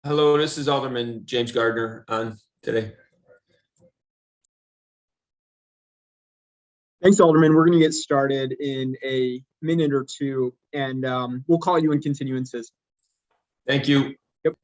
Hello, this is Alderman James Gardner on today. Thanks, Alderman. We're going to get started in a minute or two, and we'll call you in continuances. Thank you. Yep.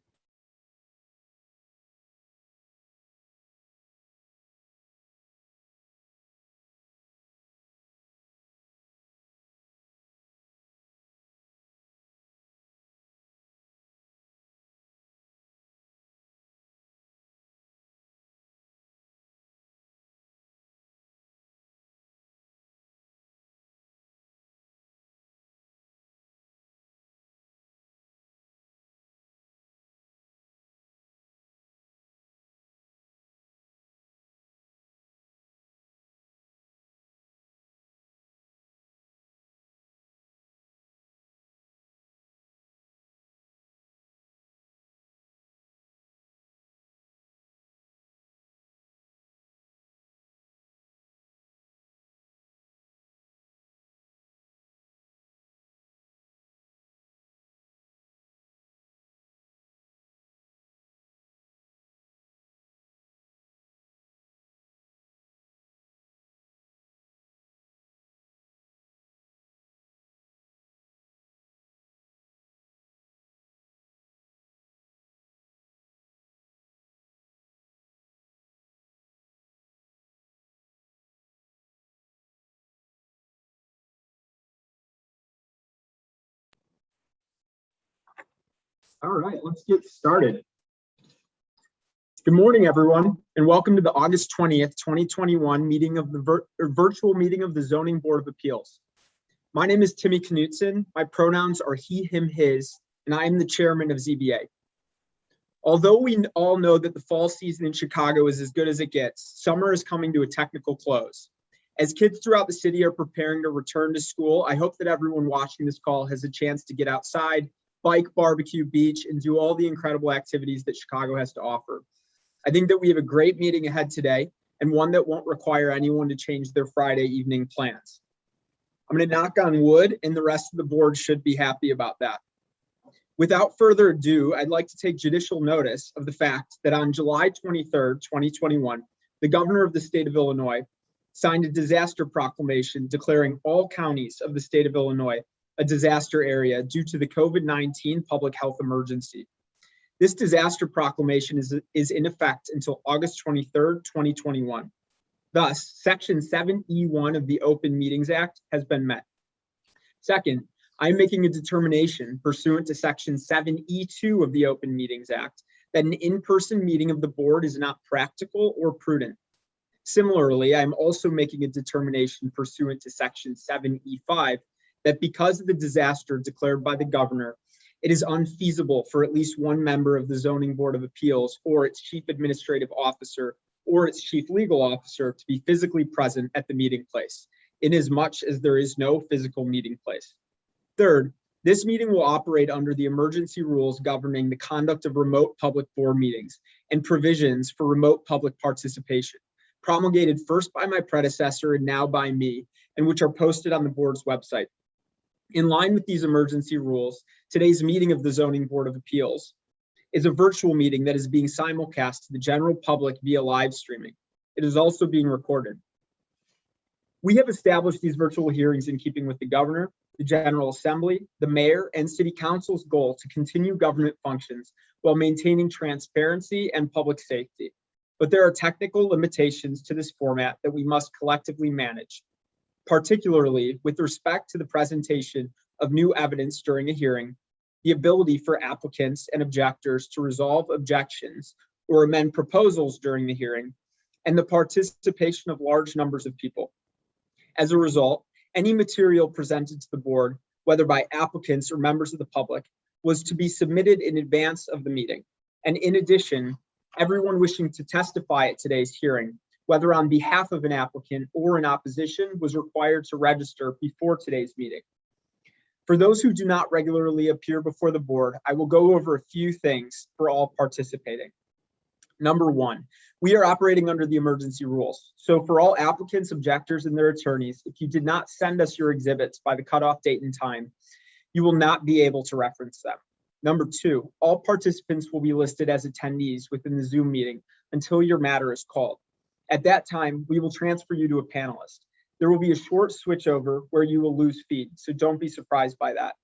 All right, let's get started. Good morning, everyone, and welcome to the August 20th, 2021 meeting of the virtual meeting of the Zoning Board of Appeals. My name is Timmy Knutson. My pronouns are he, him, his, and I am the chairman of ZBA. Although we all know that the fall season in Chicago is as good as it gets, summer is coming to a technical close. As kids throughout the city are preparing to return to school, I hope that everyone watching this call has a chance to get outside, bike, barbecue, beach, and do all the incredible activities that Chicago has to offer. I think that we have a great meeting ahead today and one that won't require anyone to change their Friday evening plans. I'm going to knock on wood, and the rest of the board should be happy about that. Without further ado, I'd like to take judicial notice of the fact that on July 23rd, 2021, the governor of the state of Illinois signed a disaster proclamation declaring all counties of the state of Illinois a disaster area due to the COVID-19 public health emergency. This disaster proclamation is in effect until August 23rd, 2021. Thus, Section 7E1 of the Open Meetings Act has been met. Second, I'm making a determination pursuant to Section 7E2 of the Open Meetings Act that an in-person meeting of the board is not practical or prudent. Similarly, I'm also making a determination pursuant to Section 7E5 that because of the disaster declared by the governor, it is unfeasible for at least one member of the Zoning Board of Appeals or its chief administrative officer or its chief legal officer to be physically present at the meeting place, inasmuch as there is no physical meeting place. Third, this meeting will operate under the emergency rules governing the conduct of remote public board meetings and provisions for remote public participation, promulgated first by my predecessor and now by me, and which are posted on the board's website. In line with these emergency rules, today's meeting of the Zoning Board of Appeals is a virtual meeting that is being simulcast to the general public via live streaming. It is also being recorded. We have established these virtual hearings in keeping with the governor, the General Assembly, the mayor, and city council's goal to continue government functions while maintaining transparency and public safety. But there are technical limitations to this format that we must collectively manage, particularly with respect to the presentation of new evidence during a hearing, the ability for applicants and objectors to resolve objections or amend proposals during the hearing, and the participation of large numbers of people. As a result, any material presented to the board, whether by applicants or members of the public, was to be submitted in advance of the meeting. And in addition, everyone wishing to testify at today's hearing, whether on behalf of an applicant or in opposition, was required to register before today's meeting. For those who do not regularly appear before the board, I will go over a few things for all participating. Number one, we are operating under the emergency rules. So for all applicants, objectors, and their attorneys, if you did not send us your exhibits by the cutoff date and time, you will not be able to reference them. Number 2, all participants will be listed as attendees within the Zoom meeting until your matter is called. At that time, we will transfer you to a panelist. There will be a short switchover where you will lose feed, so don't be surprised by that.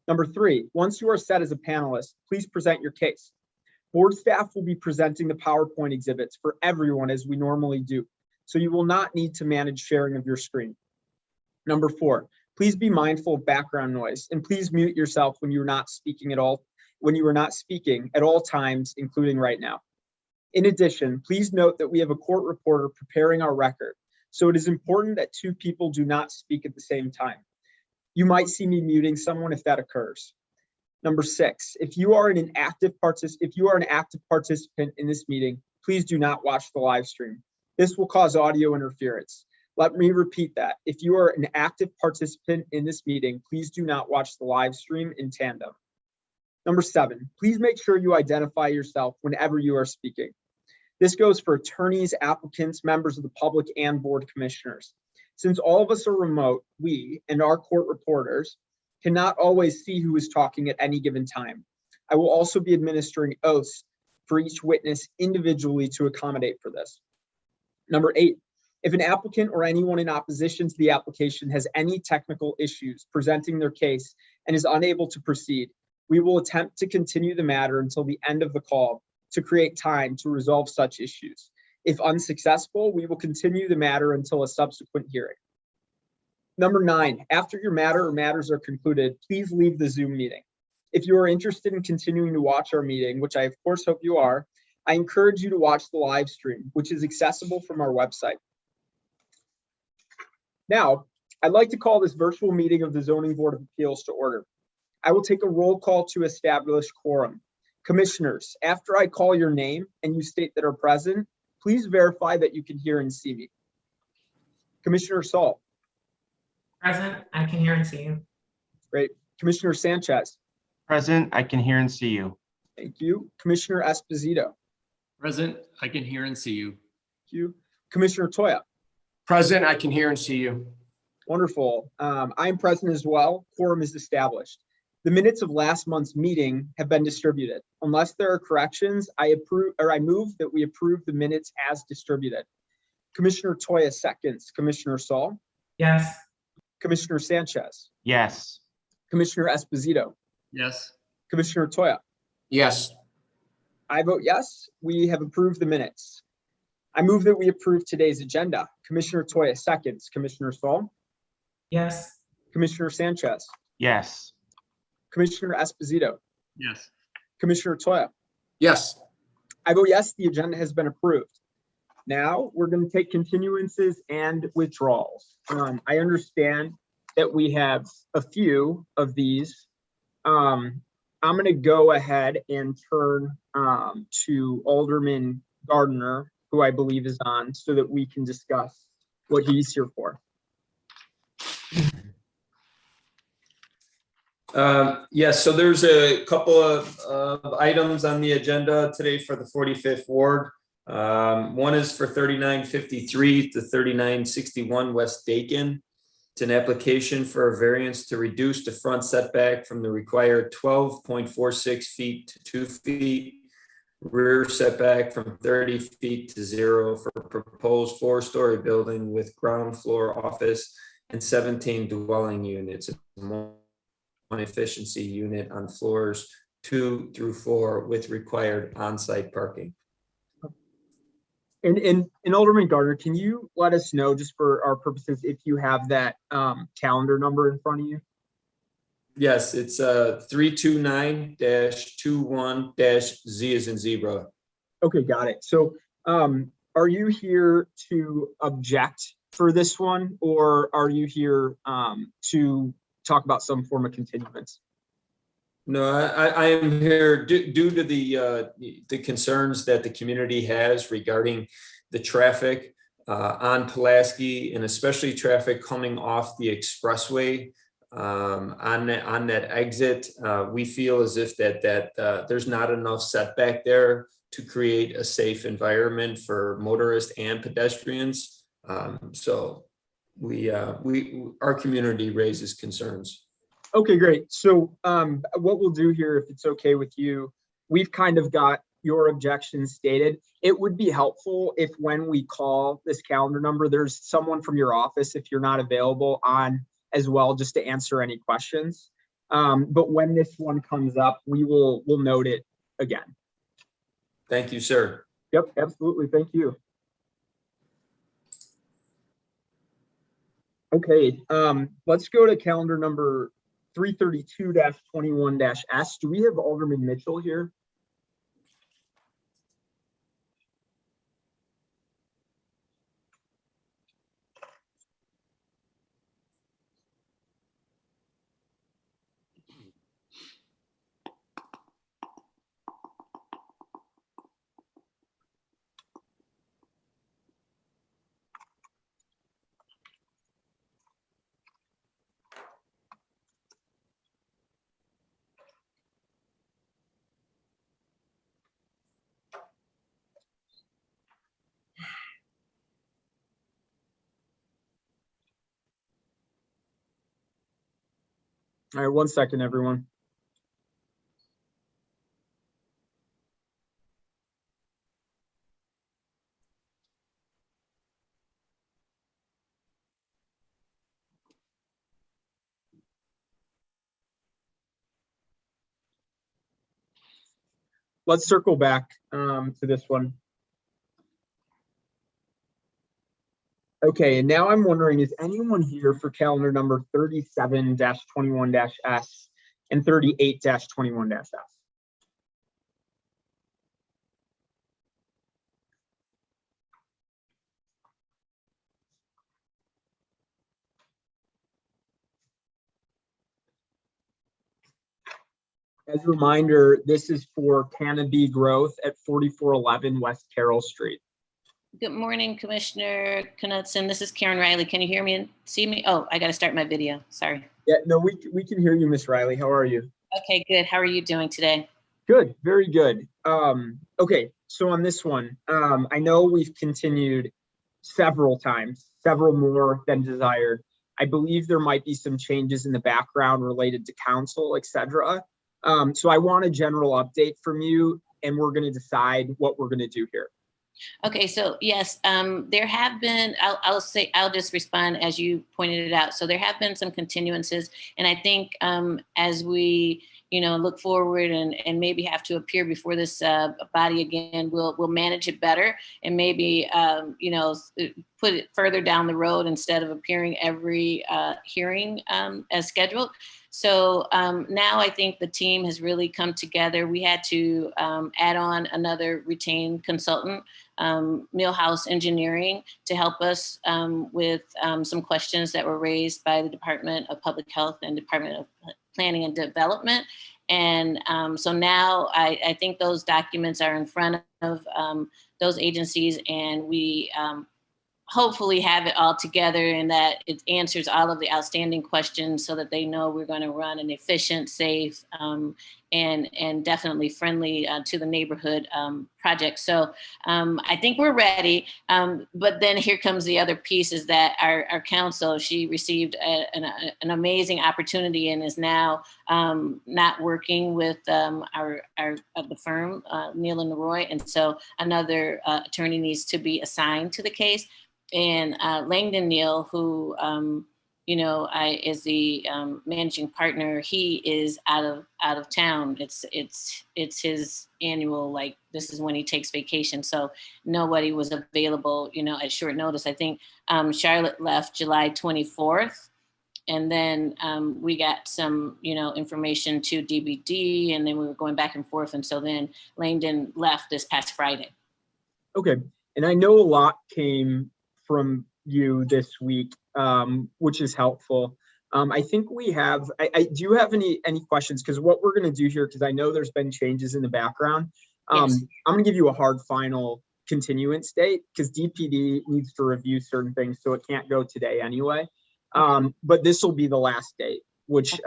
Number 3, once you are set as a panelist, please present your case. Board staff will be presenting the PowerPoint exhibits for everyone as we normally do, so you will not need to manage sharing of your screen. Number 4, please be mindful of background noise and please mute yourself when you're not speaking at all, at all times, including right now. In addition, please note that we have a court reporter preparing our record, so it is important that 2 people do not speak at the same time. You might see me muting someone if that occurs. Number 6, if you are an active participant in this meeting, please do not watch the live stream. This will cause audio interference. Let me repeat that. If you are an active participant in this meeting, please do not watch the live stream in tandem. Number 7, please make sure you identify yourself whenever you are speaking. This goes for attorneys, applicants, members of the public, and board commissioners. Since all of us are remote, we and our court reporters cannot always see who is talking at any given time. I will also be administering oaths for each witness individually to accommodate for this. Number 8, if an applicant or anyone in opposition to the application has any technical issues presenting their case and is unable to proceed, we will attempt to continue the matter until the end of the call to create time to resolve such issues. If unsuccessful, we will continue the matter until a subsequent hearing. Number 9, after your matter or matters are concluded, please leave the Zoom meeting. If you are interested in continuing to watch our meeting, which I of course hope you are, I encourage you to watch the live stream, which is accessible from our website. Now, I'd like to call this virtual meeting of the Zoning Board of Appeals to order. I will take a roll call to establish quorum. Commissioners, after I call your name and you state that are present, please verify that you can hear and see me. Commissioner Saul. Present, I can hear and see you. Great. Commissioner Sanchez. Present, I can hear and see you. Thank you. Commissioner Esposito. Present, I can hear and see you. Thank you. Commissioner Toya. Present, I can hear and see you. Wonderful. I'm present as well. Quorum is established. The minutes of last month's meeting have been distributed. Unless there are corrections, I move that we approve the minutes as distributed. Commissioner Toya seconds. Commissioner Saul. Yes. Commissioner Sanchez. Yes. Commissioner Esposito. Yes. Commissioner Toya. Yes. I vote yes. We have approved the minutes. I move that we approve today's agenda. Commissioner Toya seconds. Commissioner Saul. Yes. Commissioner Sanchez. Yes. Commissioner Esposito. Yes. Commissioner Toya. Yes. I vote yes, the agenda has been approved. Now we're going to take continuances and withdrawals. I understand that we have a few of these. I'm going to go ahead and turn to Alderman Gardner, who I believe is on, so that we can discuss what he's here for. Yes, so there's a couple of items on the agenda today for the 45th Ward. One is for 3953 to 3961 West Dakin. It's an application for a variance to reduce the front setback from the required 12.46 feet to 2 feet, rear setback from 30 feet to 0 for a proposed 4-story building with ground floor office and 17 dwelling units. One efficiency unit on floors 2 through 4 with required on-site parking. And Alderman Gardner, can you let us know, just for our purposes, if you have that calendar number in front of you? Yes, it's 329-21-Z as in zebra. Okay, got it. So are you here to object for this one, or are you here to talk about some form of continuance? No, I am here due to the concerns that the community has regarding the traffic on Pulaski, and especially traffic coming off the expressway on that exit. We feel as if that there's not enough setback there to create a safe environment for motorists and pedestrians. So our community raises concerns. Okay, great. So what we'll do here, if it's okay with you, we've kind of got your objections stated. It would be helpful if when we call this calendar number, there's someone from your office, if you're not available, on as well, just to answer any questions. But when this one comes up, we'll note it again. Thank you, sir. Yep, absolutely. Thank you. Okay, let's go to calendar number 332-21-S. Do we have Alderman Mitchell here? All right, 1 second, everyone. Let's circle back to this one. Okay, and now I'm wondering, is anyone here for calendar number 37-21-S and 38-21-S? As a reminder, this is for Canopy Growth at 4411 West Carroll Street. Good morning, Commissioner Knudsen. This is Karen Riley. Can you hear me and see me? Oh, I got to start my video. Sorry. Yeah, no, we can hear you, Miss Riley. How are you? Okay, good. How are you doing today? Good, very good. Okay, so on this one, I know we've continued several times, several more than desired. I believe there might be some changes in the background related to council, etc. So I want a general update from you, and we're going to decide what we're going to do here. Okay, so yes, there have been, I'll just respond as you pointed it out. So there have been some continuances, and I think as we, look forward and maybe have to appear before this body again, we'll manage it better and maybe, put it further down the road instead of appearing every hearing as scheduled. So now I think the team has really come together. We had to add on another retained consultant, Millhouse Engineering, to help us with some questions that were raised by the Department of Public Health and Department of Planning and Development. And so now I think those documents are in front of those agencies, and we hopefully have it all together and that it answers all of the outstanding questions so that they know we're going to run an efficient, safe, and definitely friendly to the neighborhood project. So I think we're ready. But then here comes the other piece, is that our council, she received an amazing opportunity and is now not working with the firm, Neal and Roy. And so another attorney needs to be assigned to the case. And Langdon Neal, who is the managing partner, he is out of town. It's his annual, like, this is when he takes vacation. So nobody was available, at short notice. I think Charlotte left July 24th. And then we got some, information to DBD, and then we were going back and forth. And so then Langdon left this past Friday. Okay, and I know a lot came from you this week, which is helpful. I think we have, do you have any questions? Because what we're going to do here, because I know there's been changes in the background, Yes. I'm going to give you a hard final continuance date because DPD needs to review certain things, so it can't go today anyway. But this will be the last date, which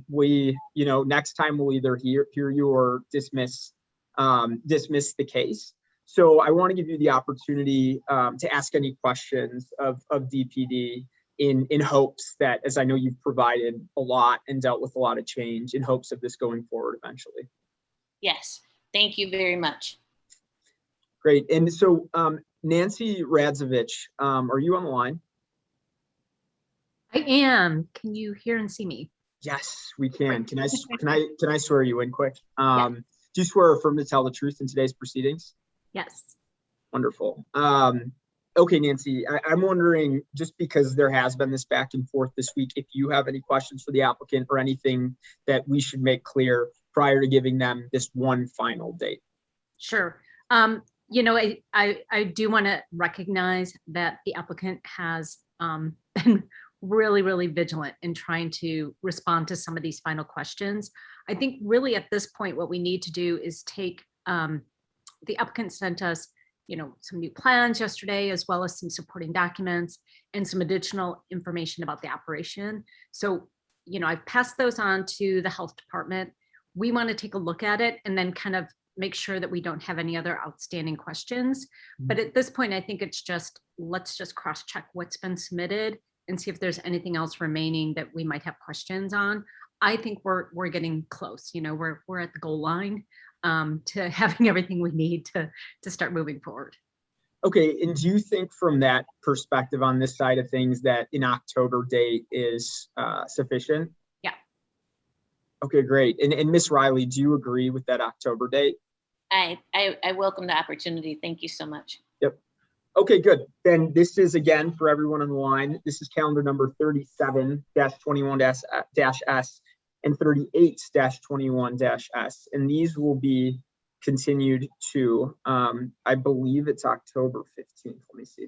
we, next time we'll either hear you or dismiss the case. So I want to give you the opportunity to ask any questions of DPD in hopes that, as I know you've provided a lot and dealt with a lot of change, in hopes of this going forward eventually. Yes, thank you very much. Great. And so Nancy Radzovich, are you on the line? I am. Can you hear and see me? Yes, we can. Can I swear you in quick? Do you swear or affirm to tell the truth in today's proceedings? Yes. Wonderful. Okay, Nancy, I'm wondering, just because there has been this back and forth this week, if you have any questions for the applicant or anything that we should make clear prior to giving them this one final date. Sure. You know, I do want to recognize that the applicant has been really, really vigilant in trying to respond to some of these final questions. I think really at this point, what we need to do is take, the applicant sent us, you know, some new plans yesterday, as well as some supporting documents and some additional information about the operation. So, you know, I've passed those on to the health department. We want to take a look at it and then kind of make sure that we don't have any other outstanding questions. But at this point, I think it's just, let's just cross-check what's been submitted and see if there's anything else remaining that we might have questions on. I think we're getting close. You know, we're at the goal line to having everything we need to start moving forward. Okay, and do you think from that perspective on this side of things that an October date is sufficient? Yeah. Okay, great. And Ms. Riley, do you agree with that October date? I welcome the opportunity. Thank you so much. Yep. Okay, good. Then this is, again, for everyone on the line, this is calendar number 37-21-S and 38-21-S. And these will be continued to, I believe it's October 15th. Let me see.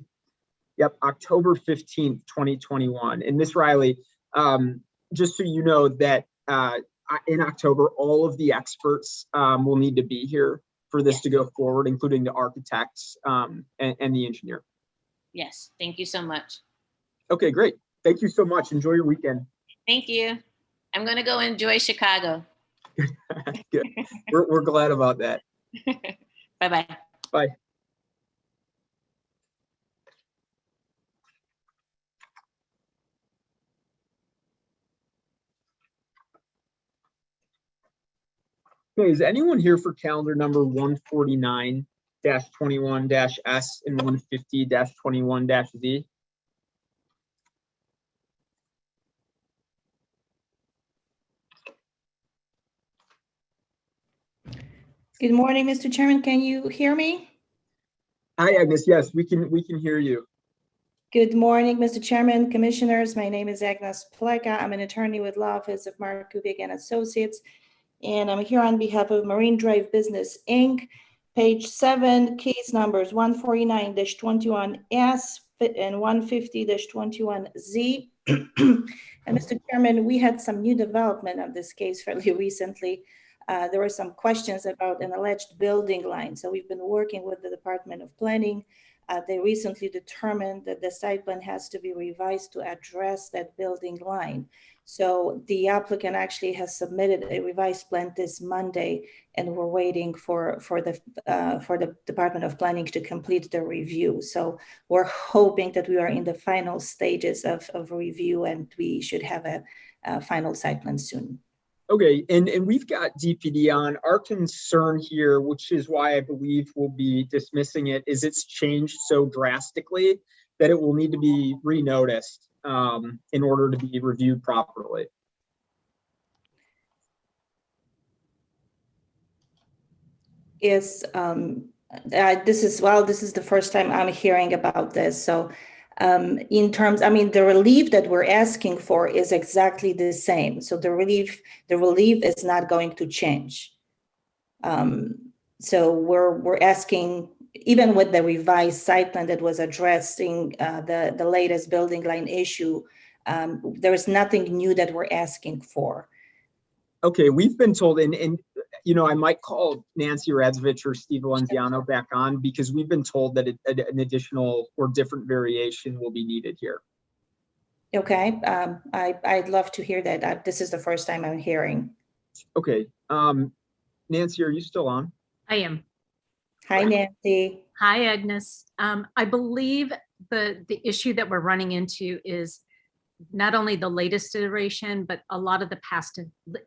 Yep, October 15th, 2021. And Ms. Riley, just so you know that in October, all of the experts will need to be here for this to go forward, including the architects and the engineer. Yes, thank you so much. Okay, great. Thank you so much. Enjoy your weekend. Thank you. I'm gonna go enjoy Chicago. Good. We're glad about that. Bye-bye. Bye. Okay, is anyone here for calendar number 149-21-S and 150-21-Z? Good morning, Mr. Chairman. Can you hear me? Hi, Agnes. Yes, we can hear you. Good morning, Mr. Chairman, Commissioners. My name is Agnes Pleka. I'm an attorney with Law Office of Mark Kubik and Associates, and I'm here on behalf of Marine Drive Business, Inc. Page 7, case numbers 149-21S and 150-21Z. And Mr. Chairman, we had some new development on this case fairly recently. There were some questions about an alleged building line. So we've been working with the Department of Planning. They recently determined that the site plan has to be revised to address that building line. So the applicant actually has submitted a revised plan this Monday, and we're waiting for the Department of Planning to complete the review. So we're hoping that we are in the final stages of review, and we should have a final site plan soon. Okay, and we've got DPD on. Our concern here, which is why I believe we'll be dismissing it, is it's changed so drastically that it will need to be renoticed in order to be reviewed properly. Yes, this is the first time I'm hearing about this. So in terms, I mean, the relief that we're asking for is exactly the same. So the relief is not going to change. So we're asking, even with the revised site plan that was addressing the latest building line issue, there is nothing new that we're asking for. Okay, we've been told, and you know, I might call Nancy Radzovich or Steve Valenziano back on, because we've been told that an additional or different variation will be needed here. Okay, I'd love to hear that. This is the first time I'm hearing. Okay, Nancy, are you still on? I am. Hi, Nancy. Hi, Agnes. I believe the issue that we're running into is not only the latest iteration, but a lot of the past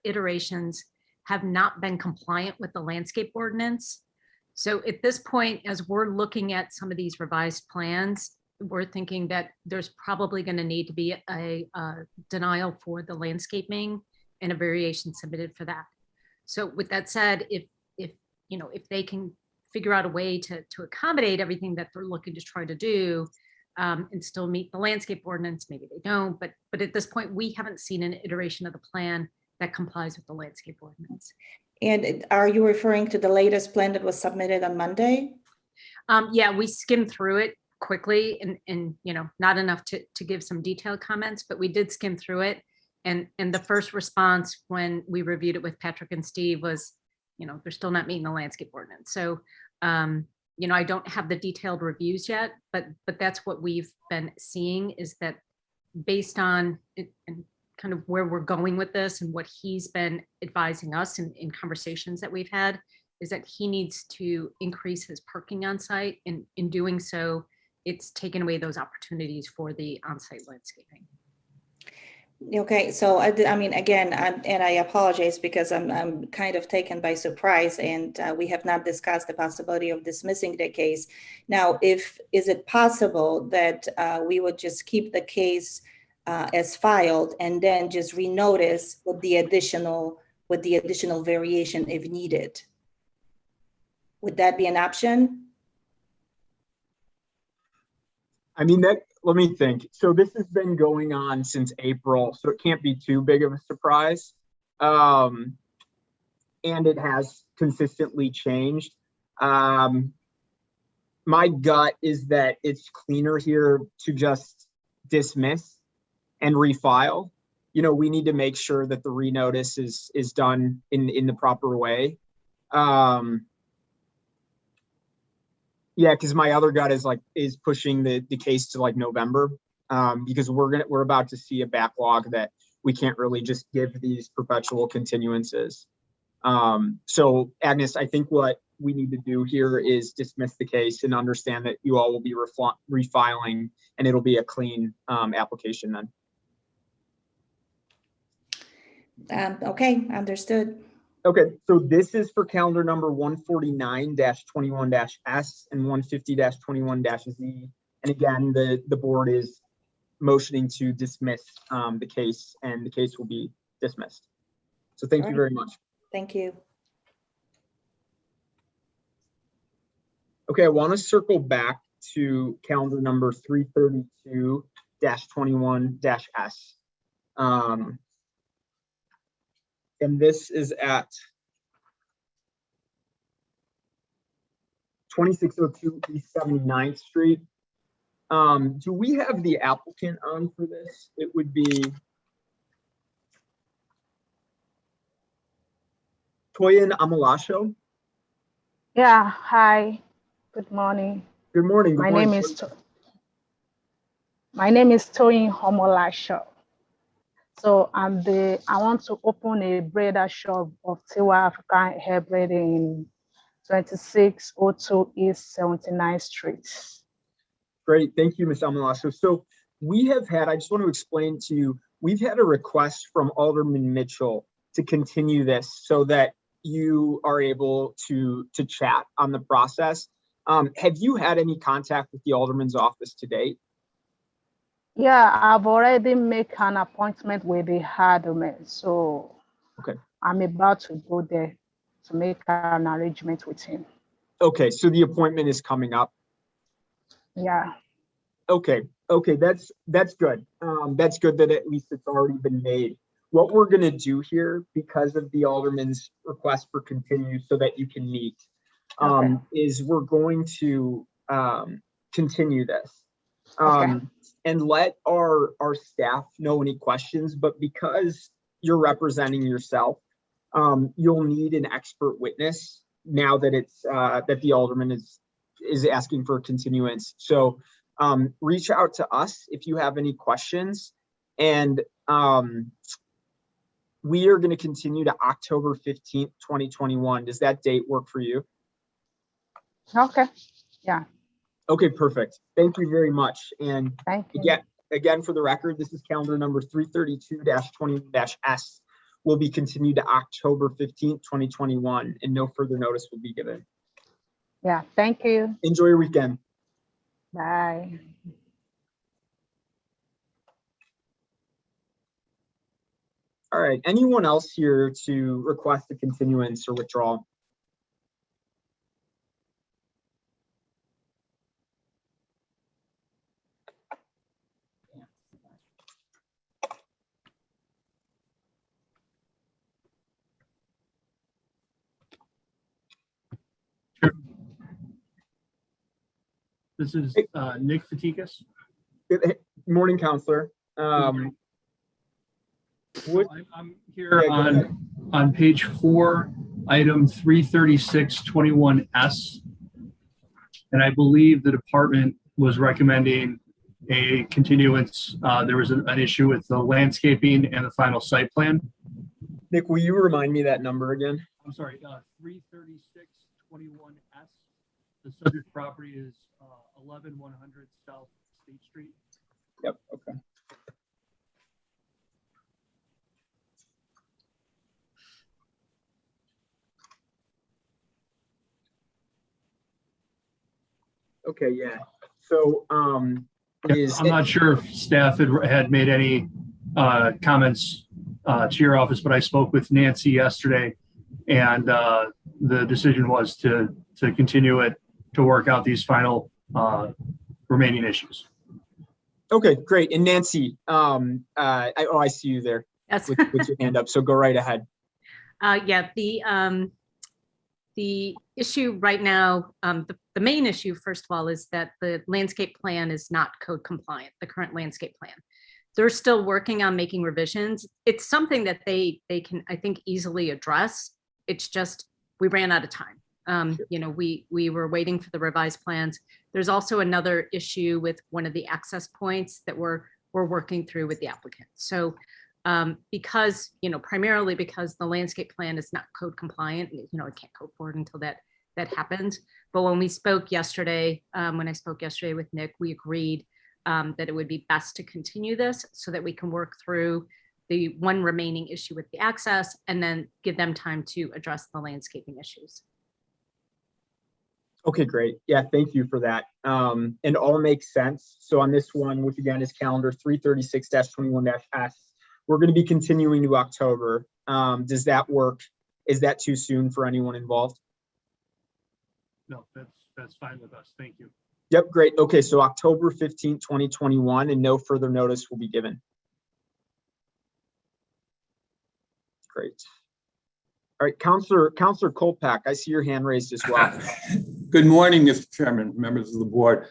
iterations have not been compliant with the landscape ordinance. So at this point, as we're looking at some of these revised plans, we're thinking that there's probably going to need to be a denial for the landscaping and a variation submitted for that. So with that said, if they can figure out a way to accommodate everything that they're looking to try to do, and still meet the landscape ordinance, maybe they don't, but at this point, we haven't seen an iteration of the plan that complies with the landscape ordinance. And are you referring to the latest plan that was submitted on Monday? Yeah, we skimmed through it quickly and not enough to give some detailed comments, but we did skim through it. And the first response when we reviewed it with Patrick and Steve was, they're still not meeting the landscape ordinance. So, I don't have the detailed reviews yet, but that's what we've been seeing, is that based on it and kind of where we're going with this and what he's been advising us in conversations that we've had, is that he needs to increase his parking on site. And in doing so, it's taken away those opportunities for the on-site landscaping. Okay, so I mean, again, and I apologize because I'm kind of taken by surprise, and we have not discussed the possibility of dismissing the case. Now, is it possible that we would just keep the case as filed and then just renotice with the additional variation if needed? Would that be an option? I mean, let me think. So this has been going on since April, so it can't be too big of a surprise. And it has consistently changed. My gut is that it's cleaner here to just dismiss and refile. We need to make sure that the renotice is done in the proper way. Yeah, because my other gut is pushing the case to November, because we're about to see a backlog that we can't really just give these perpetual continuances. So Agnes, I think what we need to do here is dismiss the case and understand that you all will be refiling, and it'll be a clean application then. Okay, understood. Okay, so this is for calendar number 149-21-S and 150-21-Z. And again, the board is motioning to dismiss the case, and the case will be dismissed. So thank you very much. Thank you. Okay, I want to circle back to calendar number 332-21-S. And this is at 2602 East 79th Street. Do we have the applicant on for this? It would be Toyin Amalasho. Yeah, hi, good morning. Good morning. My name is Toyin Omolasho. So I want to open a breeder shop of Tiwa African hair braid in 2602 East 79th Street. Great, thank you, Ms. Amalasho. So we have had, I just want to explain to you, we've had a request from Alderman Mitchell to continue this so that you are able to chat on the process. Have you had any contact with the Alderman's office to date? Yeah, I've already made an appointment with the Alderman, so okay, I'm about to go there to make an arrangement with him. Okay, so the appointment is coming up. Yeah. Okay, that's good. That's good that at least it's already been made. What we're gonna do here, because of the Alderman's request for continue so that you can meet, is we're going to continue this. And let our staff know any questions, but because you're representing yourself, you'll need an expert witness now that it's that the Alderman is asking for a continuance. So reach out to us if you have any questions, and we are going to continue to October 15th, 2021. Does that date work for you? Okay, yeah. Okay, perfect. Thank you very much. And thank you. again, for the record, this is calendar number 332-21-S. Will be continued to October 15th, 2021, and no further notice will be given. Yeah, thank you. Enjoy your weekend. Bye. All right, anyone else here to request a continuance or withdrawal? This is Nick Fatikas. Good morning, Counselor. Would- I'm here Yeah, go ahead. on page 4, item 33621S. And I believe the department was recommending a continuance. There was an issue with the landscaping and the final site plan. Nick, will you remind me that number again? I'm sorry, 33621S. The subject property is 11100 South State Street. Yep, okay. Okay, yeah. So, is I'm not sure if staff had made any comments to your office, but I spoke with Nancy yesterday, and the decision was to continue it to work out these final remaining issues. okay, great. And Nancy, I see you there Yes. with your hand up. So go right ahead. Yeah, the issue right now, the main issue, first of all, is that the landscape plan is not code compliant, the current landscape plan. They're still working on making revisions. It's something that they can, I think, easily address. It's just, we ran out of time. You know, we were waiting for the revised plans. There's also another issue with one of the access points that we're working through with the applicant. So because, you know, primarily because the landscape plan is not code compliant, you know, it can't go forward until that happens. But when we spoke yesterday, when I spoke yesterday with Nick, we agreed that it would be best to continue this so that we can work through the one remaining issue with the access and then give them time to address the landscaping issues. Okay, great. Yeah, thank you for that. And all makes sense. So on this one, which again is calendar 336-21-S, we're going to be continuing to October. Does that work? Is that too soon for anyone involved? No, that's fine with us. Thank you. Yep, great. Okay, so October 15th, 2021, and no further notice will be given. Great. All right, Counselor Kolpak, I see your hand raised as well. Good morning, Mr. Chairman, members of the board.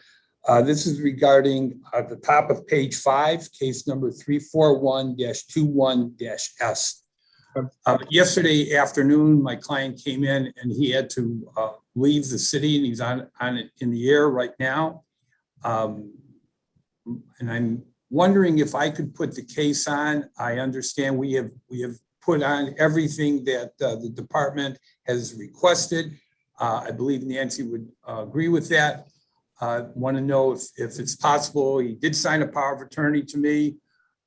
This is regarding the top of page 5, case number 341-21-S. Yesterday afternoon, my client came in and he had to leave the city, and he's on it in the air right now. And I'm wondering if I could put the case on. I understand we have put on everything that the department has requested. I believe Nancy would agree with that. Want to know if it's possible. He did sign a power of attorney to me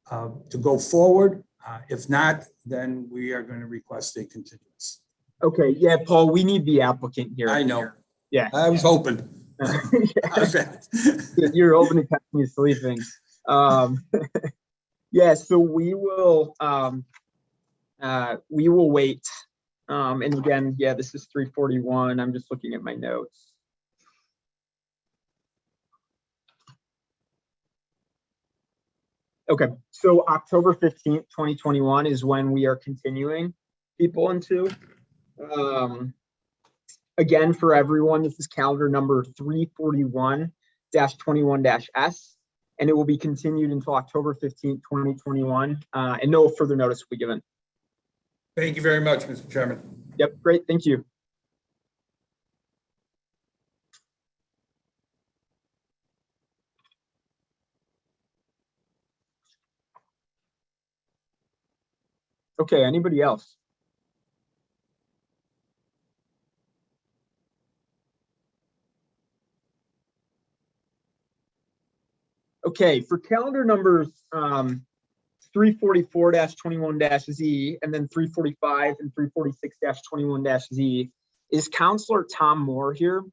to go forward. If not, then we are going to request a continuance. Okay, yeah, Paul, we need the applicant here. I know. Yeah. I was hoping. You're open to catching you sleeping. Yeah, so we will wait. And again, yeah, this is 341. I'm just looking at my notes. Okay, so October 15th, 2021 is when we are continuing people into. Again, for everyone, this is calendar number 341-21-S, and it will be continued until October 15th, 2021, and no further notice will be given. Thank you very much, Mr. Chairman. Yep, great, thank you. Okay, anybody else? Okay, for calendar numbers 344-21-Z and then 345 and 346-21-Z, is Counselor Tom Moore here?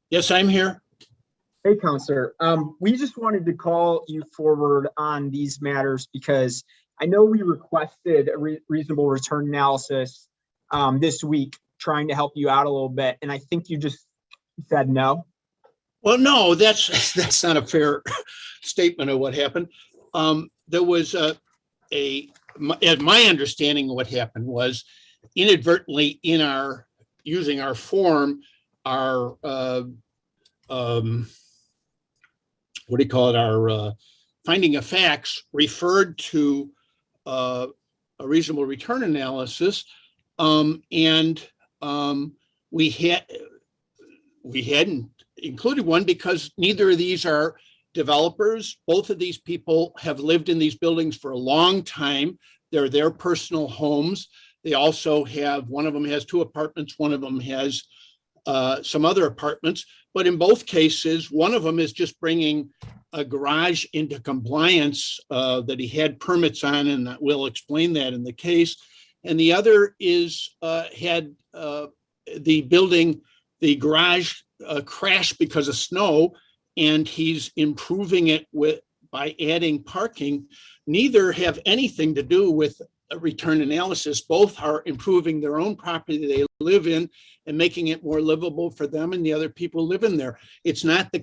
Yes, I'm here. Hey, Counselor. We just wanted to call you forward on these matters because I know we requested a reasonable return analysis this week, trying to help you out a little bit, and I think you just said no. Well, no, that's not a fair statement of what happened. There was my understanding of what happened was inadvertently using our form, our what do you call it? Our finding of facts referred to a reasonable return analysis, and we hadn't included one because neither of these are developers. Both of these people have lived in these buildings for a long time. They're their personal homes. They also have, one of them has 2 apartments, one of them has some other apartments, but in both cases, one of them is just bringing a garage into compliance that he had permits on, and we'll explain that in the case. And the other is had the garage crashed because of snow, and he's improving it by adding parking. Neither have anything to do with a return analysis. Both are improving their own property that they live in and making it more livable for them and the other people living there. It's not a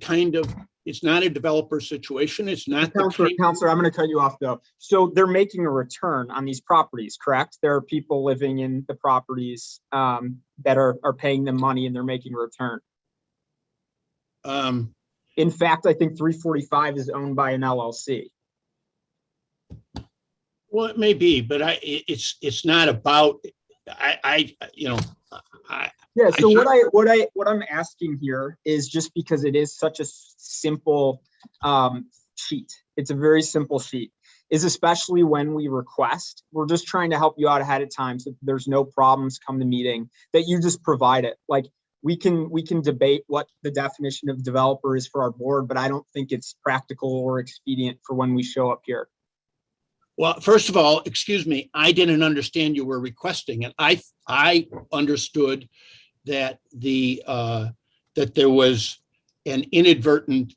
developer situation. It's not. Counselor, I'm going to cut you off though. So they're making a return on these properties, correct? There are people living in the properties that are paying them money and they're making a return. In fact, I think 345 is owned by an LLC. Well, it may be, but it's not about, Yeah, so what I'm asking here is just because it is such a simple sheet. It's a very simple sheet, is especially when we request, we're just trying to help you out ahead of time so there's no problems come the meeting, that you just provide it. Like we can debate what the definition of developer is for our board, but I don't think it's practical or expedient for when we show up here. Well, first of all, excuse me, I didn't understand you were requesting it. I understood that that there was an inadvertent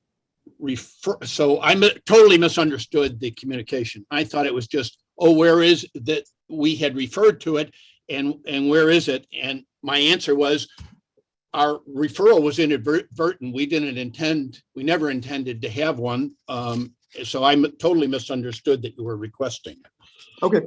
so I totally misunderstood the communication. I thought it was just, oh, where is that we had referred to it and where is it? And my answer was our referral was inadvertent. We never intended to have one. So I totally misunderstood that you were requesting it. Okay,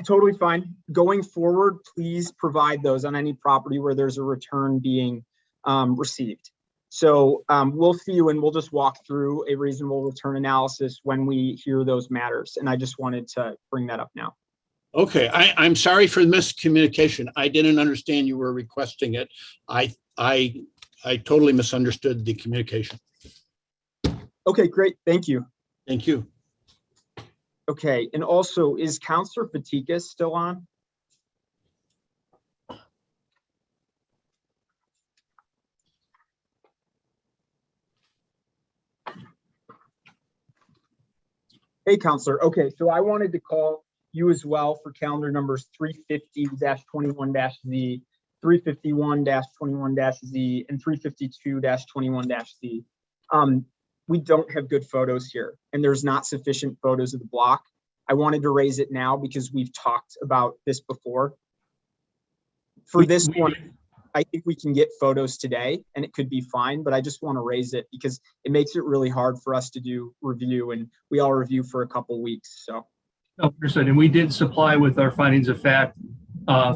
totally fine. Going forward, please provide those on any property where there's a return being received. So we'll see you and we'll just walk through a reasonable return analysis when we hear those matters. And I just wanted to bring that up now. Okay, I'm sorry for the miscommunication. I didn't understand you were requesting it. I totally misunderstood the communication. Okay, great. Thank you. Thank you. Okay, and also, is Counselor Fatikas still on? Hey, Counselor. Okay, so I wanted to call you as well for calendar numbers 350-21-Z, 351-21-Z, and 352-21-Z. We don't have good photos here, and there's not sufficient photos of the block. I wanted to raise it now because we've talked about this before. For this one, I think we can get photos today and it could be fine, but I just want to raise it because it makes it really hard for us to do review, and we all review for a couple weeks, so. Understood. And we did supply with our findings of fact,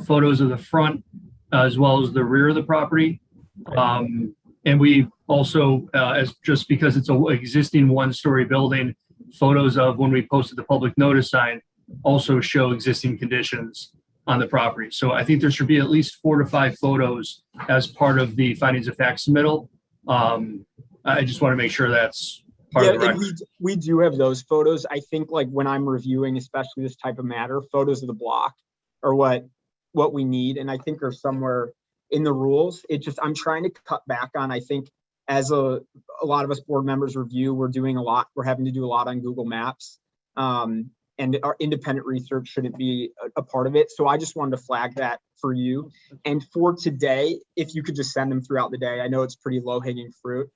photos of the front as well as the rear of the property. And we also, as just because it's an existing one-story building, photos of when we posted the public notice sign also show existing conditions on the property. So I think there should be at least 4 to 5 photos as part of the findings of fact submittal. I just want to make sure that's part of the Yeah, and record. we do have those photos. I think like when I'm reviewing, especially this type of matter, photos of the block are what we need, and I think are somewhere in the rules. It just, I'm trying to cut back on, I think as a lot of us board members review, we're having to do a lot on Google Maps. And our independent research shouldn't be a part of it. So I just wanted to flag that for you. And for today, if you could just send them throughout the day, I know it's pretty low hanging fruit.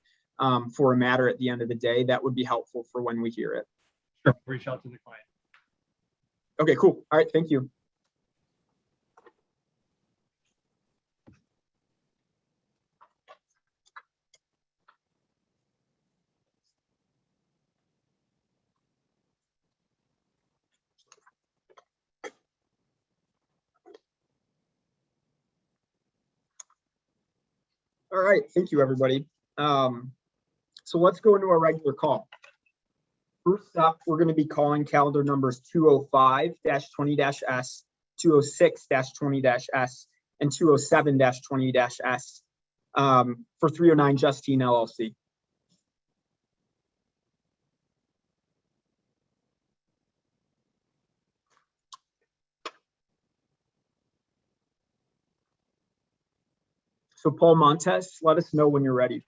For a matter at the end of the day, that would be helpful for when we hear it. Sure, reach out to the client. Okay, cool. All right, thank you. All right, thank you, everybody. So let's go into our regular call. First up, we're going to be calling calendar numbers 205-20-S, 206-20-S, and 207-20-S for 309 Justine LLC. So Paul Montez, let us know when you're ready.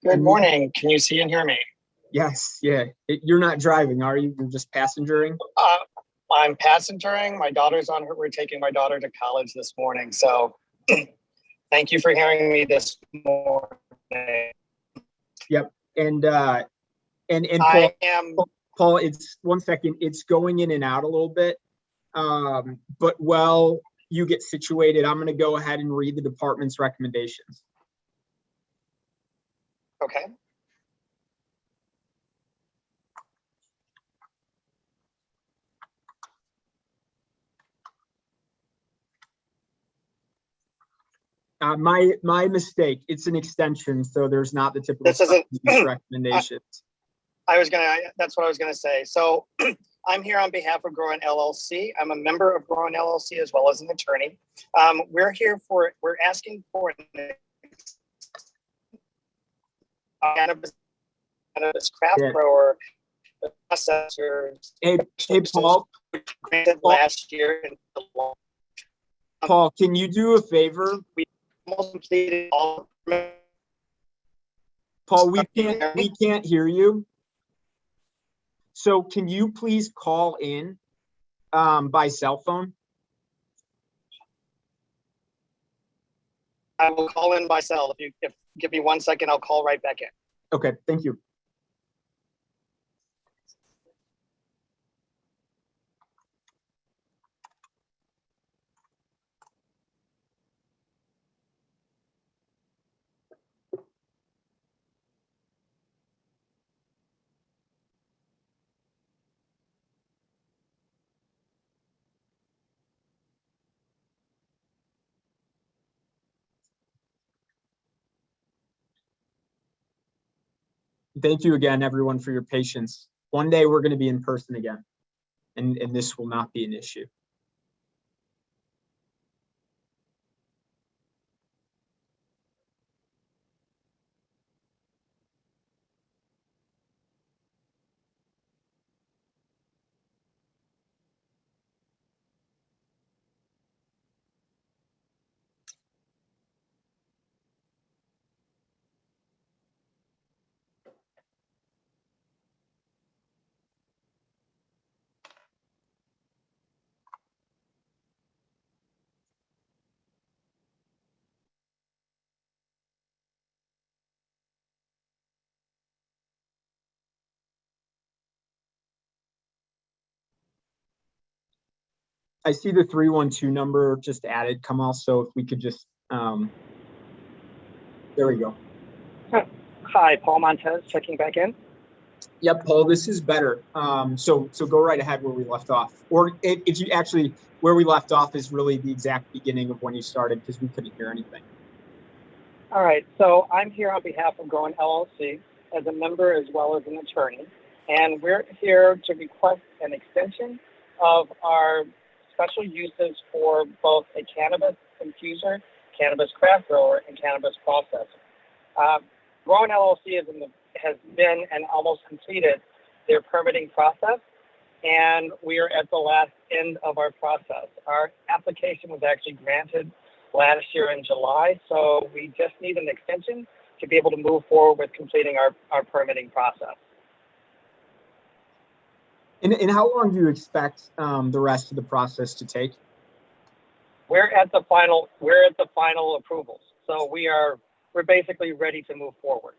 Good morning. Can you see and hear me? Yes, yeah. You're not driving, are you? You're just passengering? I'm passengering. My daughter's on her. We're taking my daughter to college this morning. So thank you for hearing me this morning. Yep. And Paul, I am. Paul, it's 1 second. It's going in and out a little bit. But while you get situated, I'm going to go ahead and read the department's recommendations. Okay. My mistake. It's an extension, so there's not the typical This isn't recommendations. That's what I was gonna say. So I'm here on behalf of Groen LLC. I'm a member of Groen LLC as well as an attorney. We're asking for cannabis craft grower processors. Hey, Paul. Granted last year. Paul, can you do a favor? We almost completed all. Paul, we can't hear you. So can you please call in by cell phone? I will call in by cell. If give me 1 second, I'll call right back in. Okay, thank you. Thank you again, everyone, for your patience. One day we're going to be in person again, and this will not be an issue. I see the 312 number just added, Kamal, so if we could just, there we go. Hi, Paul Montez, checking back in. Yep, Paul, this is better. So go right ahead where we left off. Or if you actually, where we left off is really the exact beginning of when you started, because we couldn't hear anything. All right, so I'm here on behalf of Groen LLC as a member as well as an attorney, and we're here to request an extension of our special uses for both a cannabis infuser, cannabis craft grower, and cannabis processor. Grown LLC has been and almost completed their permitting process, and we are at the last end of our process. Our application was actually granted last year in July, so we just need an extension to be able to move forward with completing our permitting process. And how long do you expect the rest of the process to take? We're at the final approvals, so we're basically ready to move forward.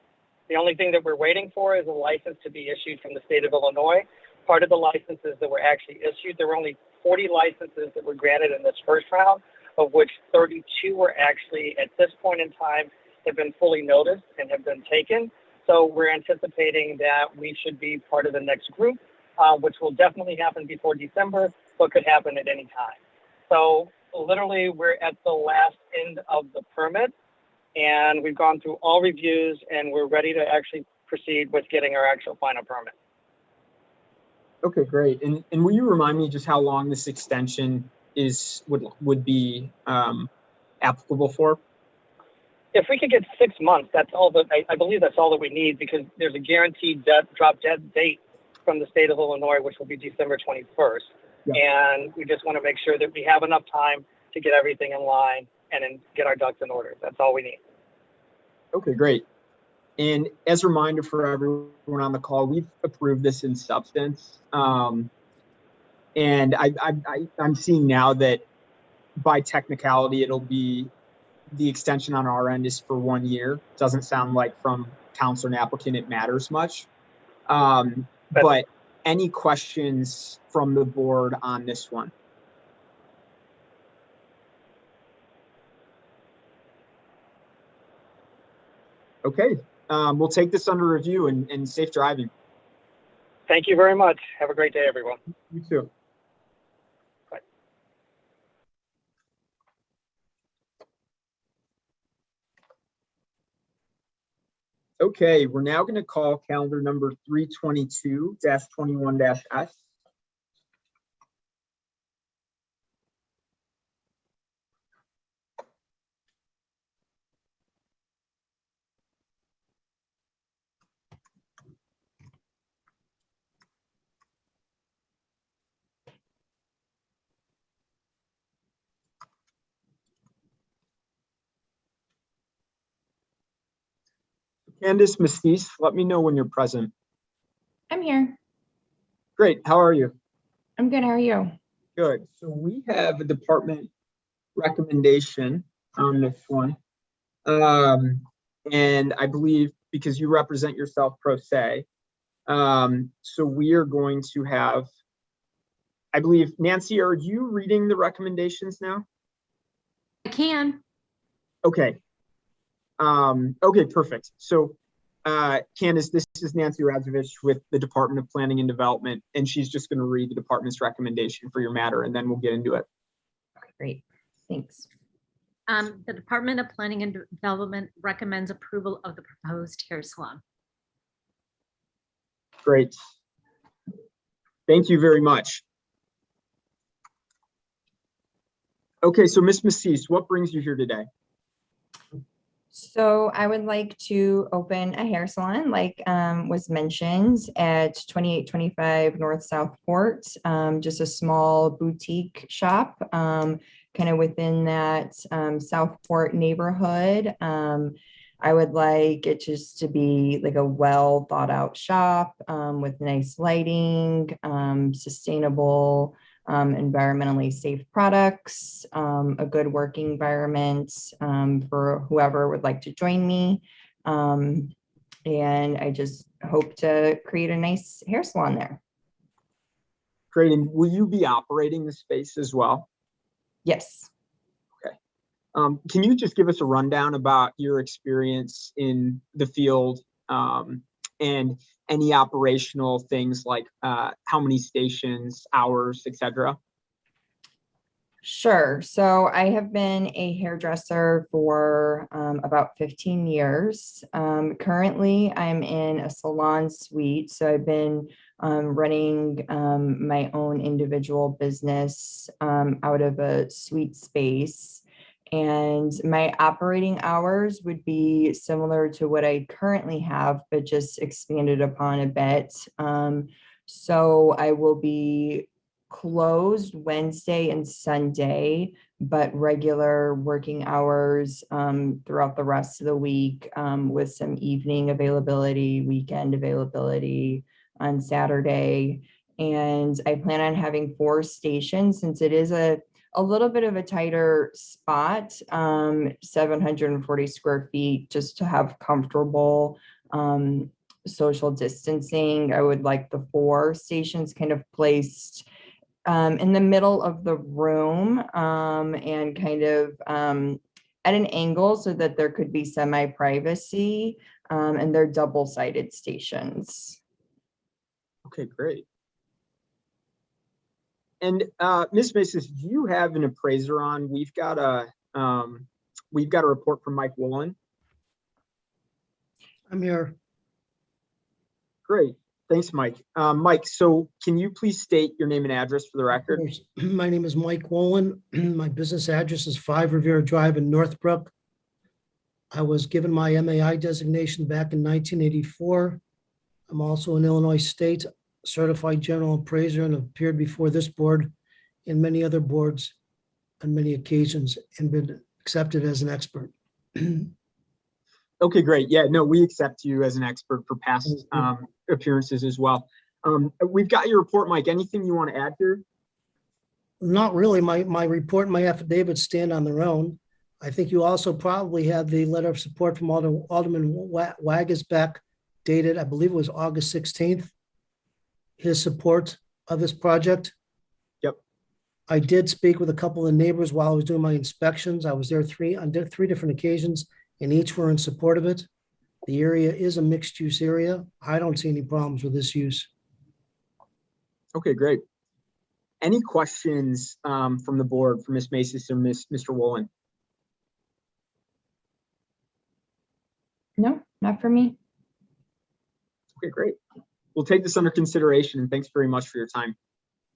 The only thing that we're waiting for is a license to be issued from the state of Illinois. Part of the licenses that were actually issued, there were only 40 licenses that were granted in this first round, of which 32 were actually, at this point in time, have been fully noticed and have been taken. So we're anticipating that we should be part of the next group, which will definitely happen before December, but could happen at any time. So literally, we're at the last end of the permit, and we've gone through all reviews, and we're ready to actually proceed with getting our actual final permit. Okay, great. And will you remind me just how long this extension would be applicable for? If we could get 6 months, that's all that I believe that's all that we need, because there's a guaranteed drop dead date from the state of Illinois, which will be December 21st. Yeah. And we just want to make sure that we have enough time to get everything in line and then get our ducks in order. That's all we need. Okay, great. And as a reminder for everyone on the call, we've approved this in substance. And I'm seeing now that by technicality, it'll be the extension on our end is for 1 year. Doesn't sound like from counselor and applicant it matters much. But any questions from the board on this one? Okay, we'll take this under review and safe driving. Thank you very much. Have a great day, everyone. You too. Bye. Okay, we're now going to call calendar number 322-21-S. Candace Mestis, let me know when you're present. I'm here. Great, how are you? I'm good. How are you? Good. So we have a department recommendation on this one. And I believe because you represent yourself pro se, so we are going to have, I believe, Nancy, are you reading the recommendations now? I can. Okay. Okay, perfect. So Candace, this is Nancy Radzovich with the Department of Planning and Development, and she's just going to read the department's recommendation for your matter, and then we'll get into it. Great. Thanks. The Department of Planning and Development recommends approval of the proposed hair salon. Great. Thank you very much. Okay, so Ms. Mestis, what brings you here today? So I would like to open a hair salon, like was mentioned, at 2825 North Southport, just a small boutique shop, kind of within that Southport neighborhood. I would like it just to be like a well thought out shop with nice lighting, sustainable, environmentally safe products, a good working environment for whoever would like to join me. And I just hope to create a nice hair salon there. Great. And will you be operating the space as well? Yes. Okay. Can you just give us a rundown about your experience in the field and any operational things like how many stations, hours, etc.? Sure. So I have been a hairdresser for about 15 years. Currently, I'm in a salon suite. So I've been running my own individual business out of a suite space. And my operating hours would be similar to what I currently have, but just expanded upon a bit. So I will be closed Wednesday and Sunday, but regular working hours throughout the rest of the week, with some evening availability, weekend availability on Saturday. And I plan on having 4 stations since it is a little bit of a tighter spot, 740 square feet, just to have comfortable social distancing. I would like the 4 stations kind of placed in the middle of the room, and kind of at an angle so that there could be semi-privacy, and they're double-sided stations. Okay, great. And Ms. Maces, do you have an appraiser on? We've got a report from Mike Woolen. I'm here. Great. Thanks, Mike. Mike, so can you please state your name and address for the record? My name is Mike Wolin. My business address is 5 Riviera Drive in Northbrook. I was given my MAI designation back in 1984. I'm also an Illinois State Certified General Appraiser and have appeared before this board and many other boards on many occasions and been accepted as an expert. Okay, great. Yeah, no, we accept you as an expert for past appearances as well. We've got your report, Mike. Anything you want to add here? Not really. My report and my affidavit stand on their own. I think you also probably had the letter of support from Alderman Wagasbeck dated, I believe it was August 16th. His support of this project. Yep. I did speak with a couple of neighbors while I was doing my inspections. I was there on 3 different occasions, and each were in support of it. The area is a mixed use area. I don't see any problems with this use. Okay, great. Any questions from the board for Ms. Maces or Mr. Woolen? No, not for me. Okay, great. We'll take this under consideration, and thanks very much for your time.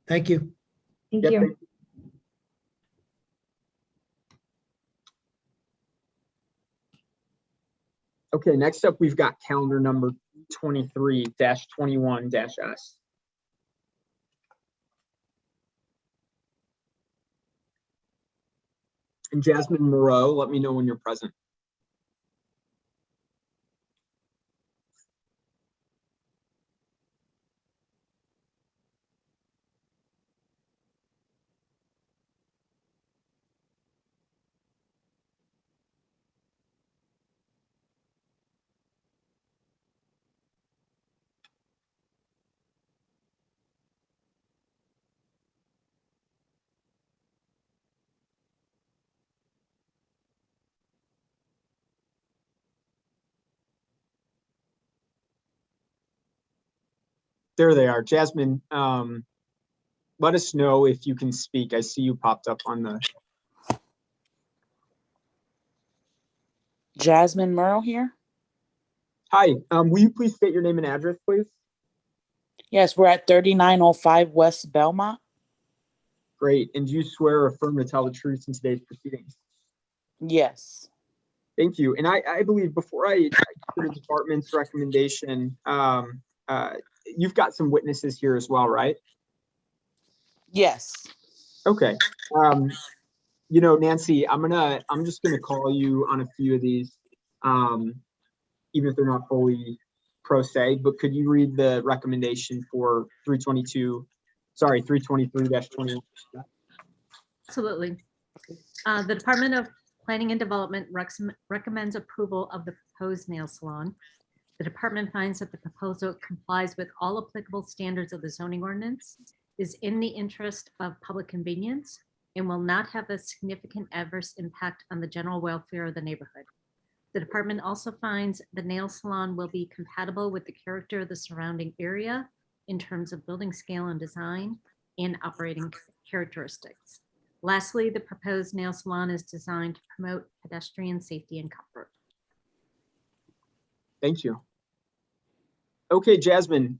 Thank you. Thank Yep, you. thank you. Okay, next up, we've got calendar number 23-21-S. And Jasmine Moreau, let me know when you're present. There they are. Jasmine, let us know if you can speak. I see you popped up on the. Jasmine Merle here. Hi, will you please state your name and address, please? Yes, we're at 3905 West Belmont. Great. And do you swear or affirm to tell the truth in today's proceedings? Yes. Thank you. And I believe before I consider the department's recommendation, you've got some witnesses here as well, right? Yes. Okay. Nancy, I'm just gonna call you on a few of these, even if they're not fully pro se, but could you read the recommendation for 323-21? Absolutely. The Department of Planning and Development recommends approval of the proposed nail salon. The department finds that the proposal complies with all applicable standards of the zoning ordinance, is in the interest of public convenience, and will not have a significant adverse impact on the general welfare of the neighborhood. The department also finds the nail salon will be compatible with the character of the surrounding area in terms of building scale and design and operating characteristics. Lastly, the proposed nail salon is designed to promote pedestrian safety and comfort. Thank you. Okay, Jasmine,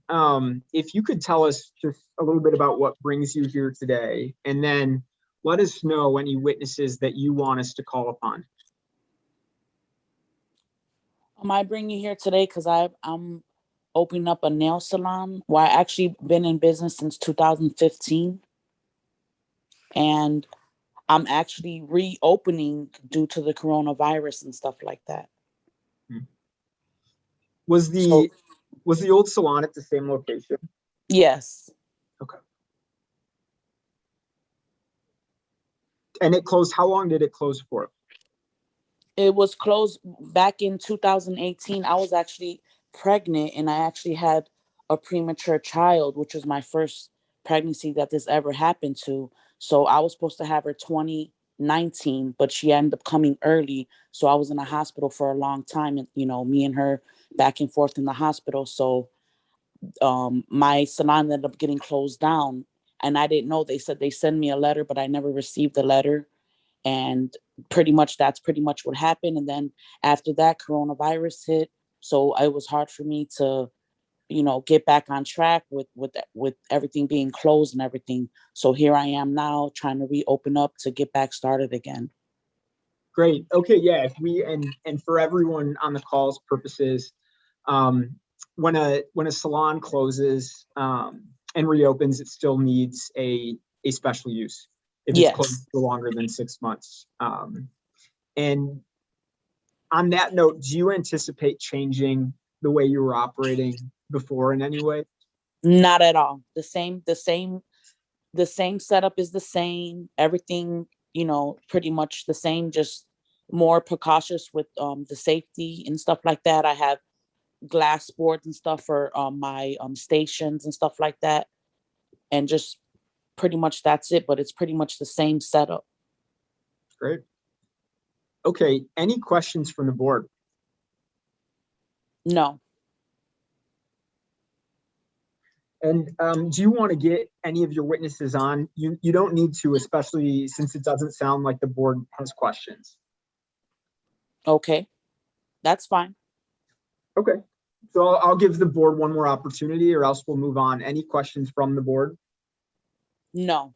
if you could tell us just a little bit about what brings you here today, and then let us know any witnesses that you want us to call upon. I bring you here today because I'm opening up a nail salon. Well, I actually been in business since 2015. And I'm actually reopening due to the coronavirus and stuff like that. Was the old salon at the same location? Yes. Okay. And it closed, how long did it close for? It was closed back in 2018. I was actually pregnant and I actually had a premature child, which was my first pregnancy that this ever happened to. So I was supposed to have her 2019, but she ended up coming early. So I was in the hospital for a long time, and me and her back and forth in the hospital. So my salon ended up getting closed down, and I didn't know. They said they sent me a letter, but I never received the letter. And that's pretty much what happened. And then after that, coronavirus hit. So it was hard for me to, get back on track with everything being closed and everything. So here I am now trying to reopen up to get back started again. Great. Okay. Yeah. If we, and for everyone on the call's purposes, when a salon closes, and reopens, it still needs a special use. If it's closed for longer than 6 months. And on that note, do you anticipate changing the way you were operating before in any way? Not at all. The same setup is the same. Everything, pretty much the same, just more precautious with the safety and stuff like that. I have glass boards and stuff for my stations and stuff like that. And just pretty much that's it, but it's pretty much the same setup. Great. Okay, any questions from the board? No. And do you want to get any of your witnesses on? You don't need to, especially since it doesn't sound like the board has questions. Okay, that's fine. Okay, so I'll give the board one more opportunity, or else we'll move on. Any questions from the board? No.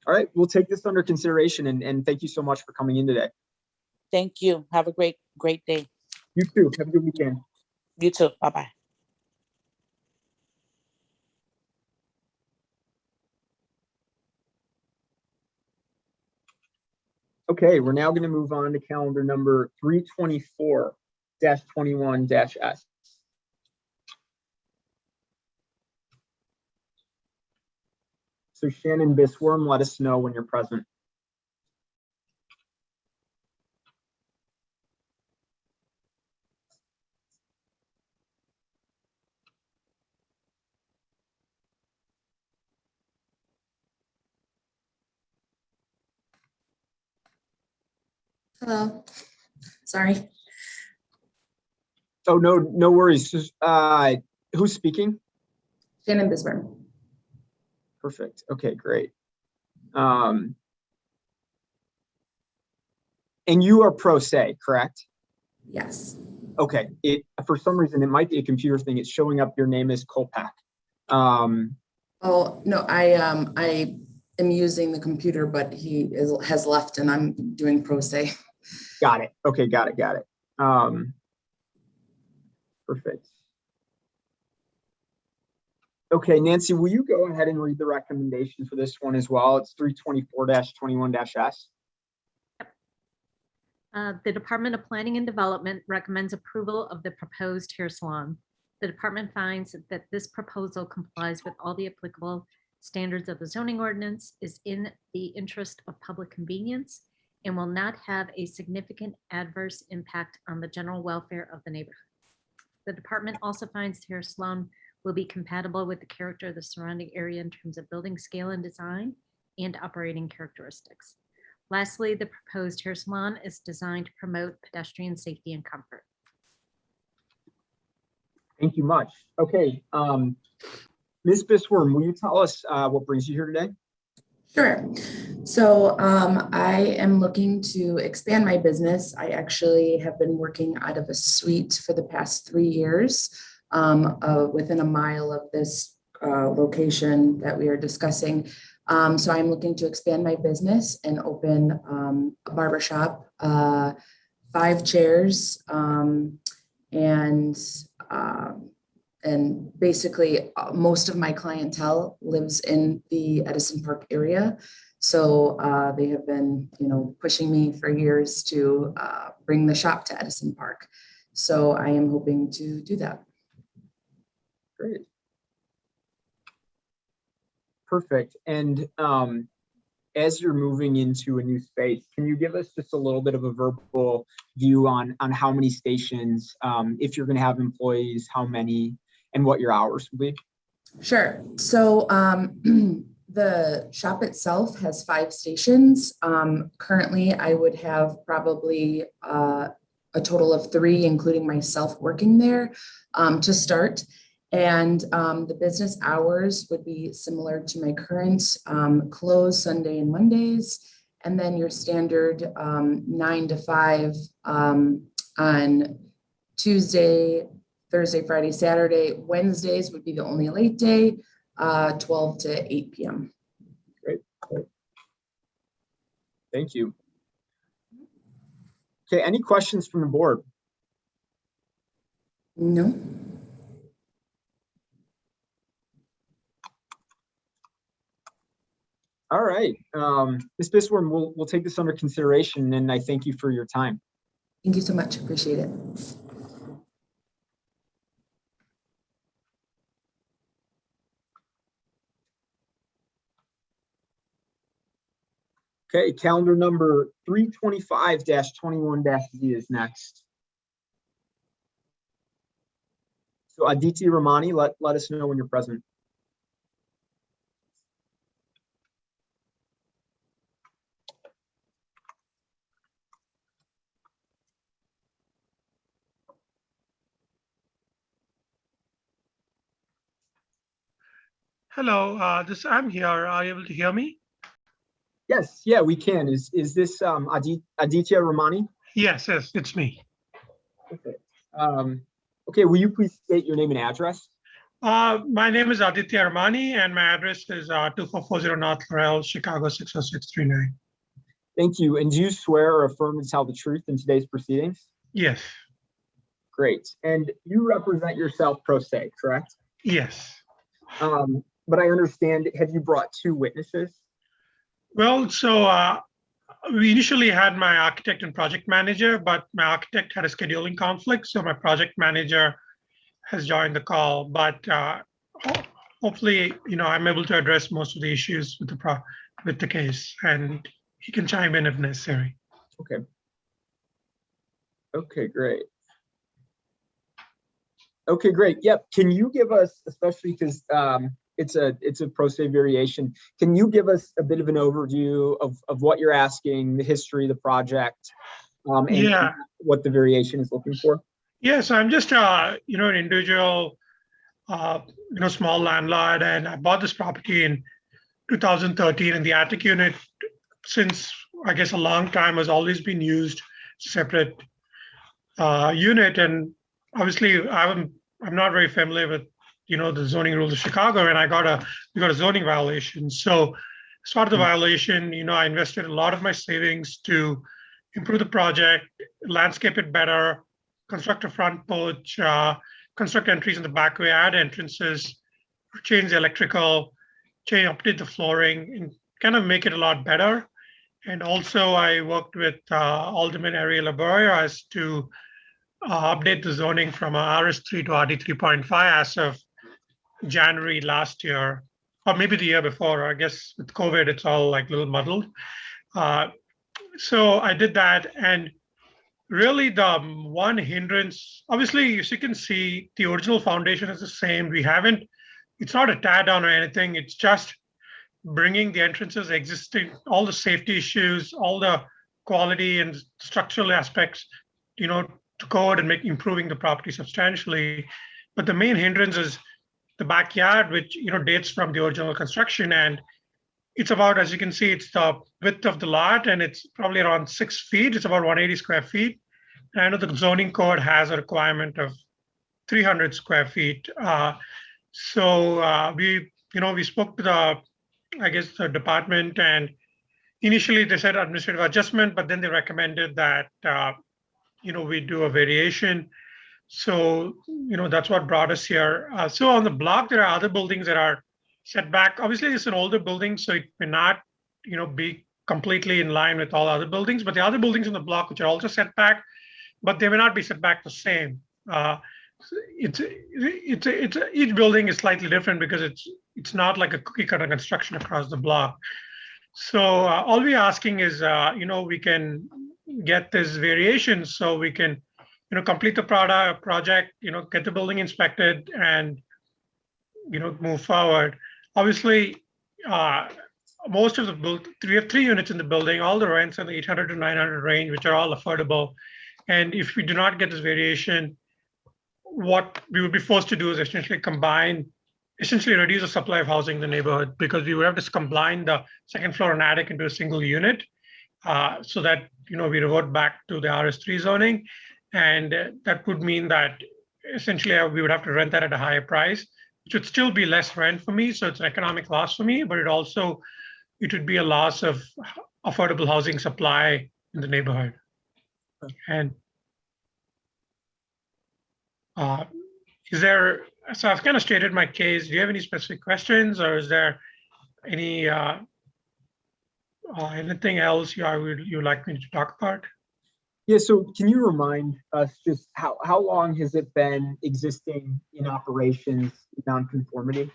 All right, we'll take this under consideration, and thank you so much for coming in today. Thank you. Have a great day. You too. Have a good weekend. You too. Bye-bye. Okay, we're now going to move on to calendar number 324-21-S. So Shannon Bisworm, let us know when you're present. Hello. Sorry. Oh, no worries. Just, who's speaking? Shannon Bisburn. Perfect. Okay, great. And you are pro se, correct? Yes. Okay. For some reason, it might be a computer thing. It's showing up your name as Kolpak. Oh, no, I am using the computer, but has left and I'm doing pro se. Got it. Okay, got it. Perfect. Okay, Nancy, will you go ahead and read the recommendation for this one as well? It's 324-21-S. The Department of Planning and Development recommends approval of the proposed hair salon. The department finds that this proposal complies with all the applicable standards of the zoning ordinance, is in the interest of public convenience, and will not have a significant adverse impact on the general welfare of the neighborhood. The department also finds the hair salon will be compatible with the character of the surrounding area in terms of building scale and design and operating characteristics. Lastly, the proposed hair salon is designed to promote pedestrian safety and comfort. Thank you much. Okay, Ms. Bisworm, will you tell us what brings you here today? Sure. So I am looking to expand my business. I actually have been working out of a suite for the past 3 years within a mile of this location that we are discussing. So I'm looking to expand my business and open a barber shop, 5 chairs, and basically most of my clientele lives in the Edison Park area. So they have been, pushing me for years to bring the shop to Edison Park. So I am hoping to do that. Great. Perfect. And as you're moving into a new space, can you give us just a little bit of a verbal view on how many stations, if you're going to have employees, how many, and what your hours will be? Sure. So the shop itself has 5 stations. Currently, I would have probably a total of 3, including myself working there to start. And the business hours would be similar to my current, close Sunday and Mondays, and then your standard 9 to 5 on Tuesday, Thursday, Friday, Saturday. Wednesdays would be the only late day, 12 to 8 p.m. Great. Thank you. Okay, any questions from the board? No. All right, Ms. Bisworm, we'll take this under consideration, and I thank you for your time. Thank you so much. Appreciate it. Okay, calendar number 325-21-Z is next. So Aditi Ramani, let us know when you're present. Hello, I'm here. Are you able to hear me? Yes, yeah, we can. Is this Aditya Ramani? Yes, it's me. Okay. Okay, will you please state your name and address? My name is Aditya Ramani, and my address is 2440 North Laurel, Chicago 60639. Thank you. And do you swear or affirm to tell the truth in today's proceedings? Yes. Great. And you represent yourself pro se, correct? Yes. But I understand, have you brought 2 witnesses? Well, so we initially had my architect and project manager, but my architect had a scheduling conflict, so my project manager has joined the call. But hopefully, I'm able to address most of the issues with the case, and he can chime in if necessary. Okay. Okay, great. Okay, great. Yep. Can you give us, especially because it's a pro se variation, can you give us a bit of an overview of what you're asking, the history of the project, and what the variation is looking for? Yes, I'm just an individual, small landlord, and I bought this property in 2013, and the attic unit, since I guess a long time, has always been used separate unit, and obviously I'm not very familiar with the zoning rules of Chicago, and we got a zoning violation. So as part of the violation, I invested a lot of my savings to improve the project, landscape it better, construct a front porch, construct entries in the back way, add entrances, change the electrical, update the flooring, and kind of make it a lot better. And also I worked with Alderman Ariel Laboria to update the zoning from RS3 to RD3.5 as of January last year, or maybe the year before. I guess with COVID, it's all like a little muddled. So I did that, and really the one hindrance, obviously, as you can see, the original foundation is the same. It's not a tear down or anything. It's just bringing the entrances existing, all the safety issues, all the quality and structural aspects, to code and improving the property substantially. But the main hindrance is the backyard, which dates from the original construction, and it's about, as you can see, it's the width of the lot, and it's probably around 6 feet. It's about 180 square feet. And I know the zoning code has a requirement of 300 square feet. So we spoke to the department, and initially they said administrative adjustment, but then they recommended that we do a variation. So that's what brought us here. So on the block, there are other buildings that are set back. Obviously, it's an older building, so it may not be completely in line with all other buildings, but the other buildings in the block which are also set back, but they may not be set back the same. Each building is slightly different because it's not like a cookie cutter construction across the block. So all we're asking is we can get this variation so we can complete the project, get the building inspected, and move forward. Obviously, most of we have 3 units in the building. All the rents are in the 800 to 900 range, which are all affordable. And if we do not get this variation, what we would be forced to do is essentially reduce the supply of housing in the neighborhood, because we would have to combine the second floor and attic into a single unit, so that we revert back to the RS3 zoning. And that would mean that essentially we would have to rent that at a higher price, which would still be less rent for me. So it's an economic loss for me, but it would be a loss of affordable housing supply in the neighborhood. And so I've kind of stated my case. Do you have any specific questions, or is there any anything else you'd like me to talk about? Yeah, so can you remind us just how long has it been existing in operations, nonconformity?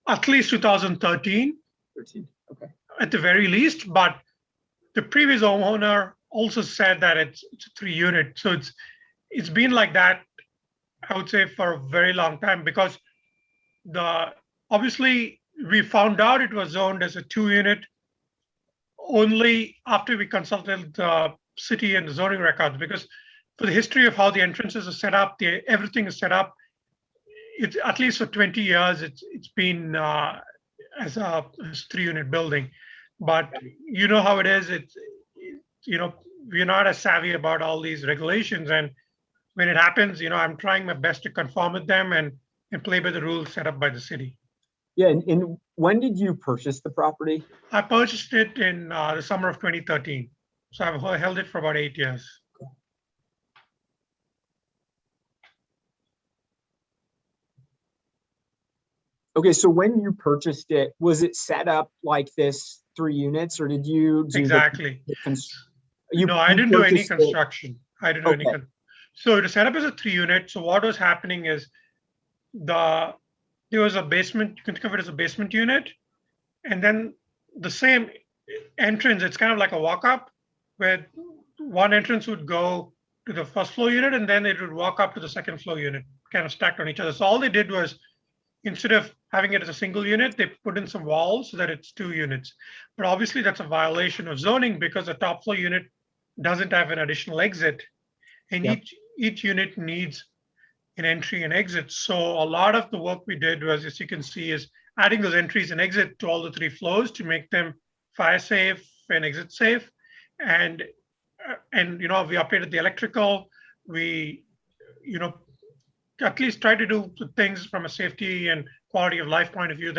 At least 2013. 13, okay. At the very least, but the previous homeowner also said that it's a 3-unit. So it's been like that, I would say, for a very long time, because obviously we found out it was zoned as a 2-unit only after we consulted the city and the zoning records, because for the history of how the entrances are set up, everything is set up. It's at least for 20 years, it's been as a 3-unit building. But you know how it is. We're not as savvy about all these regulations, and when it happens, I'm trying my best to conform with them and play by the rules set up by the city. Yeah, and when did you purchase the property? I purchased it in the summer of 2013. So I've held it for about 8 years. Okay, so when you purchased it, was it set up like this, 3 units, or did you do Exactly. No, I didn't do any construction. I didn't do any. So it was set up as a 3-unit. So what was happening is there was a basement. You can think of it as a basement unit, and then the same entrance. It's kind of like a walk-up, where one entrance would go to the first floor unit, and then it would walk up to the second floor unit, kind of stacked on each other. So all they did was, instead of having it as a single unit, they put in some walls so that it's 2 units. But obviously that's a violation of zoning, because the top floor unit doesn't have an additional exit, and each unit needs an entry and exit. So a lot of the work we did was, as you can see, is adding those entries and exit to all the 3 floors to make them fire safe and exit safe. And we updated the electrical. We at least try to do things from a safety and quality of life point of view,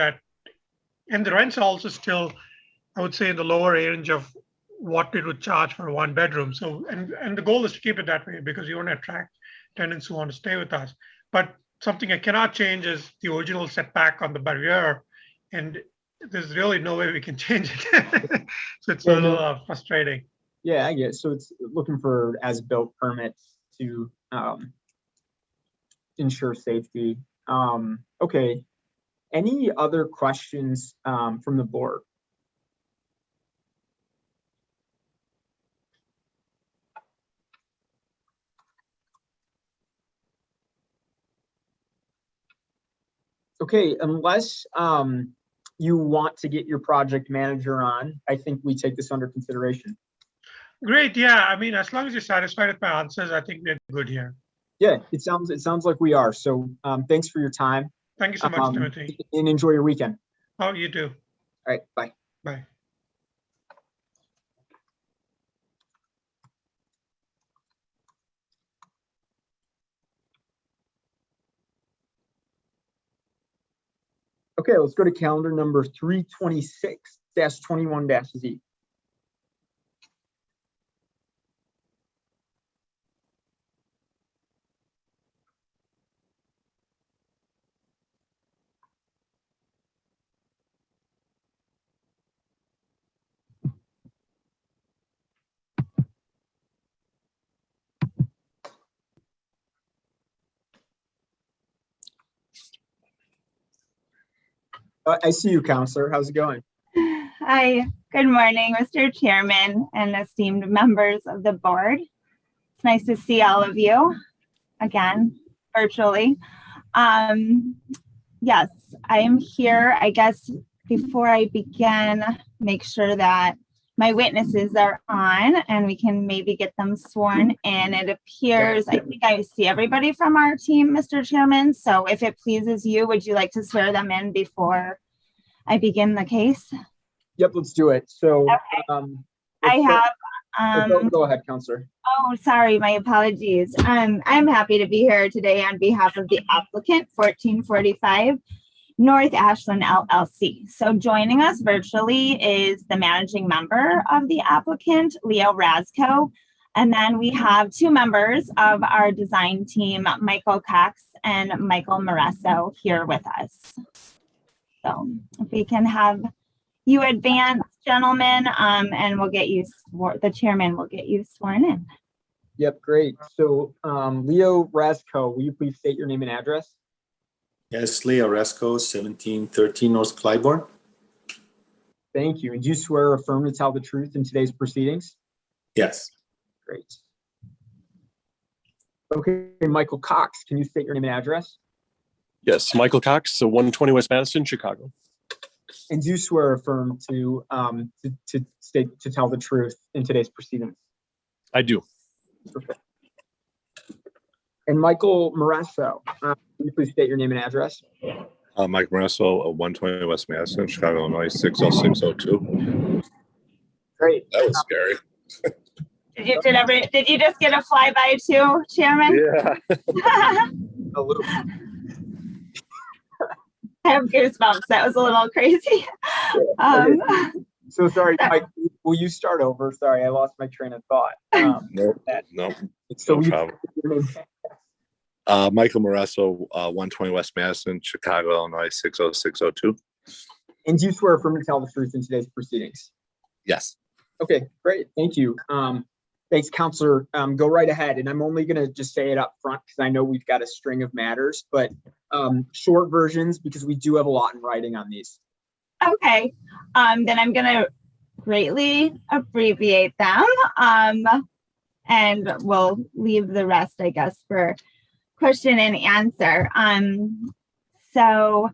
and the rents are also still, I would say, in the lower range of what it would charge for a 1-bedroom. So, and the goal is to keep it that way, because we want to attract tenants who want to stay with us. But something I cannot change is the original setback on the barrier, and there's really no way we can change it. So it's a little frustrating. Yeah, I get it. So it's looking for as-built permits to ensure safety. Okay. Any other questions from the board? Okay, unless you want to get your project manager on, I think we take this under consideration. Great. Yeah. I mean, as long as you're satisfied with my answers, I think we're good here. Yeah, it sounds like we are. So thanks for your time. Thank you so much, Timothy. And enjoy your weekend. Oh, you too. All right, bye. Bye. Okay, let's go to calendar number 326-21-Z. I see you, Counselor. How's it going? Hi, good morning, Mr. Chairman and esteemed members of the board. It's nice to see all of you again, virtually. Yes, I am here. I guess before I begin, make sure that my witnesses are on and we can maybe get them sworn in. It appears, I think I see everybody from our team, Mr. Chairman. So if it pleases you, would you like to swear them in before I begin the case? Yep, let's do it. So I have. Go ahead, Counselor. Oh, sorry, my apologies. I'm happy to be here today on behalf of the applicant, 1445 North Ashland LLC. So joining us virtually is the managing member of the applicant, Leo Rasco. And then we have two members of our design team, Michael Cox and Michael Moresso, here with us. So if we can have you advance, gentlemen, and we'll get you, the chairman will get you sworn in. Yep, great. So Leo Rasco, will you please state your name and address? Yes, Leo Rasco, 1713 North Clybourne. Thank you. And do you swear or affirm to tell the truth in today's proceedings? Yes. Great. Okay, Michael Cox, can you state your name and address? Yes, Michael Cox, so 120 West Madison, Chicago. And do you swear or affirm to tell the truth in today's proceedings? I do. Perfect. And Michael Moresso, can you please state your name and address? Mike Moresso, 120 West Madison, Chicago, Illinois, 60602. Great. That was scary. Did you just get a flyby too, Chairman? Yeah. A little. I have goosebumps. That was a little crazy. So sorry, Mike, will you start over? Sorry, I lost my train of thought. No problem. Michael Moresso, 120 West Madison, Chicago, Illinois, 60602. And do you swear or affirm to tell the truth in today's proceedings? Yes. Okay, great. Thank you. Thanks, Counselor. Go right ahead. And I'm only going to just say it up front because I know we've got a string of matters, but short versions because we do have a lot in writing on these. Okay, then I'm going to greatly abbreviate them and we'll leave the rest, I guess, for question and answer. So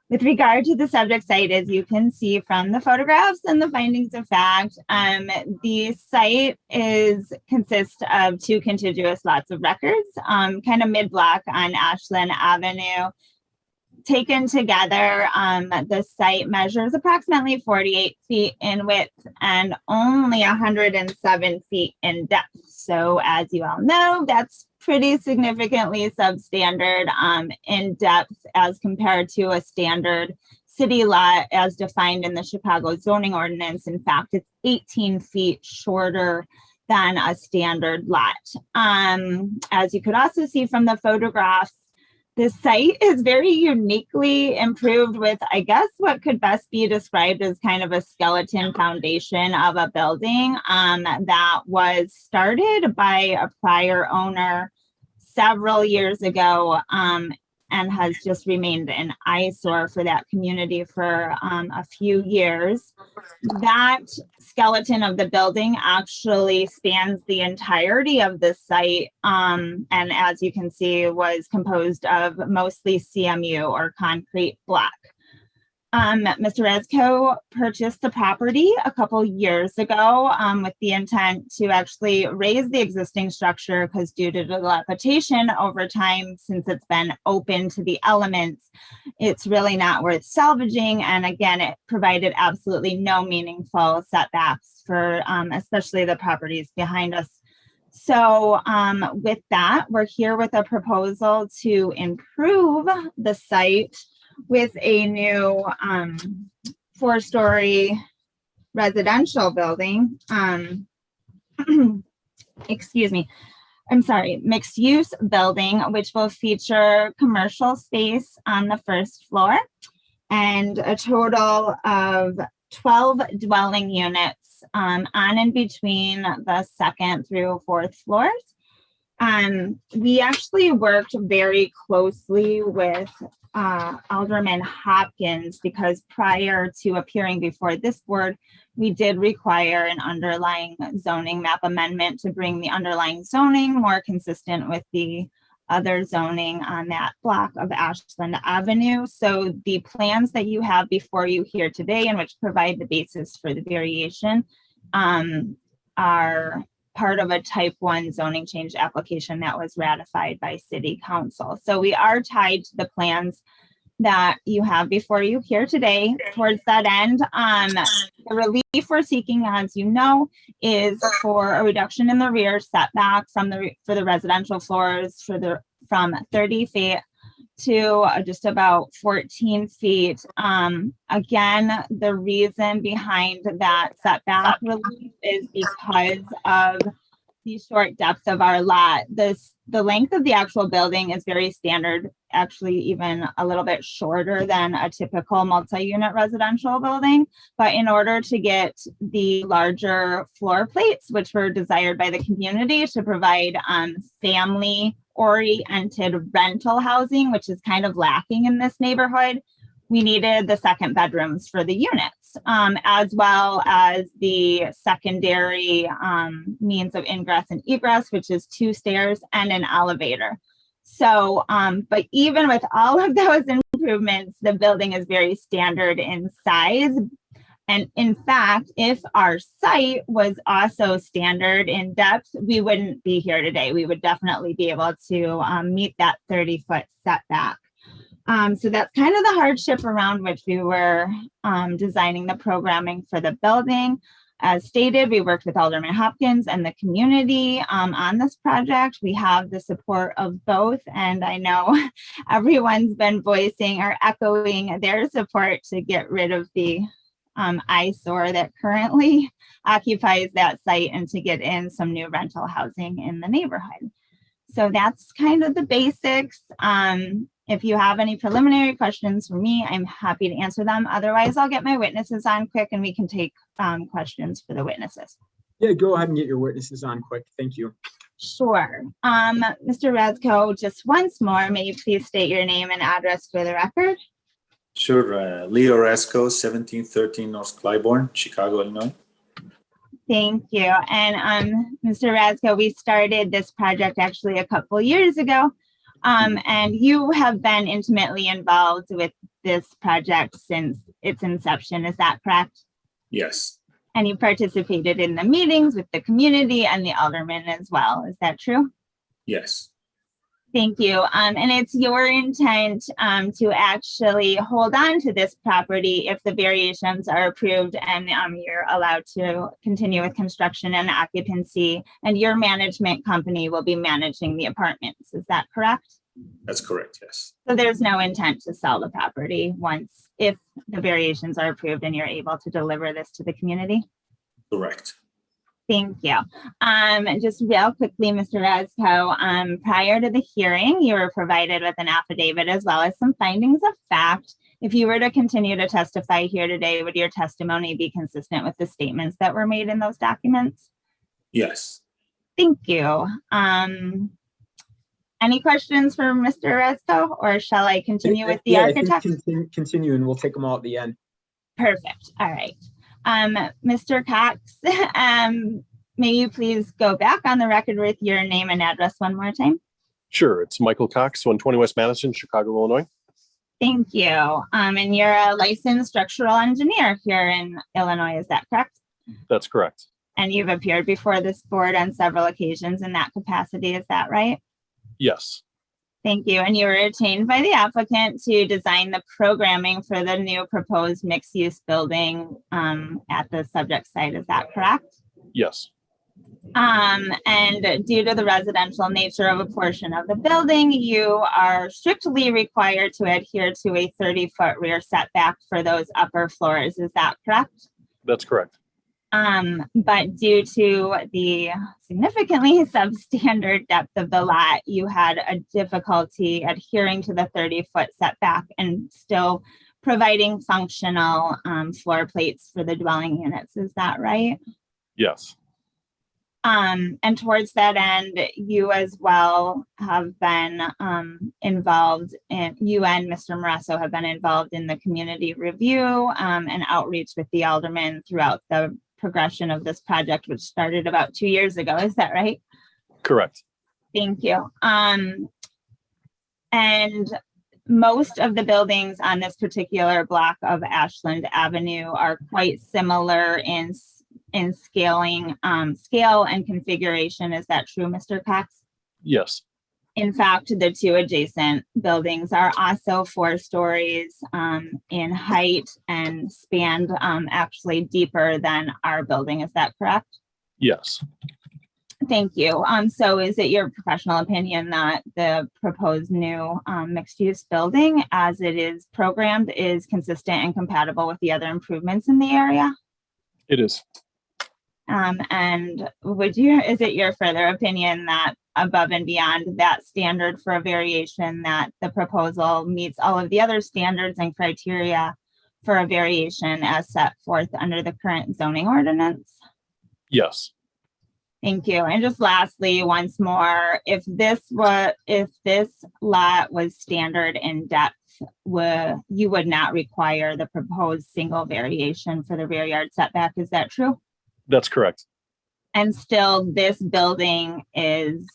with regard to the subject site, as you can see from the photographs and the findings of fact, the site consists of two contiguous lots of records, kind of mid-block on Ashland Avenue. Taken together, the site measures approximately 48 feet in width and only 107 feet in depth. So as you all know, that's pretty significantly substandard in depth as compared to a standard city lot as defined in the Chicago zoning ordinance. In fact, it's 18 feet shorter than a standard lot. As you could also see from the photographs, the site is very uniquely improved with, I guess, what could best be described as kind of a skeleton foundation of a building that was started by a prior owner several years ago and has just remained an eyesore for that community for a few years. That skeleton of the building actually spans the entirety of the site, and as you can see, was composed of mostly CMU or concrete block. Mr. Resco purchased the property a couple years ago with the intent to actually raise the existing structure because due to dilapidation over time, since it's been open to the elements, it's really not worth salvaging. And again, it provided absolutely no meaningful setbacks for especially the properties behind us. So with that, we're here with a proposal to improve the site with a new 4-story residential building. Excuse me. I'm sorry, mixed use building, which will feature commercial space on the first floor and a total of 12 dwelling units on and between the 2nd through 4th floors. We actually worked very closely with Alderman Hopkins because prior to appearing before this board, we did require an underlying zoning map amendment to bring the underlying zoning more consistent with the other zoning on that block of Ashland Avenue. So the plans that you have before you here today and which provide the basis for the variation are part of a type 1 zoning change application that was ratified by City Council. So we are tied to the plans that you have before you here today. Towards that end, the relief we're seeking, as you know, is for a reduction in the rear setback for the residential floors from 30 feet to just about 14 feet. Again, the reason behind that setback relief is because of the short depth of our lot. The length of the actual building is very standard, actually even a little bit shorter than a typical multi-unit residential building. But in order to get the larger floor plates, which were desired by the community to provide family-oriented rental housing, which is kind of lacking in this neighborhood, we needed the second bedrooms for the units, as well as the secondary means of ingress and egress, which is 2 stairs and an elevator. So, but even with all of those improvements, the building is very standard in size. And in fact, if our site was also standard in depth, we wouldn't be here today. We would definitely be able to meet that 30-foot setback. So that's kind of the hardship around which we were designing the programming for the building. As stated, we worked with Alderman Hopkins and the community on this project. We have the support of both, and I know everyone's been voicing or echoing their support to get rid of the eyesore that currently occupies that site and to get in some new rental housing in the neighborhood. So that's kind of the basics. If you have any preliminary questions for me, I'm happy to answer them. Otherwise, I'll get my witnesses on quick and we can take questions for the witnesses. Yeah, go ahead and get your witnesses on quick. Thank you. Sure. Mr. Rezko, just once more, may you please state your name and address for the record? Sure. Leo Rasco, 1713 North Clybourne, Chicago, Illinois. Thank you. And Mr. Rezko, we started this project actually a couple years ago. And you have been intimately involved with this project since its inception. Is that correct? Yes. And you participated in the meetings with the community and the aldermen as well. Is that true? Yes. Thank you. And it's your intent to actually hold on to this property if the variations are approved and you're allowed to continue with construction and occupancy, and your management company will be managing the apartments. Is that correct? That's correct, yes. So there's no intent to sell the property if the variations are approved and you're able to deliver this to the community? Correct. Thank you. Just real quickly, Mr. Rezko, prior to the hearing, you were provided with an affidavit as well as some findings of fact. If you were to continue to testify here today, would your testimony be consistent with the statements that were made in those documents? Yes. Thank you. Any questions for Mr. Rezko, or shall I continue with the architect? Continue and we'll take them all at the end. Perfect. All right. Mr. Cox, may you please go back on the record with your name and address one more time? Sure. It's Michael Cox, 120 West Madison, Chicago, Illinois. Thank you. And you're a licensed structural engineer here in Illinois, is that correct? That's correct. And you've appeared before this board on several occasions in that capacity, is that right? Yes. Thank you. And you were retained by the applicant to design the programming for the new proposed mixed-use building at the subject site. Is that correct? Yes. And due to the residential nature of a portion of the building, you are strictly required to adhere to a 30-foot rear setback for those upper floors. Is that correct? That's correct. But due to the significantly substandard depth of the lot, you had a difficulty adhering to the 30-foot setback and still providing functional floor plates for the dwelling units. Is that right? Yes. And towards that end, you as well have been involved in, you and Mr. Moresso have been involved in the community review and outreach with the alderman throughout the progression of this project, which started about 2 years ago. Is that right? Correct. Thank you. And most of the buildings on this particular block of Ashland Avenue are quite similar in scale and configuration. Is that true, Mr. Cox? Yes. In fact, the two adjacent buildings are also 4 stories in height and spanned actually deeper than our building. Is that correct? Yes. Thank you. So is it your professional opinion that the proposed new mixed-use building as it is programmed is consistent and compatible with the other improvements in the area? It is. And is it your further opinion that above and beyond that standard for a variation, that the proposal meets all of the other standards and criteria for a variation as set forth under the current zoning ordinance? Yes. Thank you. And just lastly, once more, if this lot was standard in depth, you would not require the proposed single variation for the rear yard setback. Is that true? That's correct. And still, this building is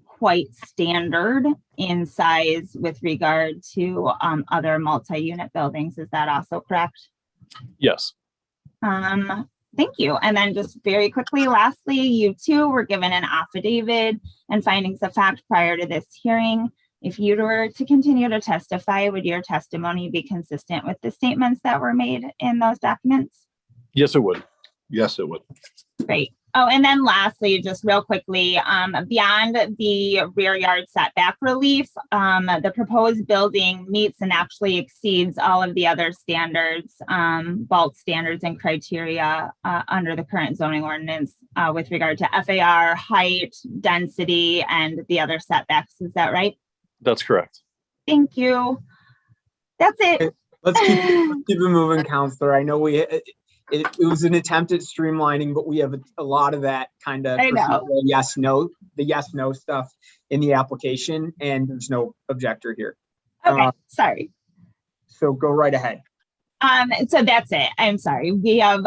quite standard in size with regard to other multi-unit buildings. Is that also correct? Yes. Thank you. And then just very quickly, lastly, you too were given an affidavit and findings of fact prior to this hearing. If you were to continue to testify, would your testimony be consistent with the statements that were made in those documents? Yes, it would. Yes, it would. Great. Oh, and then lastly, just real quickly, beyond the rear yard setback relief, the proposed building meets and actually exceeds all of the other standards, bulk standards and criteria under the current zoning ordinance with regard to FAR, height, density, and the other setbacks. Is that right? That's correct. Thank you. That's it. Let's keep it moving, Counselor. I know it was an attempt at streamlining, but we have a lot of that kind of yes, no stuff in the application, and there's no objector here. Okay, sorry. So go right ahead. So that's it. I'm sorry. We have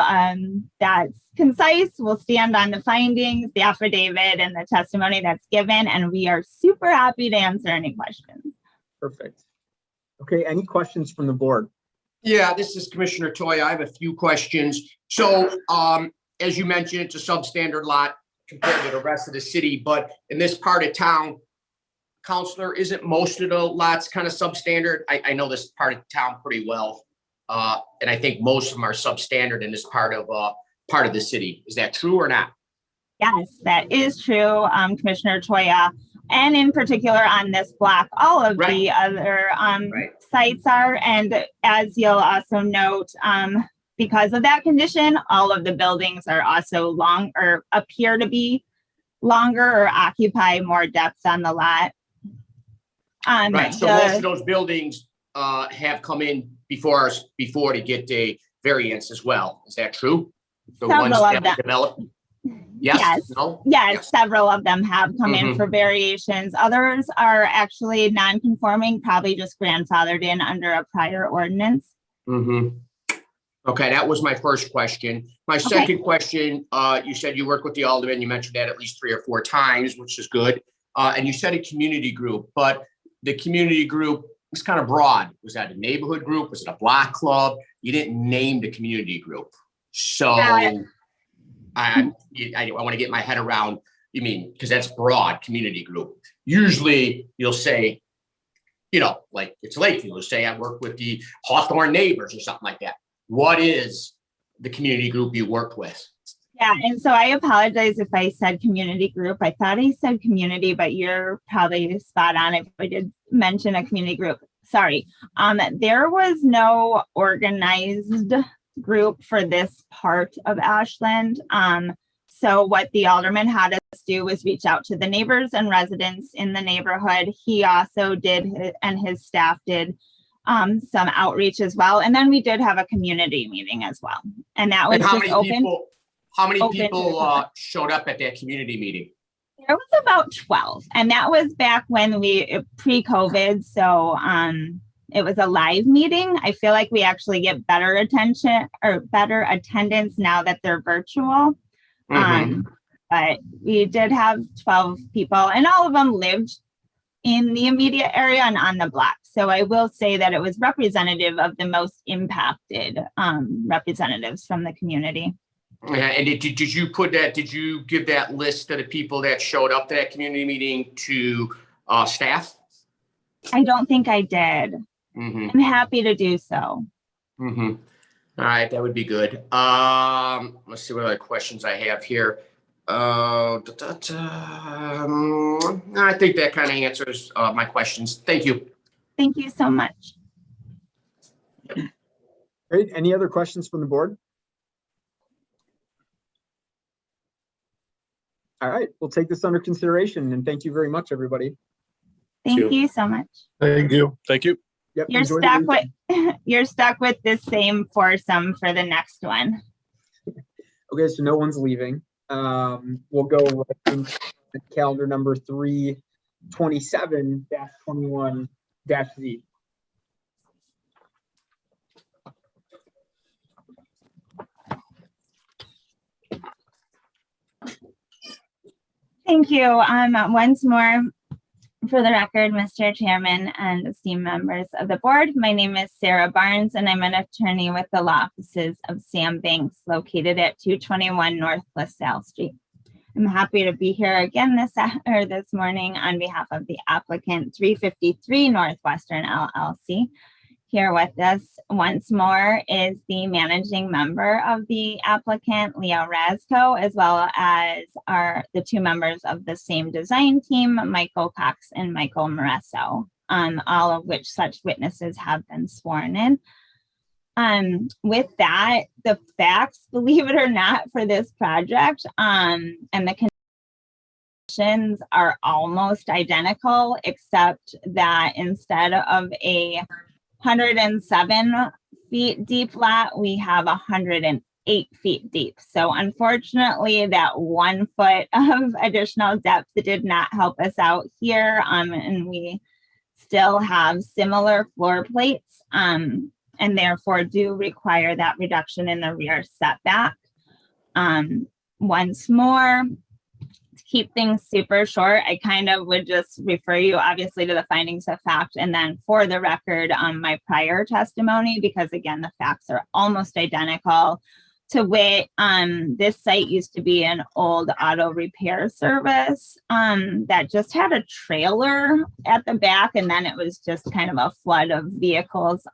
that's concise. We'll stand on the findings, the affidavit, and the testimony that's given, and we are super happy to answer any questions. Perfect. Okay, any questions from the board? Yeah, this is Commissioner Toya. I have a few questions. So, as you mentioned, it's a substandard lot compared to the rest of the city, but in this part of town, Counselor, isn't most of the lots kind of substandard? I know this part of town pretty well, and I think most of them are substandard in this part of the city. Is that true or not? Yes, that is true, Commissioner Toya. And in particular on this block, all of the other sites are. And as you'll also note, because of that condition, all of the buildings are also long or appear to be longer or occupy more depth on the lot. Right. So most of those buildings have come in before to get a variance as well. Is that true? The ones that were developed? Yes. No? Yes, several of them have come in for variations. Others are actually non-conforming, probably just grandfathered in under a prior ordinance. Okay, that was my first question. My second question, you said you work with the alderman. You mentioned that at least 3 or 4 times, which is good. And you said a community group, but the community group was kind of broad. Was that a neighborhood group? Was it a block club? You didn't name the community group. So I want to get my head around, you mean, because that's broad, community group. Usually you'll say, like it's Lakeview, you'll say I work with the Hawthorne neighbors or something like that. What is the community group you work with? Yeah, and so I apologize if I said community group. I thought I said community, but you're probably spot on if I did mention a community group. Sorry. There was no organized group for this part of Ashland. So what the alderman had us do was reach out to the neighbors and residents in the neighborhood. He also did, and his staff did, some outreach as well. And then we did have a community meeting as well. And that was And how just many open. people, how many open to the people public. showed up at that community meeting? There was about 12, and that was back when pre-COVID. So it was a live meeting. I feel like we actually get better attention or better attendance now that they're virtual. But we did have 12 people, and all of them lived in the immediate area and on the block. So I will say that it was representative of the most impacted representatives from the community. And did you put that, did you give that list of the people that showed up to that community meeting to staff? I don't think I did. I'm happy to do so. All right, that would be good. Let's see what other questions I have here. I think that kind of answers my questions. Thank you. Thank you so much. Great. Any other questions from the board? All right, we'll take this under consideration, and thank you very much, everybody. Thank you so much. Thank you. Thank you. Yep, You're enjoy the stuck weekend. with you're stuck with the same foursome for the next one. Okay, so no one's leaving. We'll go right into calendar number 327-21-Z. Thank you. Once more, for the record, Mr. Chairman and esteemed members of the board, my name is Sarah Barnes, and I'm an attorney with the law offices of Sam Banks, located at 221 North LaSalle Street. I'm happy to be here again this morning on behalf of the applicant 353 Northwestern LLC. Here with us once more is the managing member of the applicant, Leo Rasco, as well as the two members of the same design team, Michael Cox and Michael Moresso, all of which such witnesses have been sworn in. With that, the facts, believe it or not, for this project and the conditions are almost identical, except that instead of a 107 feet deep lot, we have 108 feet deep. So unfortunately, that 1 foot of additional depth did not help us out here. And we still have similar floor plates and therefore do require that reduction in the rear setback. Once more, to keep things super short, I kind of would just refer you obviously to the findings of fact, and then for the record my prior testimony, because again, the facts are almost identical. To wit, this site used to be an old auto repair service that just had a trailer at the back, and then it was just kind of a flood of vehicles.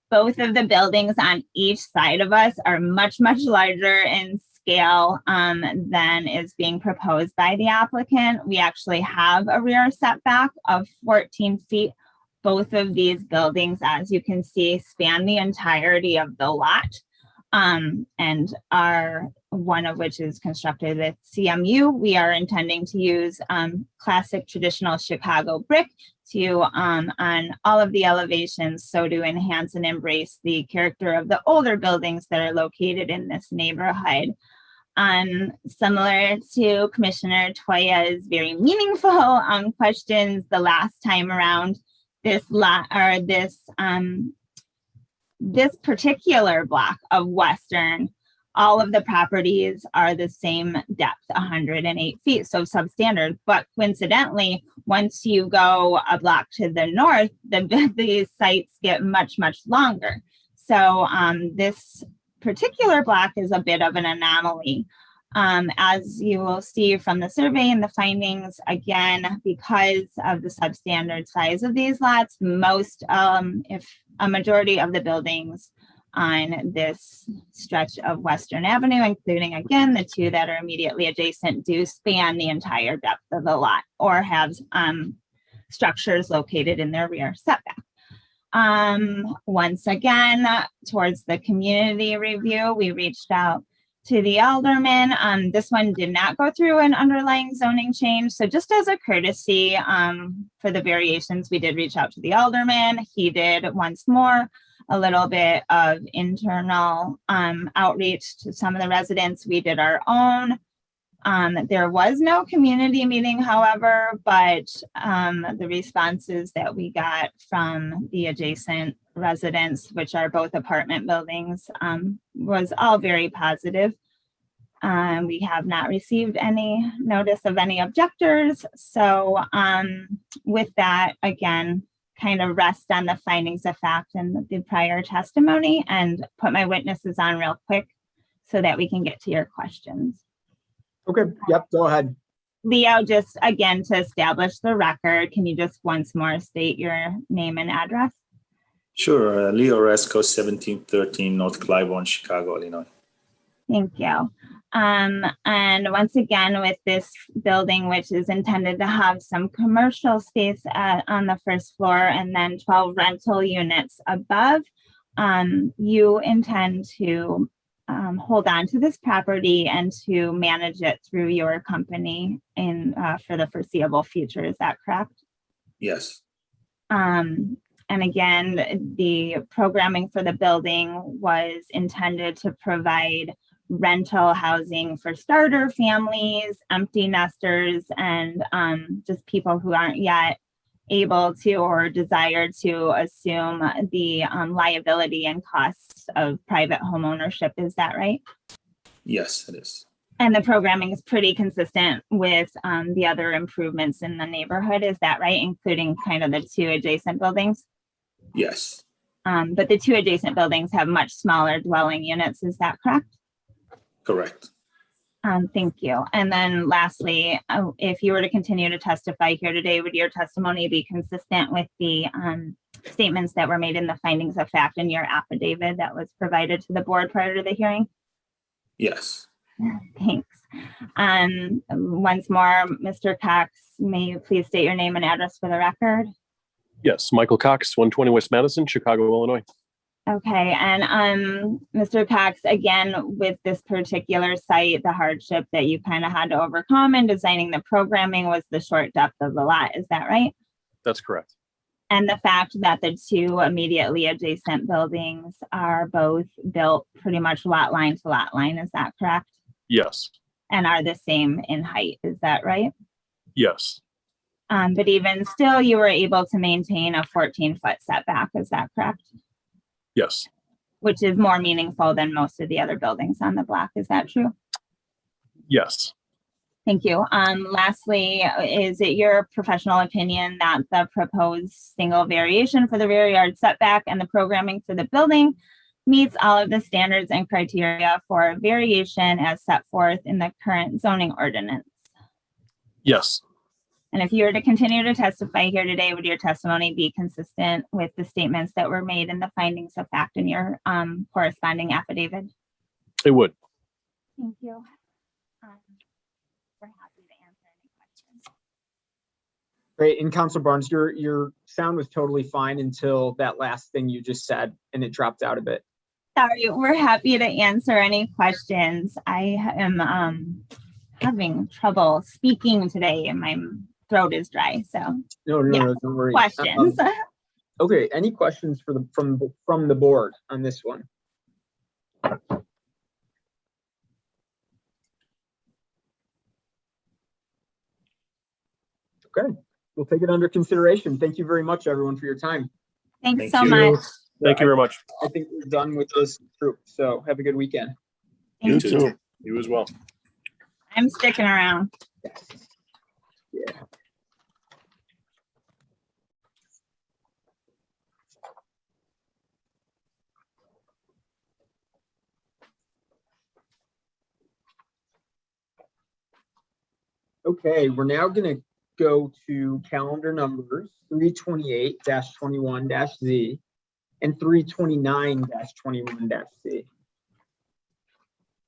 Both of the buildings on each side of us are much, much larger in scale than is being proposed by the applicant. We actually have a rear setback of 14 feet. Both of these buildings, as you can see, span the entirety of the lot and are one of which is constructed with CMU. We are intending to use classic traditional Chicago brick to on all of the elevations, so to enhance and embrace the character of the older buildings that are located in this neighborhood. Similar to Commissioner Toya's very meaningful questions the last time around, this lot or this particular block of Western, all of the properties are the same depth, 108 feet, so substandard. But coincidentally, once you go a block to the north, the sites get much, much longer. So this particular block is a bit of an anomaly. As you will see from the survey and the findings, again, because of the substandard size of these lots, most, if a majority of the buildings on this stretch of Western Avenue, including again, the two that are immediately adjacent do span the entire depth of the lot or have structures located in their rear setback. Once again, towards the community review, we reached out to the alderman. This one did not go through an underlying zoning change. So just as a courtesy for the variations, we did reach out to the alderman. He did once more a little bit of internal outreach to some of the residents. We did our own. There was no community meeting, however, but the responses that we got from the adjacent residents, which are both apartment buildings, was all very positive. We have not received any notice of any objectors. So with that, again, kind of rest on the findings of fact and the prior testimony and put my witnesses on real quick so that we can get to your questions. Okay, yep, go ahead. Leo, just again, to establish the record, can you just once more state your name and address? Sure. Leo Rasco, 1713 North Claiborne, Chicago, Illinois. Thank you. And once again, with this building, which is intended to have some commercial space on the first floor and then 12 rental units above, you intend to hold on to this property and to manage it through your company for the foreseeable future. Is that correct? Yes. And again, the programming for the building was intended to provide rental housing for starter families, empty nesters, and just people who aren't yet able to or desire to assume the liability and costs of private home ownership. Is that right? Yes, it is. And the programming is pretty consistent with the other improvements in the neighborhood. Is that right? Including kind of the two adjacent buildings? Yes. But the two adjacent buildings have much smaller dwelling units. Is that correct? Correct. Thank you. And then lastly, if you were to continue to testify here today, would your testimony be consistent with the statements that were made in the findings of fact in your affidavit that was provided to the board prior to the hearing? Yes. Thanks. Once more, Mr. Cox, may you please state your name and address for the record? Yes, Michael Cox, 120 West Madison, Chicago, Illinois. Okay, and Mr. Cox, again, with this particular site, the hardship that you kind of had to overcome in designing the programming was the short depth of the lot. Is that right? That's correct. And the fact that the two immediately adjacent buildings are both built pretty much lot line to lot line. Is that correct? Yes. And are the same in height. Is that right? Yes. But even still, you were able to maintain a 14-foot setback. Is that correct? Yes. Which is more meaningful than most of the other buildings on the block. Is that true? Yes. Thank you. Lastly, is it your professional opinion that the proposed single variation for the rear yard setback and the programming for the building meets all of the standards and criteria for variation as set forth in the current zoning ordinance? Yes. And if you were to continue to testify here today, would your testimony be consistent with the statements that were made in the findings of fact in your corresponding affidavit? It would. Thank you. We're happy to answer any questions. Great, and Councilor Barnes, your sound was totally fine until that last thing you just said, and it dropped out a bit. Sorry, we're happy to answer any questions. I am having trouble speaking today and my throat is dry, so. No, don't worry. Questions. Okay, any questions for from the board on this one? Okay, we'll take it under consideration. Thank you very much, everyone, for your time. Thanks so much. Thank you very much. I think we're done with this group, so have a good weekend. You too. You as well. I'm sticking around. Yeah. Okay, we're now going to go to calendar numbers 328-21-Z and 329-21-C.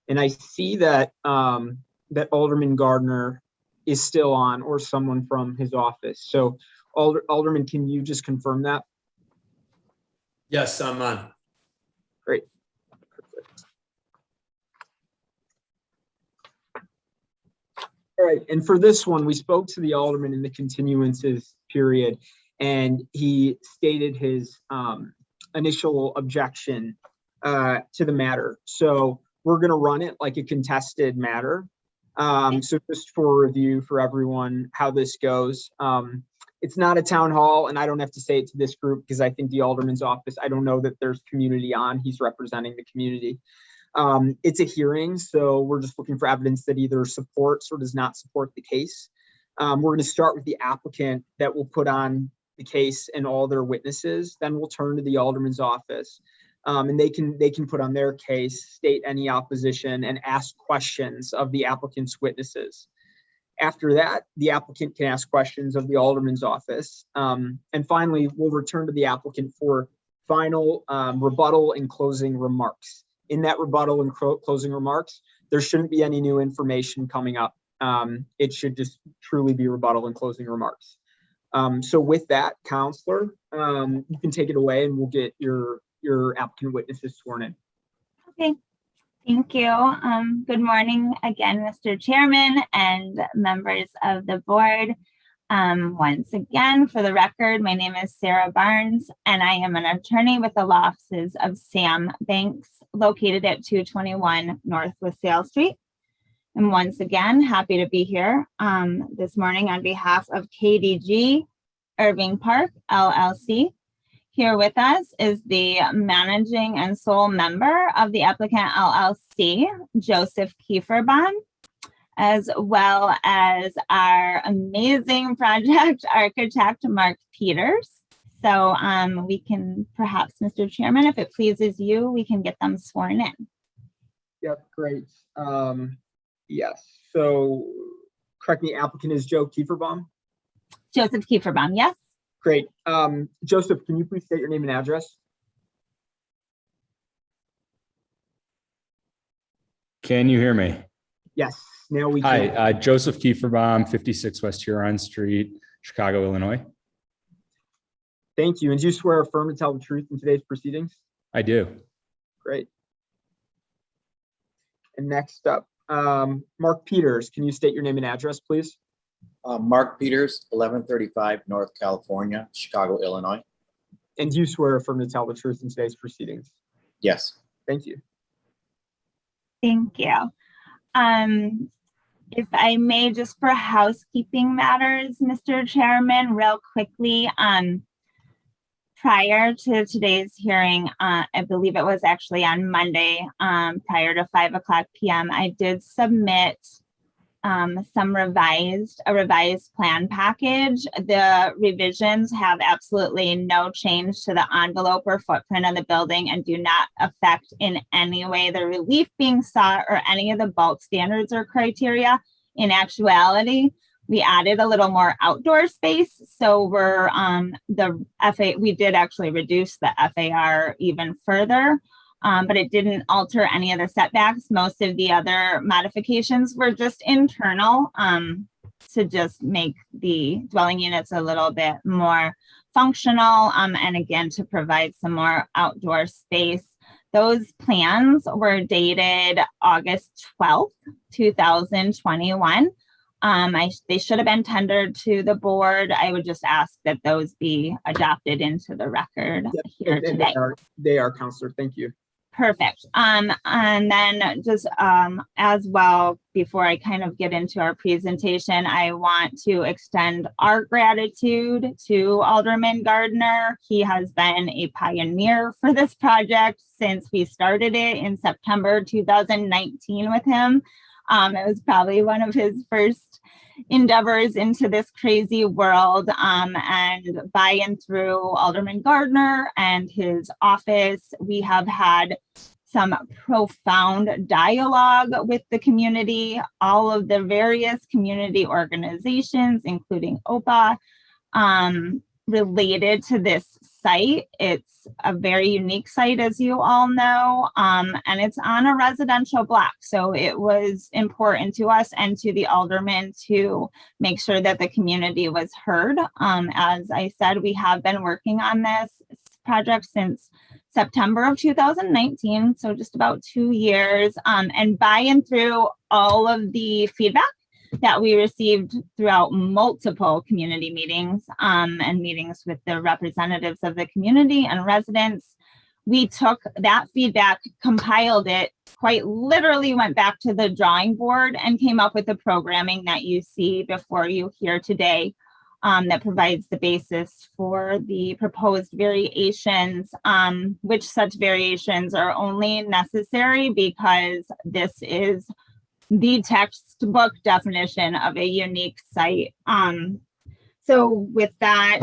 And I see that that Alderman Gardner is still on, or someone from his office. So Alderman, can you just confirm that? Yes, I'm on. Great. All right, and for this one, we spoke to the Alderman in the continuances period, and he stated his initial objection to the matter. So we're gonna run it like a contested matter. So just for review for everyone, how this goes. It's not a town hall, and I don't have to say it to this group because I think the Alderman's office, I don't know that there's community on, he's representing the community. It's a hearing, so we're just looking for evidence that either supports or does not support the case. We're going to start with the applicant that will put on the case and all their witnesses. Then we'll turn to the Alderman's office, and they can put on their case, state any opposition, and ask questions of the applicant's witnesses. After that, the applicant can ask questions of the Alderman's office. And finally, we'll return to the applicant for final rebuttal and closing remarks. In that rebuttal and closing remarks, there shouldn't be any new information coming up. It should just truly be rebuttal and closing remarks. So with that, Counselor, you can take it away and we'll get your applicant witnesses sworn in. Okay, thank you. Good morning again, Mr. Chairman and members of the board. Once again, for the record, my name is Sarah Barnes, and I am an attorney with the law offices of Sam Banks, located at 221 North LaSalle Street. And once again, happy to be here this morning on behalf of KDG Irving Park, LLC. Here with us is the managing and sole member of the applicant LLC, Joseph Kieferbaum, as well as our amazing project architect, Mark Peters. So we can perhaps, Mr. Chairman, if it pleases you, we can get them sworn in. Yep, great. Yes, so correct me, applicant is Joe Kieferbaum? Joseph Kieferbaum, yes. Great. Joseph, can you please state your name and address? Can you hear me? Yes, now we can. Hi, Joseph Kieferbaum, 56 West Huron Street, Chicago, Illinois. Thank you. And do you swear or affirm to tell the truth in today's proceedings? I do. Great. And next up, Mark Peters, can you state your name and address, please? Mark Peters, 1135 North California, Chicago, Illinois. And do you swear or affirm to tell the truth in today's proceedings? Yes. Thank you. Thank you. If I may, just for housekeeping matters, Mr. Chairman, real quickly, prior to today's hearing, I believe it was actually on Monday, prior to 5:00 p.m., I did submit a revised plan package. The revisions have absolutely no change to the envelope or footprint of the building and do not affect in any way the relief being sought or any of the bulk standards or criteria. In actuality, we added a little more outdoor space. So we're we did actually reduce the FAR even further. But it didn't alter any of the setbacks. Most of the other modifications were just internal to just make the dwelling units a little bit more functional and again, to provide some more outdoor space. Those plans were dated August 12th, 2021. They should have been tendered to the board. I would just ask that those be adopted into the record here today. They are, Counselor. Thank you. Perfect. And then just as well, before I kind of get into our presentation, I want to extend our gratitude to Alderman Gardner. He has been a pioneer for this project since we started it in September 2019 with him. It was probably one of his first endeavors into this crazy world, and by and through Alderman Gardner and his office, we have had some profound dialogue with the community, all of the various community organizations, including OPA, related to this site. It's a very unique site, as you all know, and it's on a residential block. So it was important to us and to the aldermen to make sure that the community was heard. As I said, we have been working on this project since September of 2019, so just about 2 years, and by and through all of the feedback that we received throughout multiple community meetings and meetings with the representatives of the community and residents. We took that feedback, compiled it, quite literally went back to the drawing board and came up with the programming that you see before you here today, that provides the basis for the proposed variations, which such variations are only necessary because this is the textbook definition of a unique site. So with that,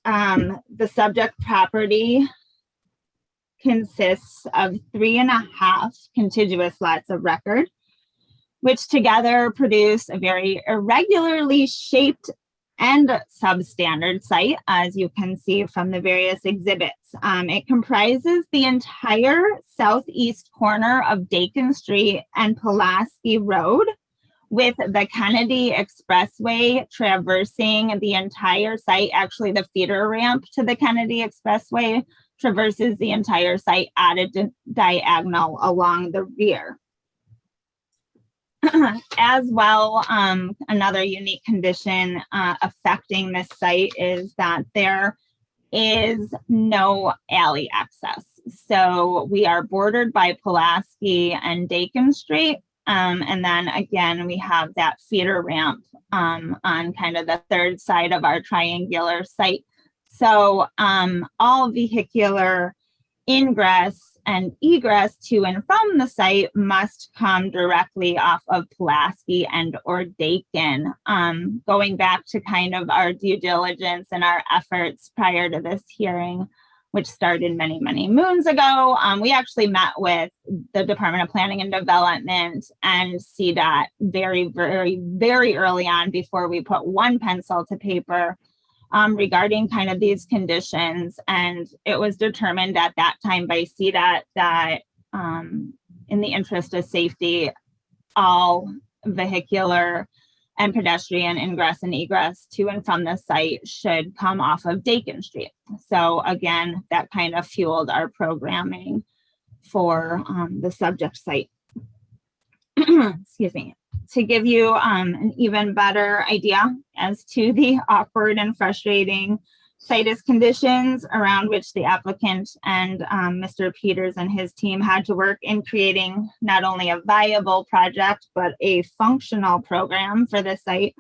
the subject property consists of 3.5 contiguous lots of record, which together produce a very irregularly shaped and substandard site, as you can see from the various exhibits. It comprises the entire southeast corner of Dakin Street and Pulaski Road, with the Kennedy Expressway traversing the entire site. Actually, the feeder ramp to the Kennedy Expressway traverses the entire site at a diagonal along the rear. As well, another unique condition affecting this site is that there is no alley access. So we are bordered by Pulaski and Dakin Street. And then again, we have that feeder ramp on kind of the third side of our triangular site. So all vehicular ingress and egress to and from the site must come directly off of Pulaski and or Dakin. Going back to kind of our due diligence and our efforts prior to this hearing, which started many, many moons ago, we actually met with the Department of Planning and Development and CDOT very, very, very early on before we put one pencil to paper regarding kind of these conditions. And it was determined at that time by CDOT that in the interest of safety, all vehicular and pedestrian ingress and egress to and from the site should come off of Dakin Street. So again, that kind of fueled our programming for the subject site. Excuse me. To give you an even better idea as to the awkward and frustrating situs conditions around which the applicant and Mr. Peters and his team had to work in creating not only a viable project, but a functional program for the site.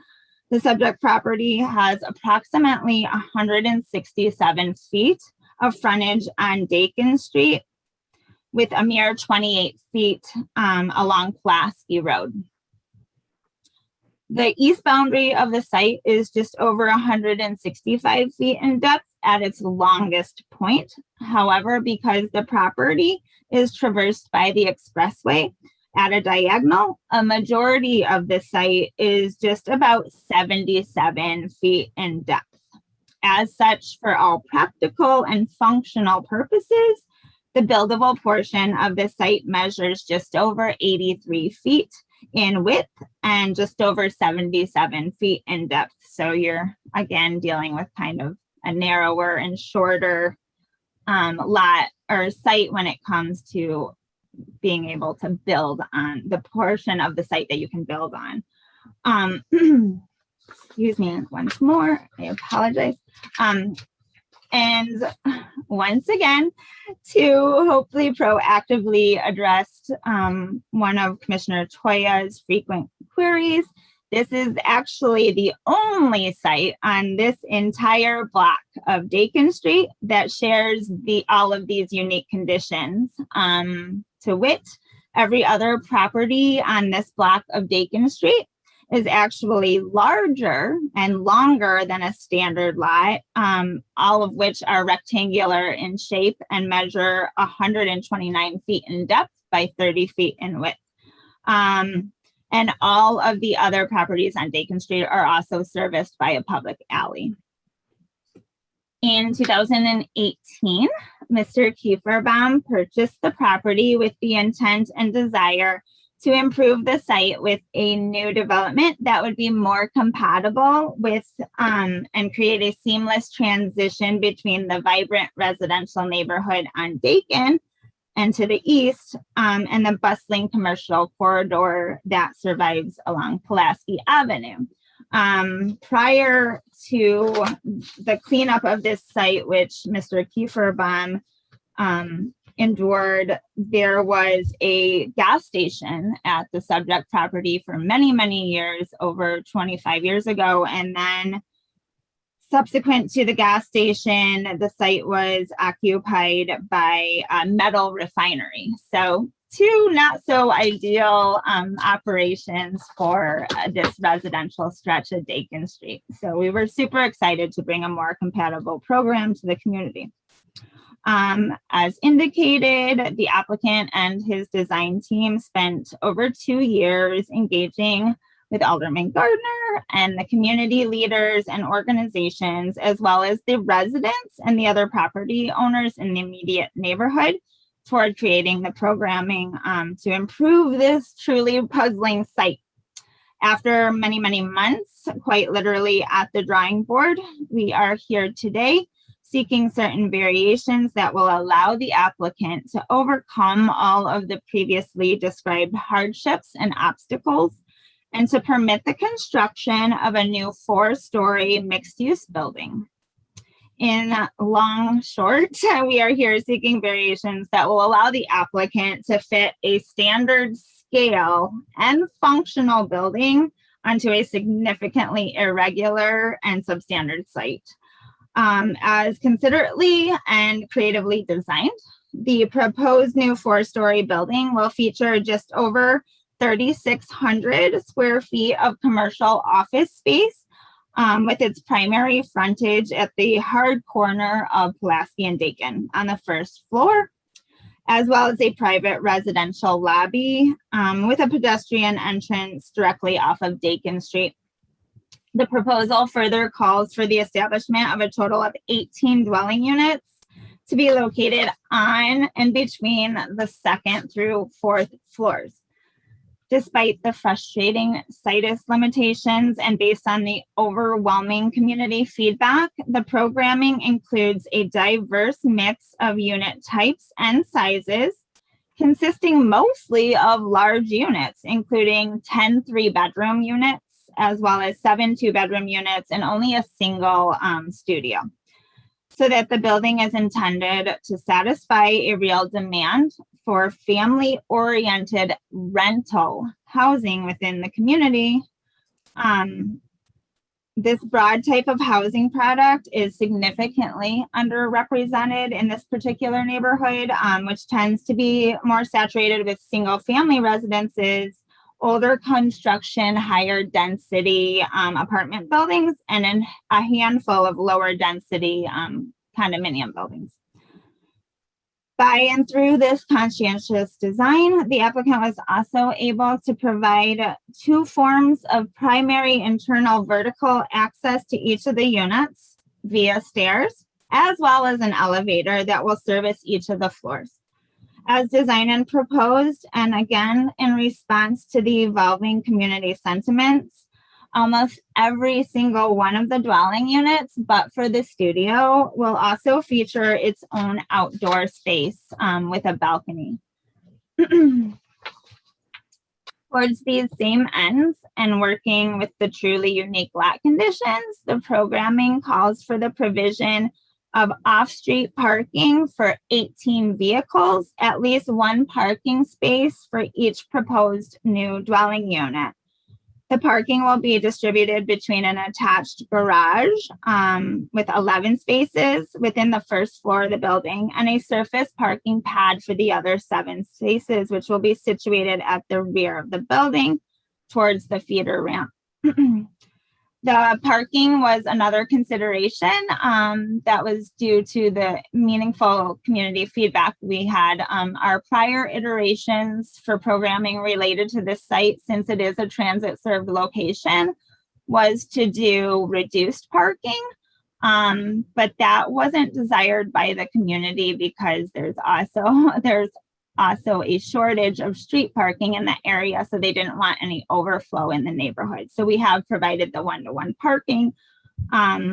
The subject property has approximately 167 feet of frontage on Dakin Street, with a mere 28 feet along Pulaski Road. The east boundary of the site is just over 165 feet in depth at its longest point. However, because the property is traversed by the expressway at a diagonal, a majority of the site is just about 77 feet in depth. As such, for all practical and functional purposes, the buildable portion of the site measures just over 83 feet in width and just over 77 feet in depth. So you're again dealing with kind of a narrower and shorter lot or site when it comes to being able to build on the portion of the site that you can build on. Excuse me once more, I apologize. And once again, to hopefully proactively address one of Commissioner Toya's frequent queries, this is actually the only site on this entire block of Dakin Street that shares all of these unique conditions. To wit, every other property on this block of Dakin Street is actually larger and longer than a standard lot, all of which are rectangular in shape and measure 129 feet in depth by 30 feet in width. And all of the other properties on Dakin Street are also serviced by a public alley. In 2018, Mr. Kieferbaum purchased the property with the intent and desire to improve the site with a new development that would be more compatible with and create a seamless transition between the vibrant residential neighborhood on Dakin and to the east, and the bustling commercial corridor that survives along Pulaski Avenue. Prior to the cleanup of this site, which Mr. Kieferbaum endured, there was a gas station at the subject property for many, many years, over 25 years ago. And then subsequent to the gas station, the site was occupied by a metal refinery. So two not so ideal operations for this residential stretch of Dakin Street. So we were super excited to bring a more compatible program to the community. As indicated, the applicant and his design team spent over 2 years engaging with Alderman Gardner and the community leaders and organizations, as well as the residents and the other property owners in the immediate neighborhood, toward creating the programming to improve this truly puzzling site. After many, many months, quite literally at the drawing board, we are here today seeking certain variations that will allow the applicant to overcome all of the previously described hardships and obstacles, and to permit the construction of a new 4-story mixed-use building. In long short, we are here seeking variations that will allow the applicant to fit a standard scale and functional building onto a significantly irregular and substandard site. As considerately and creatively designed, the proposed new 4-story building will feature just over 3,600 square feet of commercial office space, with its primary frontage at the hard corner of Pulaski and Dakin on the first floor, as well as a private residential lobby with a pedestrian entrance directly off of Dakin Street. The proposal further calls for the establishment of a total of 18 dwelling units to be located on and between the 2nd through 4th floors. Despite the frustrating situs limitations and based on the overwhelming community feedback, the programming includes a diverse mix of unit types and sizes, consisting mostly of large units, including 10 3-bedroom units, as well as 7 2-bedroom units and only a single studio, so that the building is intended to satisfy a real demand for family-oriented rental housing within the community. This broad type of housing product is significantly underrepresented in this particular neighborhood, which tends to be more saturated with single-family residences, older construction, higher density apartment buildings, and a handful of lower density condominium buildings. By and through this conscientious design, the applicant was also able to provide 2 forms of primary internal vertical access to each of the units via stairs, as well as an elevator that will service each of the floors. As designed and proposed, and again, in response to the evolving community sentiments, almost every single one of the dwelling units, but for the studio, will also feature its own outdoor space with a balcony. Towards these same ends and working with the truly unique lot conditions, the programming calls for the provision of off-street parking for 18 vehicles, at least 1 parking space for each proposed new dwelling unit. The parking will be distributed between an attached garage with 11 spaces within the first floor of the building and a surface parking pad for the other 7 spaces, which will be situated at the rear of the building towards the feeder ramp. The parking was another consideration that was due to the meaningful community feedback we had. Our prior iterations for programming related to this site, since it is a transit served location, was to do reduced parking But that wasn't desired by the community because there's also a shortage of street parking in the area, so they didn't want any overflow in the neighborhood. So we have provided the one-to-one parking,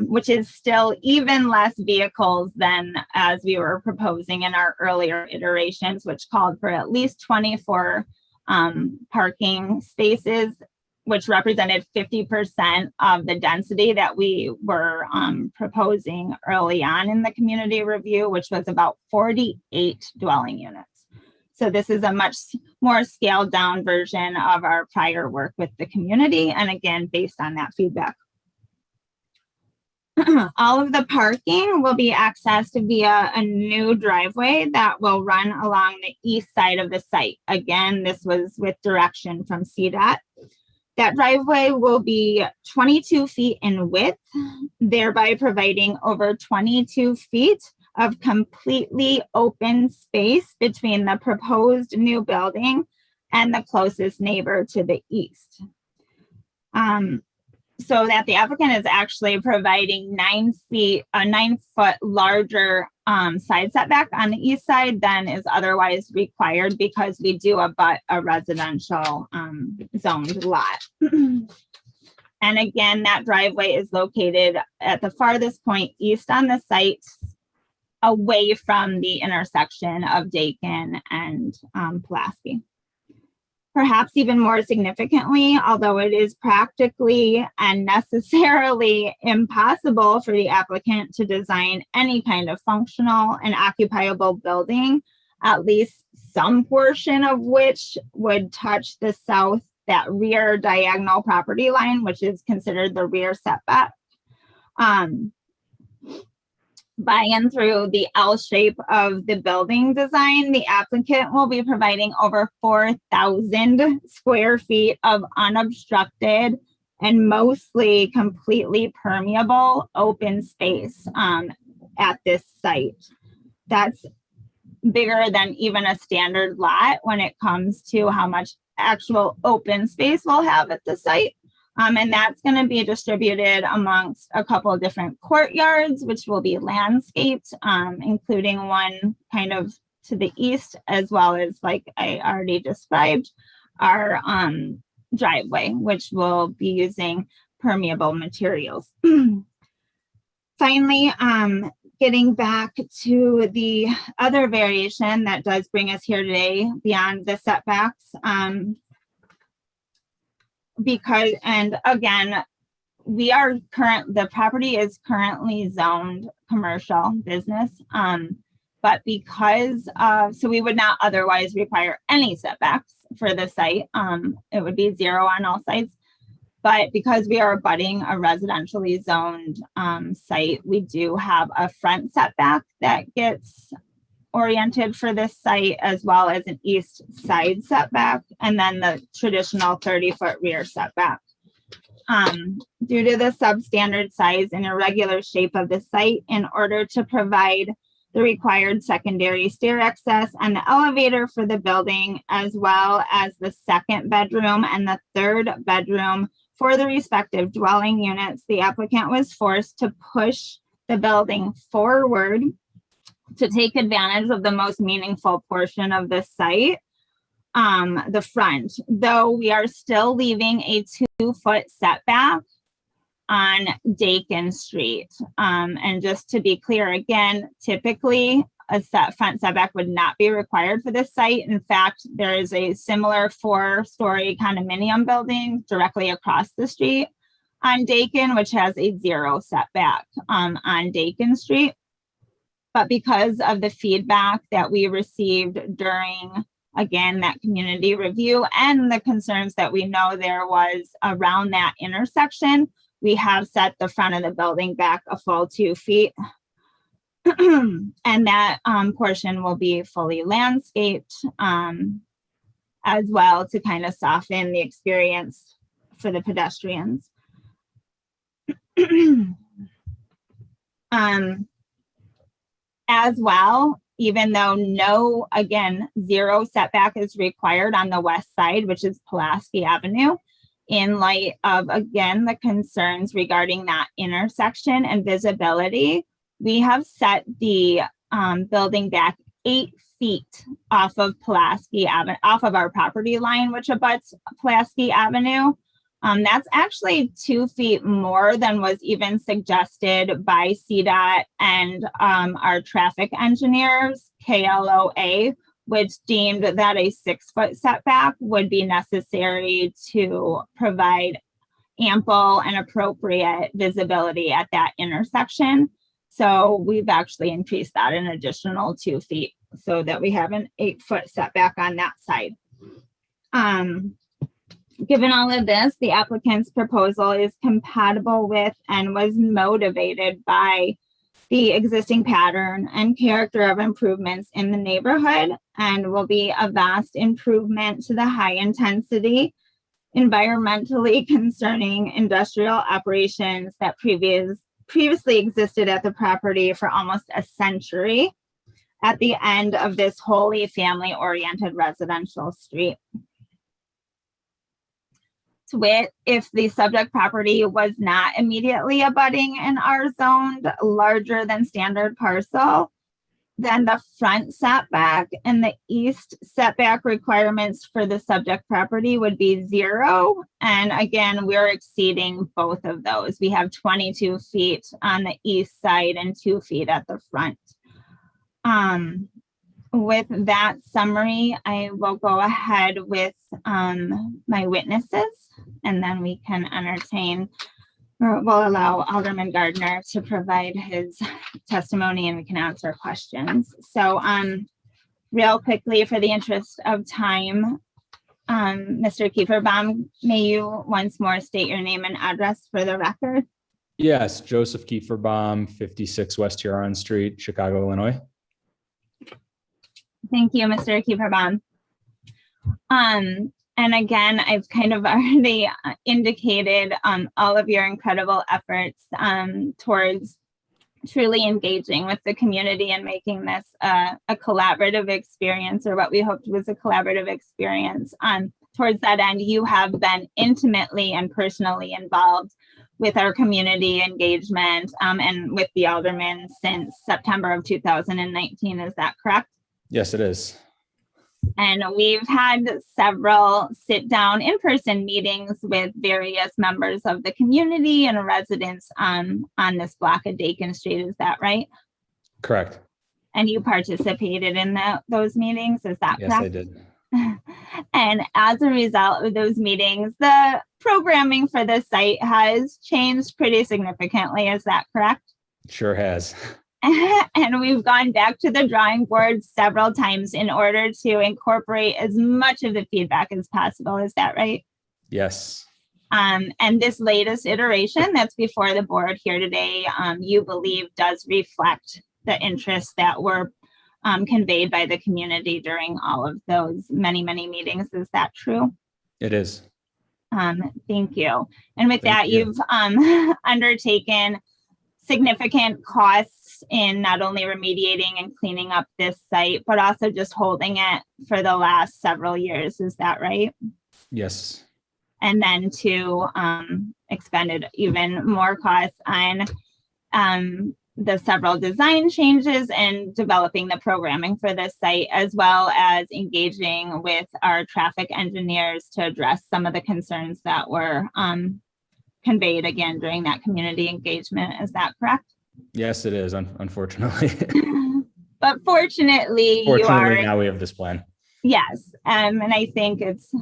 which is still even less vehicles than as we were proposing in our earlier iterations, which called for at least 24 parking spaces, which represented 50% of the density that we were proposing early on in the community review, which was about 48 dwelling units. So this is a much more scaled down version of our prior work with the community, and again, based on that feedback. All of the parking will be accessed via a new driveway that will run along the east side of the site. Again, this was with direction from CDOT. That driveway will be 22 feet in width, thereby providing over 22 feet of completely open space between the proposed new building and the closest neighbor to the east. So that the applicant is actually providing 9 feet, a 9-foot larger side setback on the east side than is otherwise required because we do abut a residential zoned lot. And again, that driveway is located at the farthest point east on the site, away from the intersection of Dakin and Pulaski. Perhaps even more significantly, although it is practically and necessarily impossible for the applicant to design any kind of functional and occupiable building, at least some portion of which would touch the south, that rear diagonal property line, which is considered the rear setback. By and through the L shape of the building design, the applicant will be providing over 4,000 square feet of unobstructed and mostly completely permeable open space at this site. That's bigger than even a standard lot when it comes to how much actual open space we'll have at the site. And that's going to be distributed amongst a couple of different courtyards, which will be landscaped, including one kind of to the east, as well as, like I already described, our driveway, which will be using permeable materials. Finally, getting back to the other variation that does bring us here today beyond the setbacks. Because, and again, the property is currently zoned commercial business, but because of, so we would not otherwise require any setbacks for the site. It would be 0 on all sites, but because we are abutting a residentially zoned site, we do have a front setback that gets oriented for this site, as well as an east side setback, and then the traditional 30-foot rear setback. Due to the substandard size and irregular shape of the site, in order to provide the required secondary stair access and the elevator for the building, as well as the second bedroom and the third bedroom for the respective dwelling units, the applicant was forced to push the building forward to take advantage of the most meaningful portion of the site, the front, though we are still leaving a 2-foot setback on Dakin Street. And just to be clear, again, typically a front setback would not be required for this site. In fact, there is a similar 4-story condominium building directly across the street on Dakin, which has a 0 setback on Dakin Street. But because of the feedback that we received during, again, that community review and the concerns that we know there was around that intersection, we have set the front of the building back a full 2 feet. And that portion will be fully landscaped as well, to kind of soften the experience for the pedestrians. As well, even though no, again, 0 setback is required on the west side, which is Pulaski Avenue, in light of, again, the concerns regarding that intersection and visibility, we have set the building back 8 feet off of Pulaski Avenue, off of our property line, which abuts Pulaski Avenue. That's actually 2 feet more than was even suggested by CDOT and our traffic engineers, KLOA, which deemed that a 6-foot setback would be necessary to provide ample and appropriate visibility at that intersection. So we've actually increased that an additional 2 feet so that we have an 8-foot setback on that side. Given all of this, the applicant's proposal is compatible with and was motivated by the existing pattern and character of improvements in the neighborhood, and will be a vast improvement to the high intensity, environmentally concerning industrial operations that previously existed at the property for almost a century at the end of this wholly family-oriented residential street. If the subject property was not immediately abutting an R-zoned larger than standard parcel, then the front setback and the east setback requirements for the subject property would be 0. And again, we're exceeding both of those. We have 22 feet on the east side and 2 feet at the front. With that summary, I will go ahead with my witnesses, and then we can entertain, or we'll allow Alderman Gardner to provide his testimony and we can answer questions. So real quickly, for the interest of time, Mr. Kieferbaum, may you once more state your name and address for the record? Yes, Joseph Kieferbaum, 56 West Huron Street, Chicago, Illinois. Thank you, Mr. Kieferbaum. And again, I've kind of already indicated all of your incredible efforts towards truly engaging with the community and making this a collaborative experience, or what we hoped was a collaborative experience. Towards that end, you have been intimately and personally involved with our community engagement and with the aldermen since September of 2019. Is that correct? Yes, it is. And we've had several sit-down in-person meetings with various members of the community and residents on this block of Dakin Street. Is that right? Correct. And you participated in those meetings, is that correct? Yes, I did. And as a result of those meetings, the programming for the site has changed pretty significantly. Is that correct? Sure has. And we've gone back to the drawing board several times in order to incorporate as much of the feedback as possible. Is that right? Yes. And this latest iteration that's before the board here today, you believe does reflect the interests that were conveyed by the community during all of those many, many meetings. Is that true? It is. Thank you. And with that, you've undertaken significant costs in not only remediating and cleaning up this site, but also just holding it for the last several years. Is that right? Yes. And then to expended even more costs on the several design changes and developing the programming for this site, as well as engaging with our traffic engineers to address some of the concerns that were conveyed again during that community engagement. Is that correct? Yes, it is, unfortunately. But fortunately, now we have this plan. Yes. And I think it's,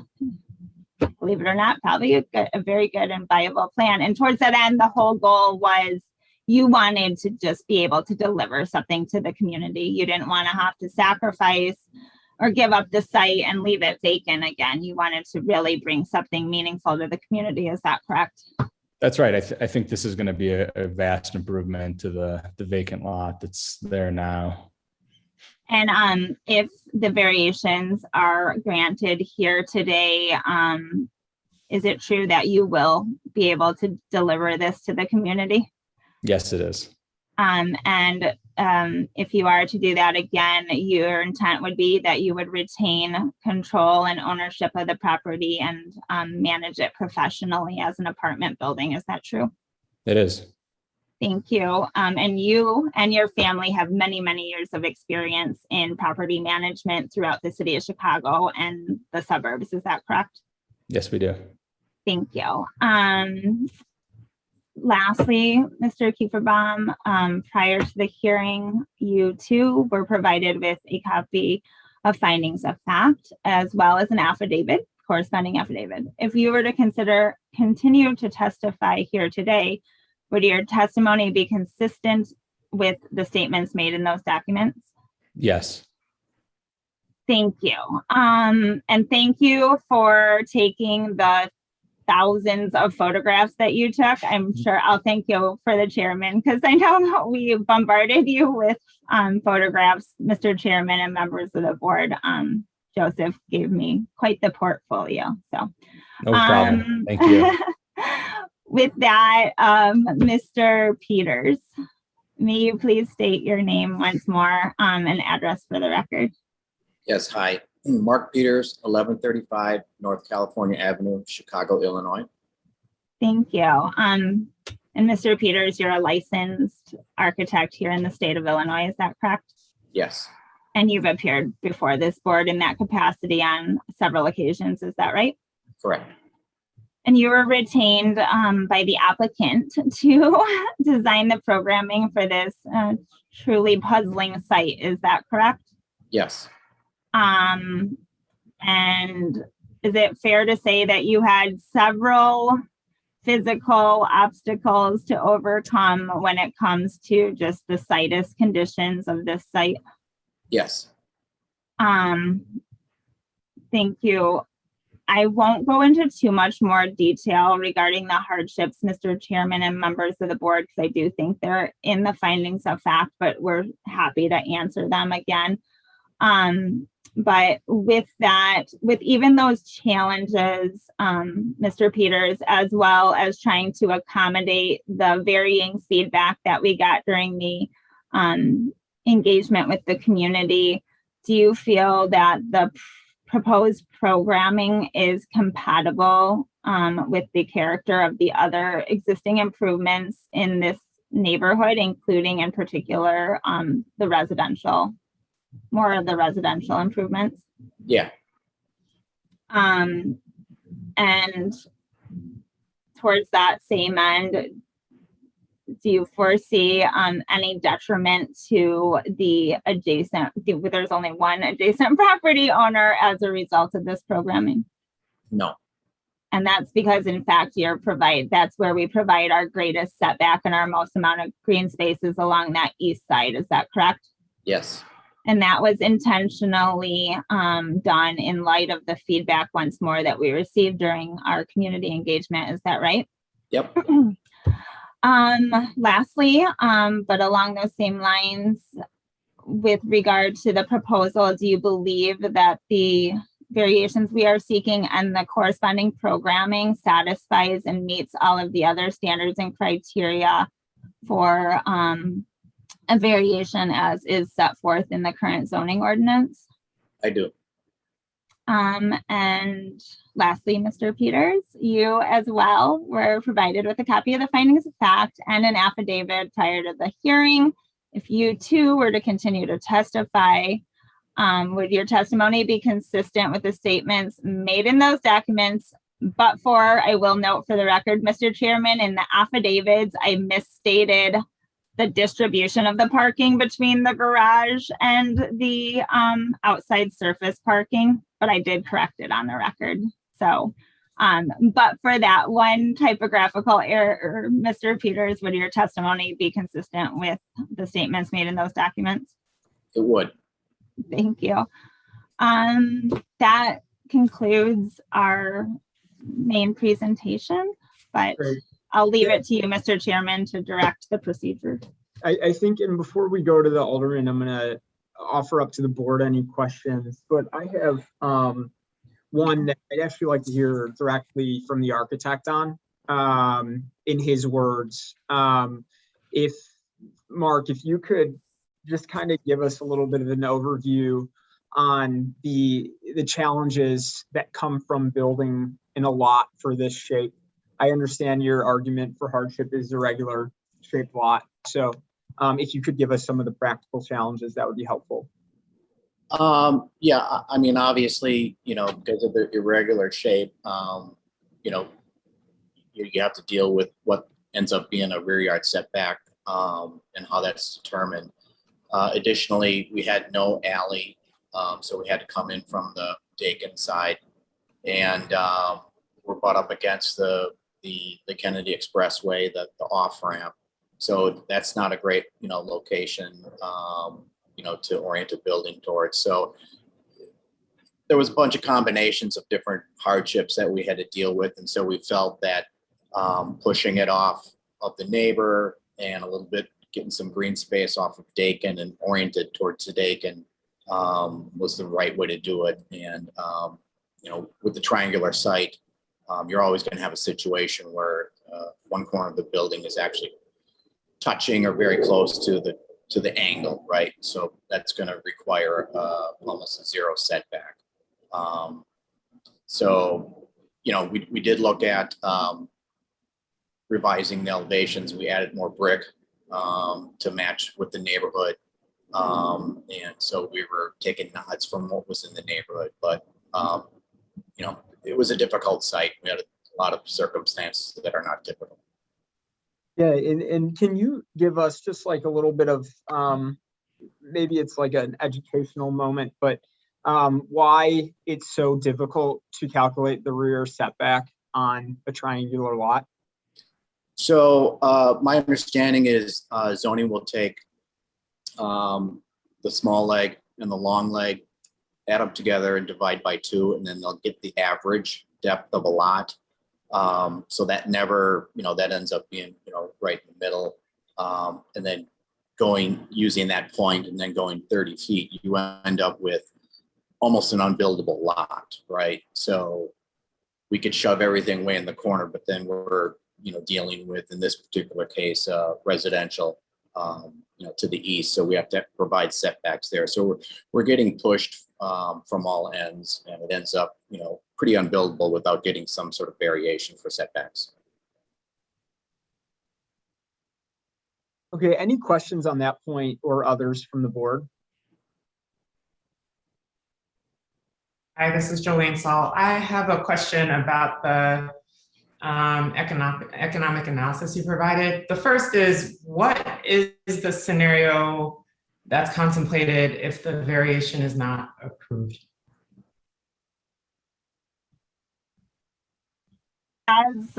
believe it or not, probably a very good and viable plan. And towards that end, the whole goal was you wanted to just be able to deliver something to the community. You didn't want to have to sacrifice or give up the site and leave it vacant again. You wanted to really bring something meaningful to the community. Is that correct? That's right. I think this is going to be a vast improvement to the vacant lot that's there now. And if the variations are granted here today, is it true that you will be able to deliver this to the community? Yes, it is. And if you are to do that again, your intent would be that you would retain control and ownership of the property and manage it professionally as an apartment building. Is that true? It is. Thank you. And you and your family have many, many years of experience in property management throughout the city of Chicago and the suburbs. Is that correct? Yes, we do. Thank you. Lastly, Mr. Kieferbaum, prior to the hearing, you too were provided with a copy of findings of fact, as well as an affidavit, corresponding affidavit. If you were to continue to testify here today, would your testimony be consistent with the statements made in those documents? Yes. Thank you. And thank you for taking the thousands of photographs that you took. I'm sure I'll thank you for the chairman, because I know we bombarded you with photographs, Mr. Chairman and members of the board. Joseph gave me quite the portfolio. So No problem. Thank you. with that, Mr. Peters, may you please state your name once more and address for the record? Yes, hi. Mark Peters, 1135 North California Avenue, Chicago, Illinois. Thank you. And Mr. Peters, you're a licensed architect here in the state of Illinois, is that correct? Yes, And you've appeared before this board in that capacity on several occasions, is that right? correct. And you were retained by the applicant to design the programming for this truly puzzling site, is that correct? Yes, And is it fair to say that you had several physical obstacles to overcome when it comes to just the situs conditions of this site? yes, Thank you. I won't go into too much more detail regarding the hardships, Mr. Chairman and members of the board, because I do think they're in the findings of fact, but we're happy to answer them again. But with that, with even those challenges, Mr. Peters, as well as trying to accommodate the varying feedback that we got during the engagement with the community, do you feel that the proposed programming is compatible with the character of the other existing improvements in this neighborhood, including in particular the residential, more of the residential improvements? yeah, And towards that same end, do you foresee any detriment to the adjacent, there's only one adjacent property owner as a result of this programming? no, And that's because in fact that's where we provide our greatest setback and our most amount of green spaces along that east side, is that correct? yes, And that was intentionally done in light of the feedback once more that we received during our community engagement, is that right? yep, Lastly, but along those same lines, with regard to the proposal, do you believe that the variations we are seeking and the corresponding programming satisfies and meets all of the other standards and criteria for a variation as is set forth in the current zoning ordinance? I do. And lastly, Mr. Peters, you as well were provided with a copy of the findings of fact and an affidavit prior to the hearing. If you too were to continue to testify, would your testimony be consistent with the statements made in those documents? But for, I will note for the record, Mr. Chairman, in the affidavits, I misstated the distribution of the parking between the garage and the outside surface parking, but I did correct it on the record. So, but for that one typographical error, Mr. Peters, would your testimony be consistent with the statements made in those documents? It would. Thank you. That concludes our main presentation, but Great. I'll leave it to you, Mr. Chairman, to direct the procedure. I think, and before we go to the alderman, I'm gonna offer up to the board any questions, but I have one that I'd actually like to hear directly from the architect on, in his words. If, Mark, if you could just kind of give us a little bit of an overview on the challenges that come from building in a lot for this shape? I understand your argument for hardship is the regular shaped lot. So if you could give us some of the practical challenges, that would be helpful. Yeah, I mean, obviously, because of the irregular shape, you have to deal with what ends up being a rear yard setback and how that's determined. Additionally, we had no alley, so we had to come in from the Dakin side, and we're butt up against the Kennedy Expressway, the off ramp. So that's not a great location to orient a building towards. So there was a bunch of combinations of different hardships that we had to deal with, and so we felt that pushing it off of the neighbor and a little bit getting some green space off of Dakin and oriented towards the Dakin was the right way to do it. And with the triangular site, you're always going to have a situation where one corner of the building is actually touching or very close to the angle, right? So that's going to require almost a zero setback. So we did look at revising the elevations. We added more brick to match with the neighborhood. And so we were taking nods from what was in the neighborhood, but it was a difficult site. We had a lot of circumstances that are not typical. Yeah, and can you give us just like a little bit of, maybe it's like an educational moment, but why it's so difficult to calculate the rear setback on a triangular lot? So my understanding is zoning will take the small leg and the long leg, add them together and divide by 2, and then they'll get the average depth of a lot. So that never, that ends up being, right in the middle. And then using that point and then going 30 feet, you end up with almost an unbuildable lot, right? So we could shove everything way in the corner, but then we're, dealing with, in this particular case, residential, to the east. So we have to provide setbacks there. So we're getting pushed from all ends, and it ends up, pretty unbuildable without getting some sort of variation for setbacks. Okay, any questions on that point or others from the board? Hi, this is Jolene Saul. I have a question about the economic analysis you provided. The first is, what is the scenario that's contemplated if the variation is not approved? As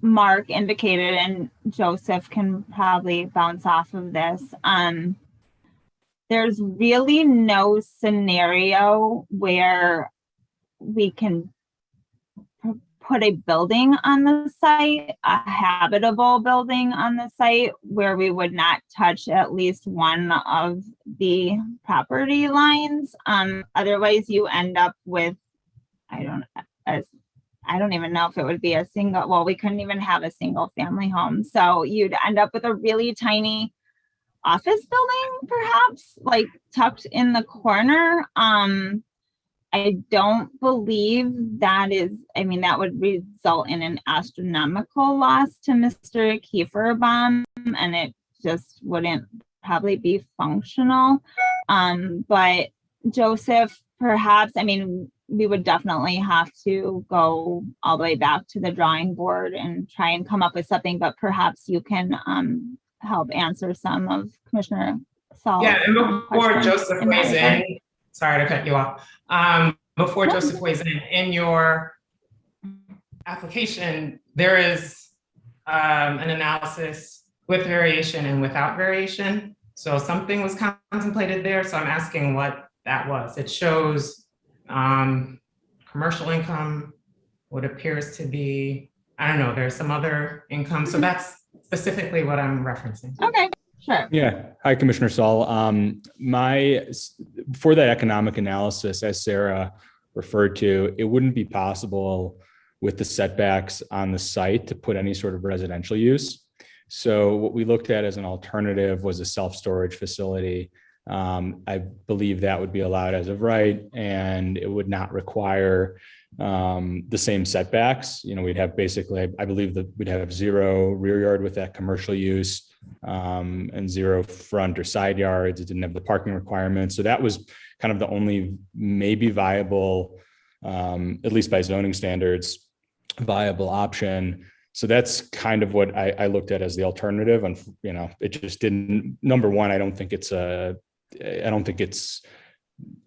Mark indicated, and Joseph can probably bounce off of this, there's really no scenario where we can put a building on the site, a habitable building on the site, where we would not touch at least one of the property lines. Otherwise you end up with, I don't even know if it would be a single, well, we couldn't even have a single family home. So you'd end up with a really tiny office building, perhaps, like tucked in the corner. I don't believe that would result in an astronomical loss to Mr. Kieferbaum, and it just wouldn't probably be functional. But Joseph, perhaps, we would definitely have to go all the way back to the drawing board and try and come up with something, but perhaps you can help answer some of Commissioner Saul's and before questions Joseph in that weighs regard. in, sorry to cut you off. Before Joseph weighs in your application, there is an analysis with variation and without variation. So something was contemplated there. So I'm asking what that was. It shows commercial income, what appears to be, I don't know, there's some other income. So that's specifically what I'm referencing. Okay, sure. Yeah. Hi, Commissioner Saul. For that economic analysis, as Sarah referred to, it wouldn't be possible with the setbacks on the site to put any sort of residential use. So what we looked at as an alternative was a self-storage facility I believe that would be allowed as of right, and it would not require the same setbacks. You know, we'd have basically, I believe that we'd have 0 rear yard with that commercial use, and 0 front or side yards. It didn't have the parking requirements. So that was kind of the only maybe viable, at least by zoning standards, viable option. So that's kind of what I looked at as the alternative. And, you know, it just didn't, number one, I don't think it's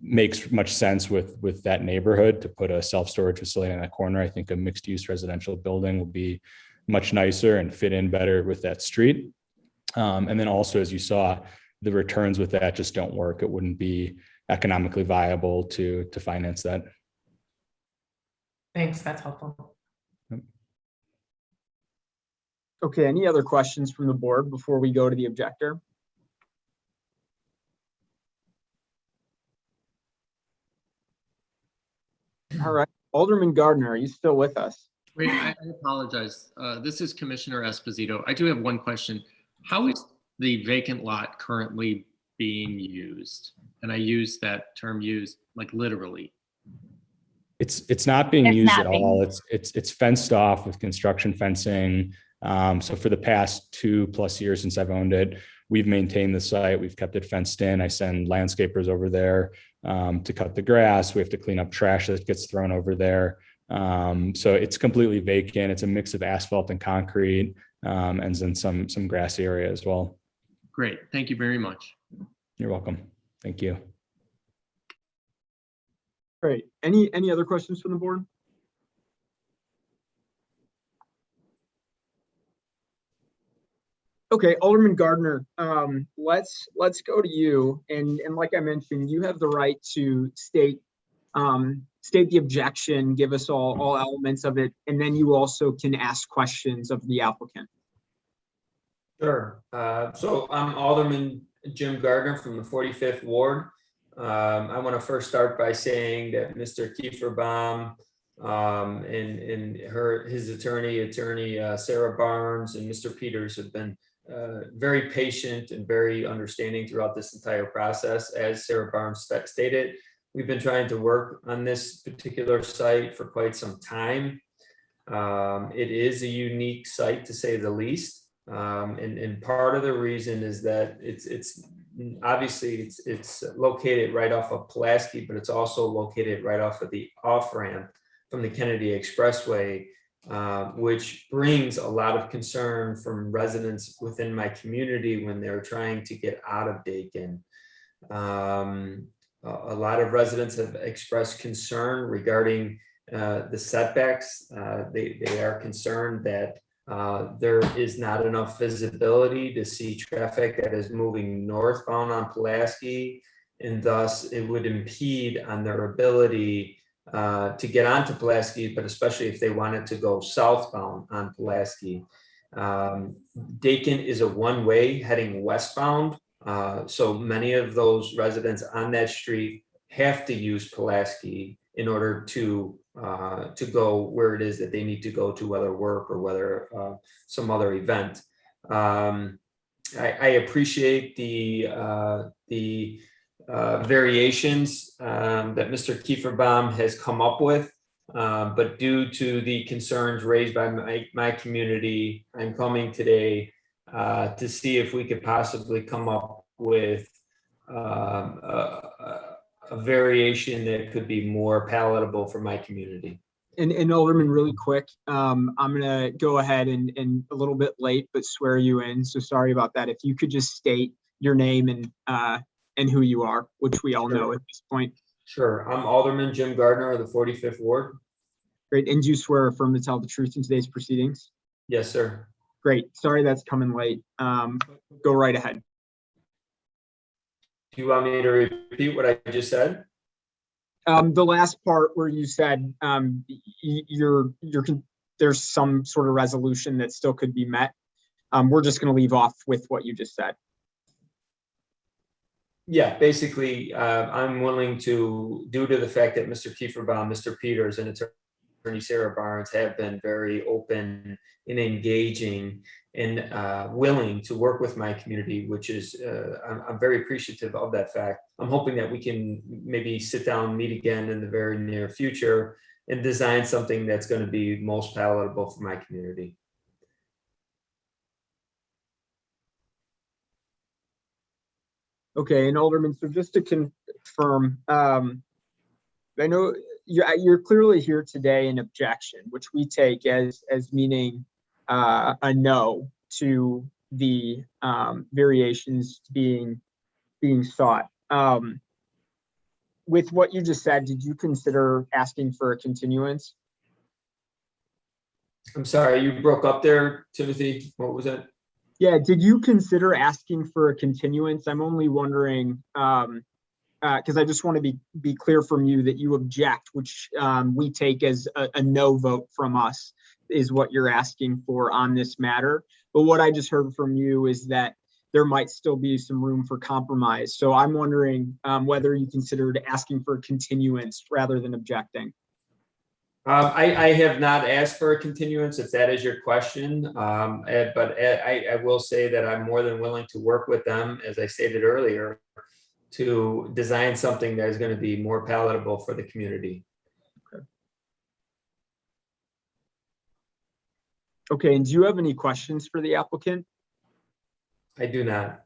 makes much sense with that neighborhood to put a self-storage facility in that corner. I think a mixed use residential building will be much nicer and fit in better with that street. And then also, as you saw, the returns with that just don't work. It wouldn't be economically viable to finance that. Thanks, that's helpful. Okay, any other questions from the board before we go to the objector? All right, Alderman Gardner, are you still with us? Wait, I apologize. This is Commissioner Esposito. I do have one question. How is the vacant lot currently being used? And I use that term used like literally. It's not being It's used not at being all. It's fenced off with construction fencing. So for the past 2+ years since I've owned it, we've maintained the site. We've kept it fenced in. I send landscapers over there to cut the grass. We have to clean up trash that gets thrown over there. So it's completely vacant. It's a mix of asphalt and concrete, and then some grassy area as well. Great. Thank you very much. You're welcome. Thank you. Great. Any other questions from the board? Okay, Alderman Gardner, let's go to you. And like I mentioned, you have the right to state the objection, give us all elements of it, and then you also can ask questions of the applicant. Sure. So I'm Alderman Jim Gardner from the 45th Ward. I want to first start by saying that Mr. Kieferbaum and his attorney Sarah Barnes and Mr. Peters have been very patient and very understanding throughout this entire process. As Sarah Barnes stated, we've been trying to work on this particular site for quite some time. It is a unique site, to say the least. And part of the reason is that it's obviously it's located right off of Pulaski, but it's also located right off of the off-ramp from the Kennedy Expressway, which brings a lot of concern from residents within my community when they're trying to get out of Dakin. A lot of residents have expressed concern regarding the setbacks. They are concerned that there is not enough visibility to see traffic that is moving northbound on Pulaski, and thus it would impede on their ability to get onto Pulaski, but especially if they wanted to go southbound on Pulaski. Dakin is a one-way heading westbound, so many of those residents on that street have to use Pulaski in order to go where it is that they need to go to, whether work or whether some other event. I appreciate the variations that Mr. Kieferbaum has come up with, but due to the concerns raised by my community, I'm coming today to see if we could possibly come up with a variation that could be more palatable for my community. And Alderman, really quick, I'm gonna go ahead and a little bit late, but swear you in. So sorry about that. If you could just state your name and who you are, which we all know at this point. Sure. I'm Alderman Jim Gardner of the 45th Ward. Great. And do you swear or affirm to tell the truth in today's proceedings? Yes, sir. Great. Sorry that's coming late. Go right ahead. Do you want me to repeat what I just said? The last part where you said there's some sort of resolution that still could be met. We're just going to leave off with what you just said. Yeah, basically, I'm willing to, due to the fact that Mr. Kieferbaum, Mr. Peters, and Attorney Sarah Barnes have been very open and engaging and willing to work with my community, which is, I'm very appreciative of that fact. I'm hoping that we can maybe sit down, meet again in the very near future and design something that's going to be most palatable for my community. Okay, and Alderman, so just to confirm, I know you're clearly here today in objection, which we take as meaning a no to the variations being sought. With what you just said, did you consider asking for a continuance? I'm sorry, you broke up there, Timothy. What was that? Yeah, did you consider asking for a continuance? I'm only wondering, because I just want to be clear from you that you object, which we take as a no vote from us, is what you're asking for on this matter. But what I just heard from you is that there might still be some room for compromise. So I'm wondering whether you considered asking for a continuance rather than objecting. I have not asked for a continuance, if that is your question. But I will say that I'm more than willing to work with them, as I stated earlier, to design something that is going to be more palatable for the community. Okay, and do you have any questions for the applicant? I do not.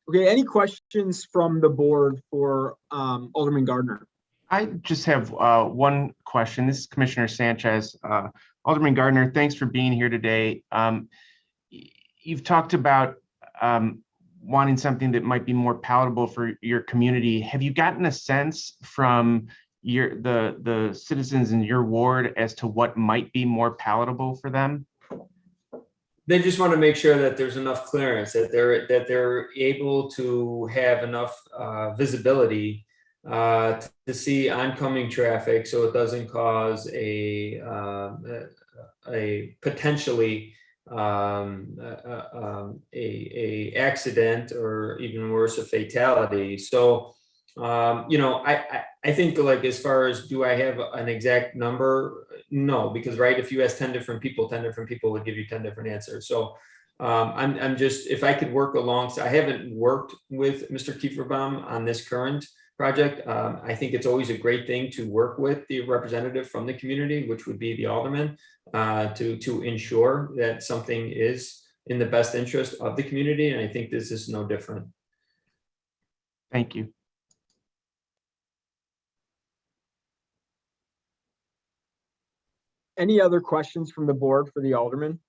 Okay, any questions from the board for Alderman Gardner? I just have one question. This is Commissioner Sanchez. Alderman Gardner, thanks for being here today. You've talked about wanting something that might be more palatable for your community. Have you gotten a sense from the citizens in your ward as to what might be more palatable for them? They just want to make sure that there's enough clearance, that they're able to have enough visibility to see oncoming traffic, so it doesn't cause a potentially a accident, or even worse, a fatality. So I think, like, as far as, do I have an exact number? No, because right, if you ask 10 different people would give you 10 different answers. So I'm just, if I could work alongside, I haven't worked with Mr. Kieferbaum on this current project. I think it's always a great thing to work with the representative from the community, which would be the alderman, to ensure that something is in the best interest of the community. And I think this is no different. Thank you. Any other questions from the board for the alderman?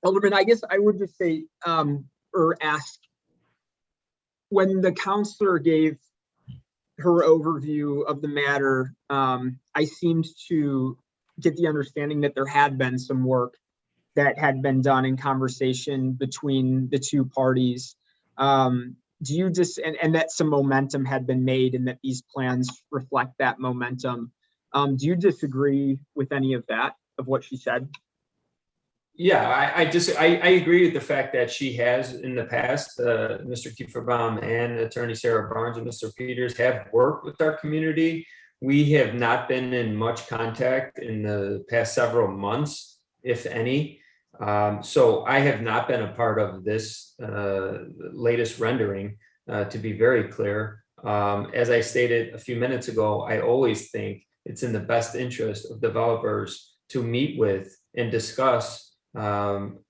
Alderman, I guess I would just say, or ask, when the counselor gave her overview of the matter, I seemed to get the understanding that there had been some work that had been done in conversation between the two parties. Do you just, and that some momentum had been made and that these plans reflect that momentum? Do you disagree with any of that, of what she said? Yeah, I agree with the fact that she has in the past, Mr. Kieferbaum and Attorney Sarah Barnes and Mr. Peters have worked with our community. We have not been in much contact in the past several months, if any. So I have not been a part of this latest rendering, to be very clear. As I stated a few minutes ago, I always think it's in the best interest of developers to meet with and discuss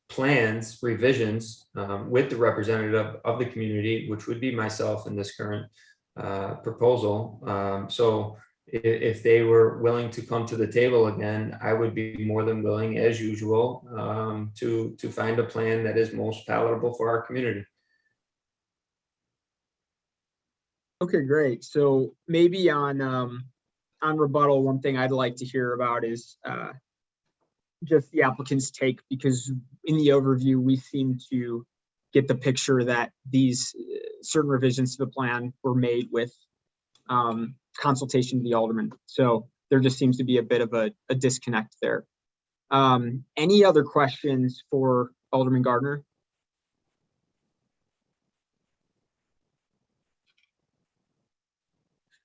plans, revisions with the representative of the community, which would be myself in this current proposal. So if they were willing to come to the table again, I would be more than willing, as usual, to find a plan that is most palatable for our community. Okay, great. So maybe on rebuttal, one thing I'd like to hear about is just the applicant's take, because in the overview, we seem to get the picture that these certain revisions to the plan were made with consultation to the alderman. So there just seems to be a bit of a disconnect there. Any other questions for Alderman Gardner?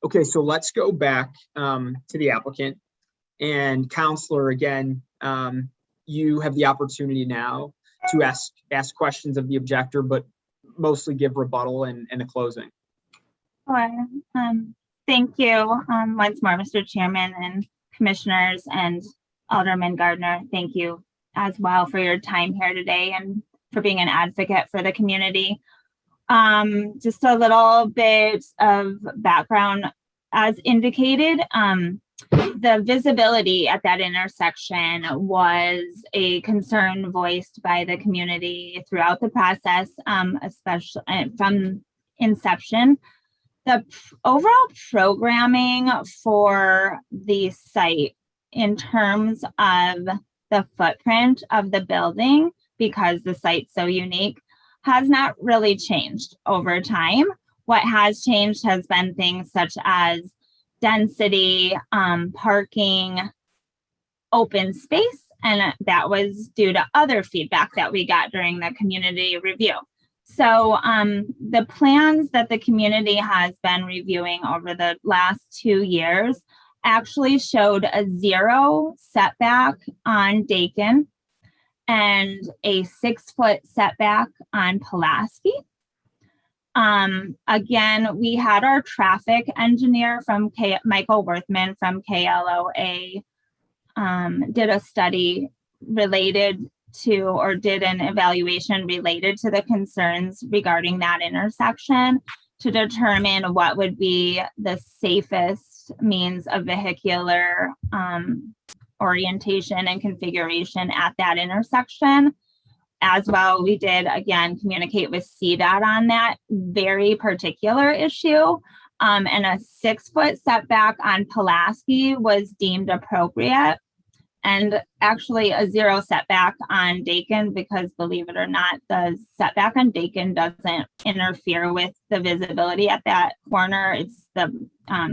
Okay, so let's go back to the applicant. And Counselor, again, you have the opportunity now to ask questions of the objector, but mostly give rebuttal and a closing. Sure. Thank you once more, Mr. Chairman and Commissioners and Alderman Gardner. Thank you as well for your time here today and for being an advocate for the community. Just a little bit of background. As indicated, the visibility at that intersection was a concern voiced by the community throughout the process, especially from inception. The overall programming for the site in terms of the footprint of the building, because the site's so unique, has not really changed over time. What has changed has been things such as density, parking, open space, and that was due to other feedback that we got during the community review. So the plans that the community has been reviewing over the last 2 years actually showed a 0 setback on Dakin and a 6-foot setback on Pulaski. Again, we had our traffic engineer from Michael Worthman from KLOA did a study related to, or did an evaluation related to the concerns regarding that intersection to determine what would be the safest means of vehicular orientation and configuration at that intersection. As well, we did, again, communicate with CDOT on that very particular issue. And a 6-foot setback on Pulaski was deemed appropriate. And actually a 0 setback on Dakin, because believe it or not, the setback on Dakin doesn't interfere with the visibility at that corner. It's the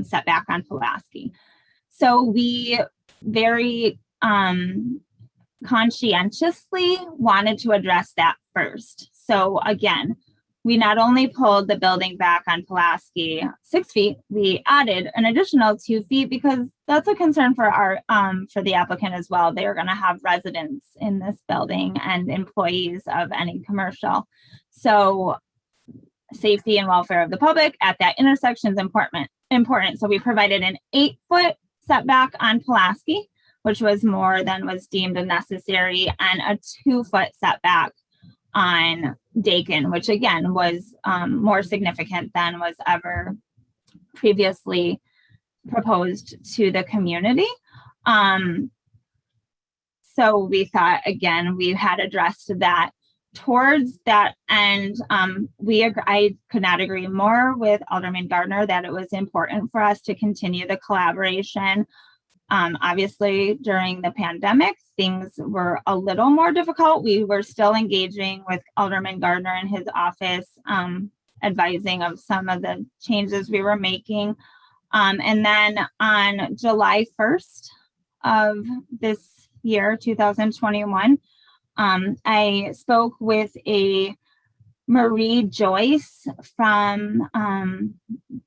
setback on Pulaski. So we very conscientiously wanted to address that first. So again, we not only pulled the building back on Pulaski 6 feet, we added an additional 2 feet because that's a concern for our for the applicant as well. They're going to have residents in this building and employees of any commercial. So safety and welfare of the public at that intersection is important. So we provided an 8-foot setback on Pulaski, which was more than was deemed necessary, and a 2-foot setback on Dakin, which again was more significant than was ever previously proposed to the community. So we thought, again, we had addressed that. Towards that end, I could not agree more with Alderman Gardner that it was important for us to continue the collaboration. Obviously, during the pandemic, things were a little more difficult. We were still engaging with Alderman Gardner in his office, advising of some of the changes we were making. And then on July 1st of this year, 2021, I spoke with a Marie Joyce from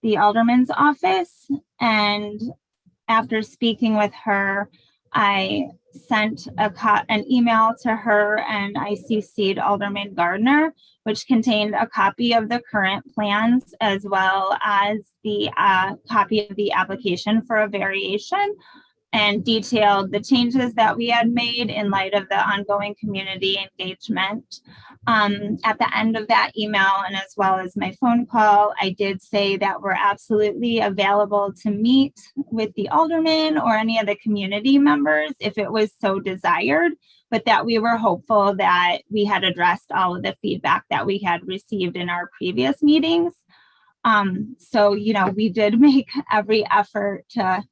the Alderman's office, and after speaking with her, I sent an email to her and I CC'd Alderman Gardner, which contained a copy of the current plans as well as the copy of the application for a variation, and detailed the changes that we had made in light of the ongoing community engagement. At the end of that email, and as well as my phone call, I did say that we're absolutely available to meet with the alderman or any of the community members if it was so desired, but that we were hopeful that we had addressed all of the feedback that we had received in our previous meetings. So, we did make every effort to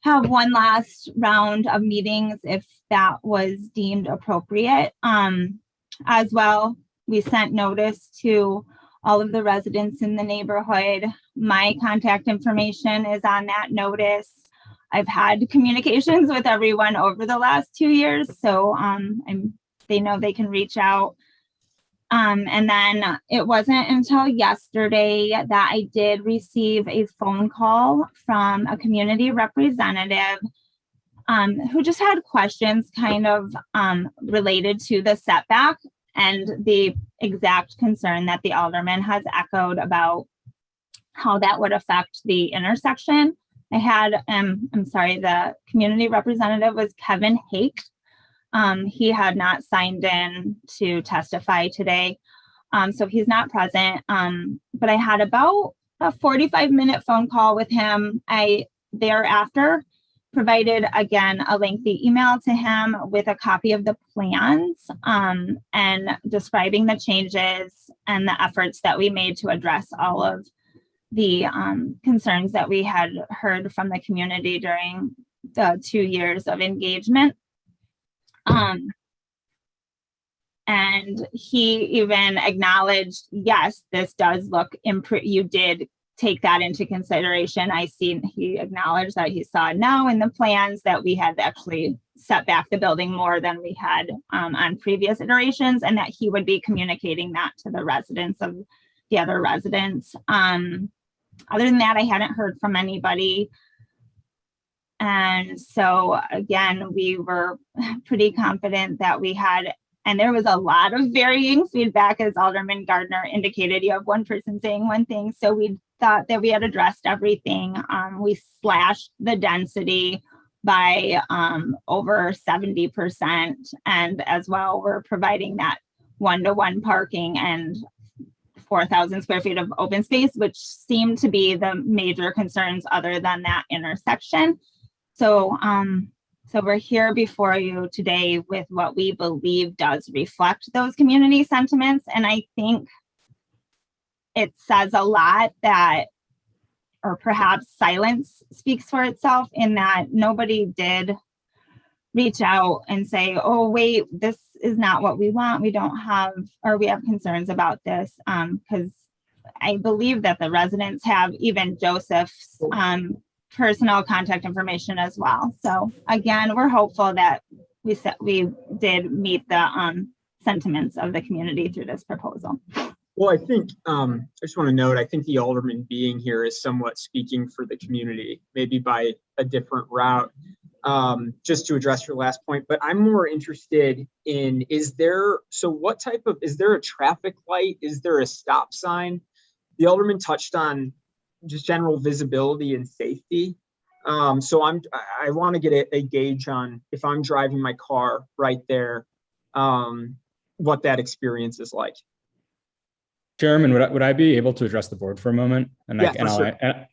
have one last round of meetings if that was deemed appropriate. As well, we sent notice to all of the residents in the neighborhood. My contact information is on that notice. I've had communications with everyone over the last 2 years, so they know they can reach out. And then it wasn't until yesterday that I did receive a phone call from a community representative who just had questions kind of related to the setback and the exact concern that the alderman has echoed about how that would affect the intersection. I had, I'm sorry, the community representative was Kevin Hake. He had not signed in to testify today, so he's not present. But I had about a 45-minute phone call with him. I thereafter provided, again, a lengthy email to him with a copy of the plans and describing the changes and the efforts that we made to address all of the concerns that we had heard from the community during the 2 years of engagement. And he even acknowledged, yes, this does look you did take that into consideration. He acknowledged that he saw now in the plans that we had actually set back the building more than we had on previous iterations, and that he would be communicating that to the residents of the other residents. Other than that, I hadn't heard from anybody. And so again, we were pretty confident that we had, and there was a lot of varying feedback, as Alderman Gardner indicated. You have one person saying one thing. So we thought that we had addressed everything. We slashed the density by over 70%. And as well, we're providing that one-to-one parking and 4,000 square feet of open space, which seemed to be the major concerns other than that intersection. So, so we're here before you today with what we believe does reflect those community sentiments. And I think it says a lot that, or perhaps silence speaks for itself, in that nobody did reach out and say, oh, wait, this is not what we want. We don't have, or we have concerns about this. Because I believe that the residents have even Joseph's personal contact information as well. So again, we're hopeful that we did meet the sentiments of the community through this proposal. Well, I think, I just want to note, I think the alderman being here is somewhat speaking for the community, maybe by a different route, just to address your last point. But I'm more interested in, is there a traffic light? Is there a stop sign? The alderman touched on just general visibility and safety. So I want to get a gauge on, if I'm driving my car right there, what that experience is like. Chairman, would I be able to address the board for a moment? And Yeah,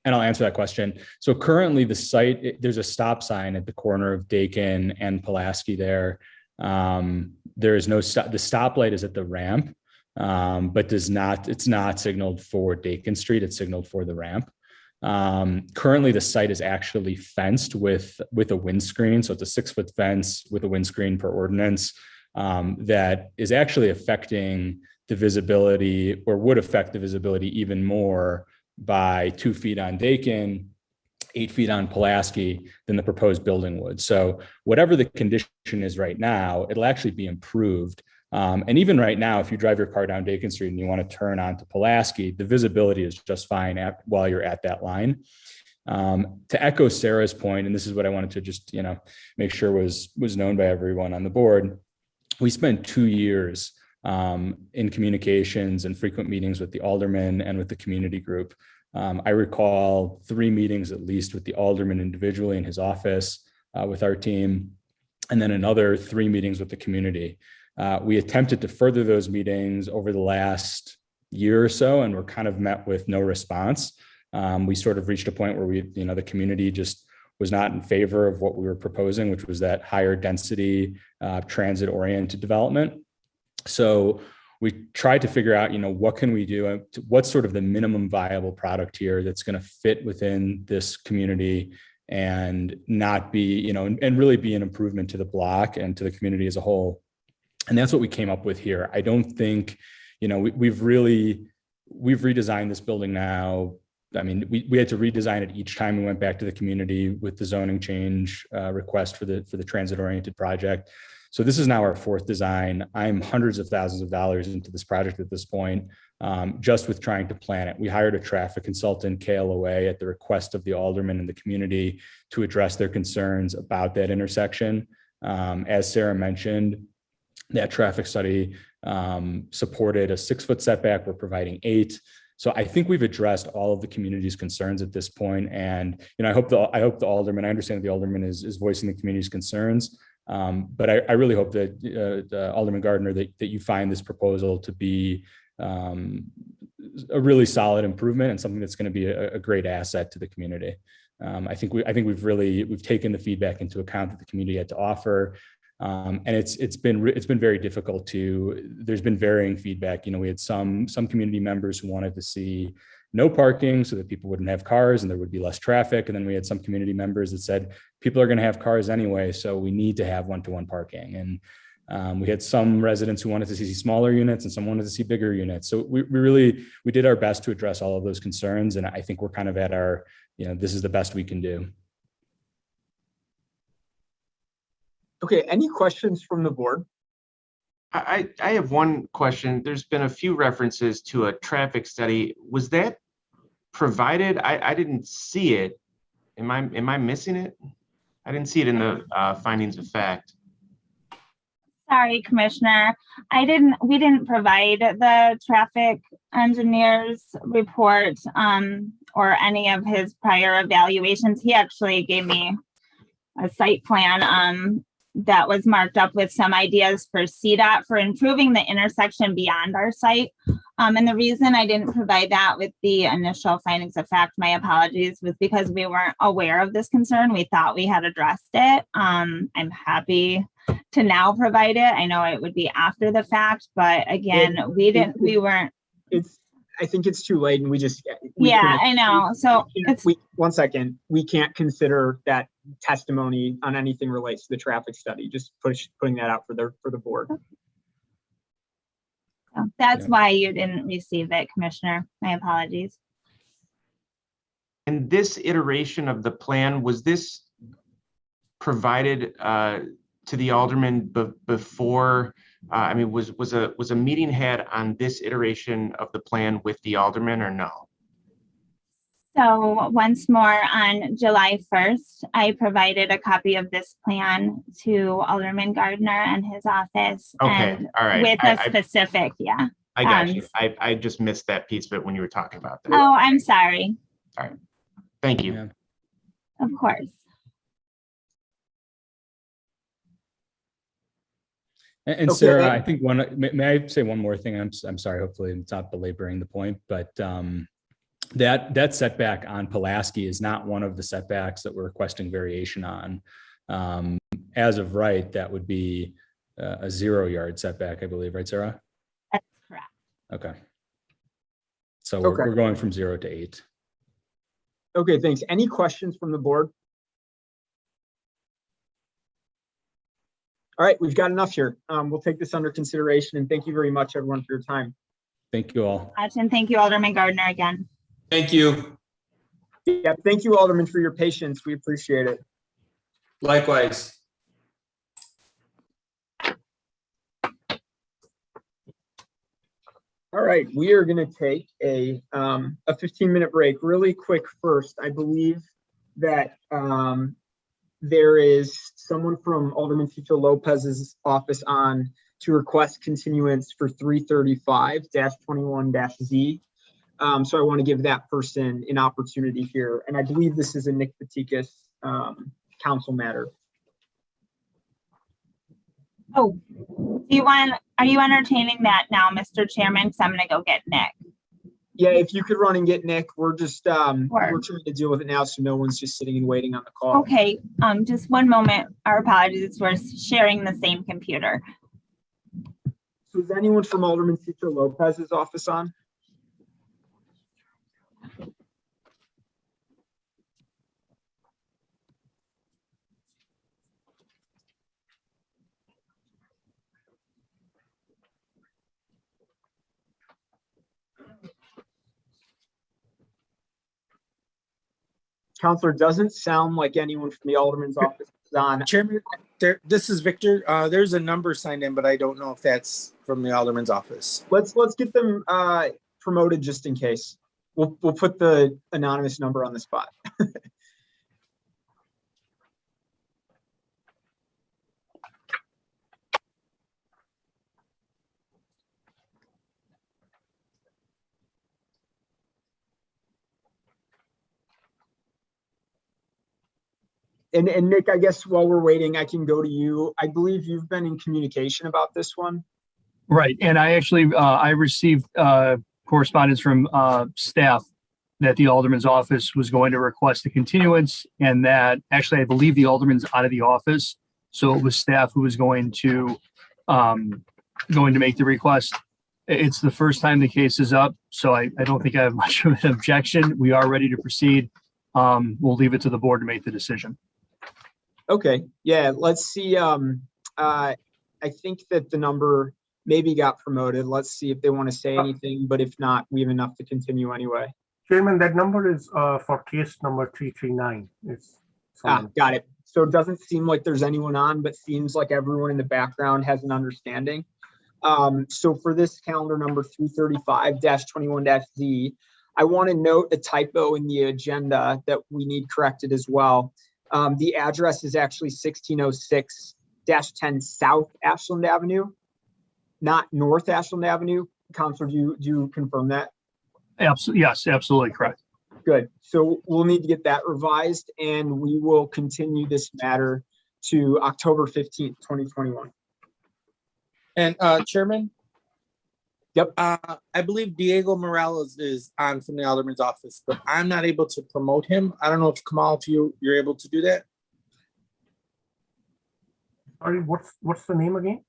I'll answer that question. So currently the site, there's a stop sign at the corner of Dakin and Pulaski there. There is no stop. The stoplight is at the ramp, but it's not signaled for Dakin Street. It's signaled for the ramp. Currently the site is actually fenced with a windscreen. So it's a 6-foot fence with a windscreen per ordinance that is actually affecting the visibility, or would affect the visibility even more, by 2 feet on Dakin, 8 feet on Pulaski than the proposed building would. So whatever the condition is right now, it'll actually be improved. And even right now, if you drive your car down Dakin Street and you want to turn onto Pulaski, the visibility is just fine while you're at that line. To echo Sarah's point, and this is what I wanted to just make sure was known by everyone on the board, we spent 2 years in communications and frequent meetings with the alderman and with the community group. I recall 3 meetings at least with the alderman individually in his office with our team, and then another 3 meetings with the community. We attempted to further those meetings over the last year or so, and were kind of met with no response. We sort of reached a point where the community just was not in favor of what we were proposing, which was that higher density transit-oriented development. So we tried to figure out, what can we do? What's sort of the minimum viable product here that's going to fit within this community and not be, and really be an improvement to the block and to the community as a whole. And that's what we came up with here. I don't think, we've redesigned this building now I mean, we had to redesign it each time we went back to the community with the zoning change request for the transit oriented project. So this is now our fourth design. I'm hundreds of thousands of dollars into this project at this point, just with trying to plan it. We hired a traffic consultant, KLOA, at the request of the aldermen and the community to address their concerns about that intersection. As Sarah mentioned, that traffic study supported a 6-foot setback. We're providing 8. So I think we've addressed all of the community's concerns at this point. And, you know, I hope the alderman, I understand that the alderman is voicing the community's concerns. But I really hope that Alderman Gardner, that you find this proposal to be a really solid improvement and something that's going to be a great asset to the community. I think we've taken the feedback into account that the community had to offer. And it's been very difficult there's been varying feedback. You know, we had some community members who wanted to see no parking so that people wouldn't have cars and there would be less traffic. And then we had some community members that said, people are going to have cars anyway, so we need to have one-to-one parking. And we had some residents who wanted to see smaller units and some wanted to see bigger units. So we did our best to address all of those concerns. And I think we're kind of at our, you know, this is the best we can do. Okay, any questions from the board? I have one question. There's been a few references to a traffic study. Was that provided? I didn't see it. Am I missing it? I didn't see it in the findings of fact. Sorry, Commissioner. We didn't provide the traffic engineer's report or any of his prior evaluations. He actually gave me a site plan that was marked up with some ideas for CDOT for improving the intersection beyond our site. And the reason I didn't provide that with the initial findings of fact, my apologies, was because we weren't aware of this concern. We thought we had addressed it. I'm happy to now provide it. I know it would be after the fact, but again, I think it's too late and I know. So one second, we can't consider that testimony on anything relates to the traffic study. Just putting that out for the board. So that's why you didn't receive it, Commissioner. My apologies. And this iteration of the plan, was this provided to the alderman before? I mean, was a meeting had on this iteration of the plan with the alderman or no? So once more, on July 1st, I provided a copy of this plan to Alderman Gardner and his office. Okay, and all right. With a specific, yeah. I got you. I just missed that piece of it when you were talking about that. Oh, I'm sorry. All right. Thank you. Of course. And Okay. Sarah, I think may I say one more thing? I'm sorry, hopefully it's not belaboring the point, but that setback on Pulaski is not one of the setbacks that we're requesting variation on. As of right, that would be a 0-yard setback, I believe, right, Sarah? That's correct. Okay. So we're going from 0 to 8. Okay, thanks. Any questions from the board? All right, we've got enough here. We'll take this under consideration and thank you very much, everyone, for your time. Thank you all. And thank you, Alderman Gardner, again. Thank you. Yeah, thank you, Alderman, for your patience. We appreciate it. Likewise. All right, we are going to take a 15-minute break. Really quick first, I believe that there is someone from Alderman Tito Lopez's office on to request continuance for 335-21-Z. So I want to give that person an opportunity here. And I believe this is a Nick Fatikas council matter. Oh, are you entertaining that now, Mr. Chairman? Because I'm going to go get Nick. Yeah, if you could run and get Nick, we're just we're trying to deal with it now, so no one's just sitting and waiting on the call. Okay, just one moment. Our apologies. We're sharing the same computer. So is anyone from Alderman Tito Lopez's office on? Counselor, doesn't sound like anyone from the Alderman's office is on. Chairman, this is Victor. There's a number signed in, but I don't know if that's from the Alderman's office. Let's get them promoted just in case. We'll put the anonymous number on the spot. And Nick, I guess while we're waiting, I can go to you. I believe you've been in communication about this one. Right, and I actually, I received correspondence from staff that the Alderman's office was going to request a continuance, and that actually, I believe the Alderman's out of the office, so it was staff who was going to make the request. It's the first time the case is up, so I don't think I have much of an objection. We are ready to proceed. We'll leave it to the board to make the decision. Okay, yeah, let's see. I think that the number maybe got promoted. Let's see if they want to say anything, but if not, we have enough to continue anyway. Chairman, that number is for case number 339. It's got it. So it doesn't seem like there's anyone on, but seems like everyone in the background has an understanding. So for this calendar number 335-21-Z, I want to note a typo in the agenda that we need corrected as well. The address is actually 1606-10 South Ashland Avenue, not North Ashland Avenue. Counselor, do you confirm that? Absolutely, yes, absolutely correct. Good. So we'll need to get that revised, and we will continue this matter to October 15th, 2021. And Chairman? Yep. I believe Diego Morales is on from the Alderman's office, but I'm not able to promote him. I don't know if Kamal, if you're able to do that. Sorry, what's the name again?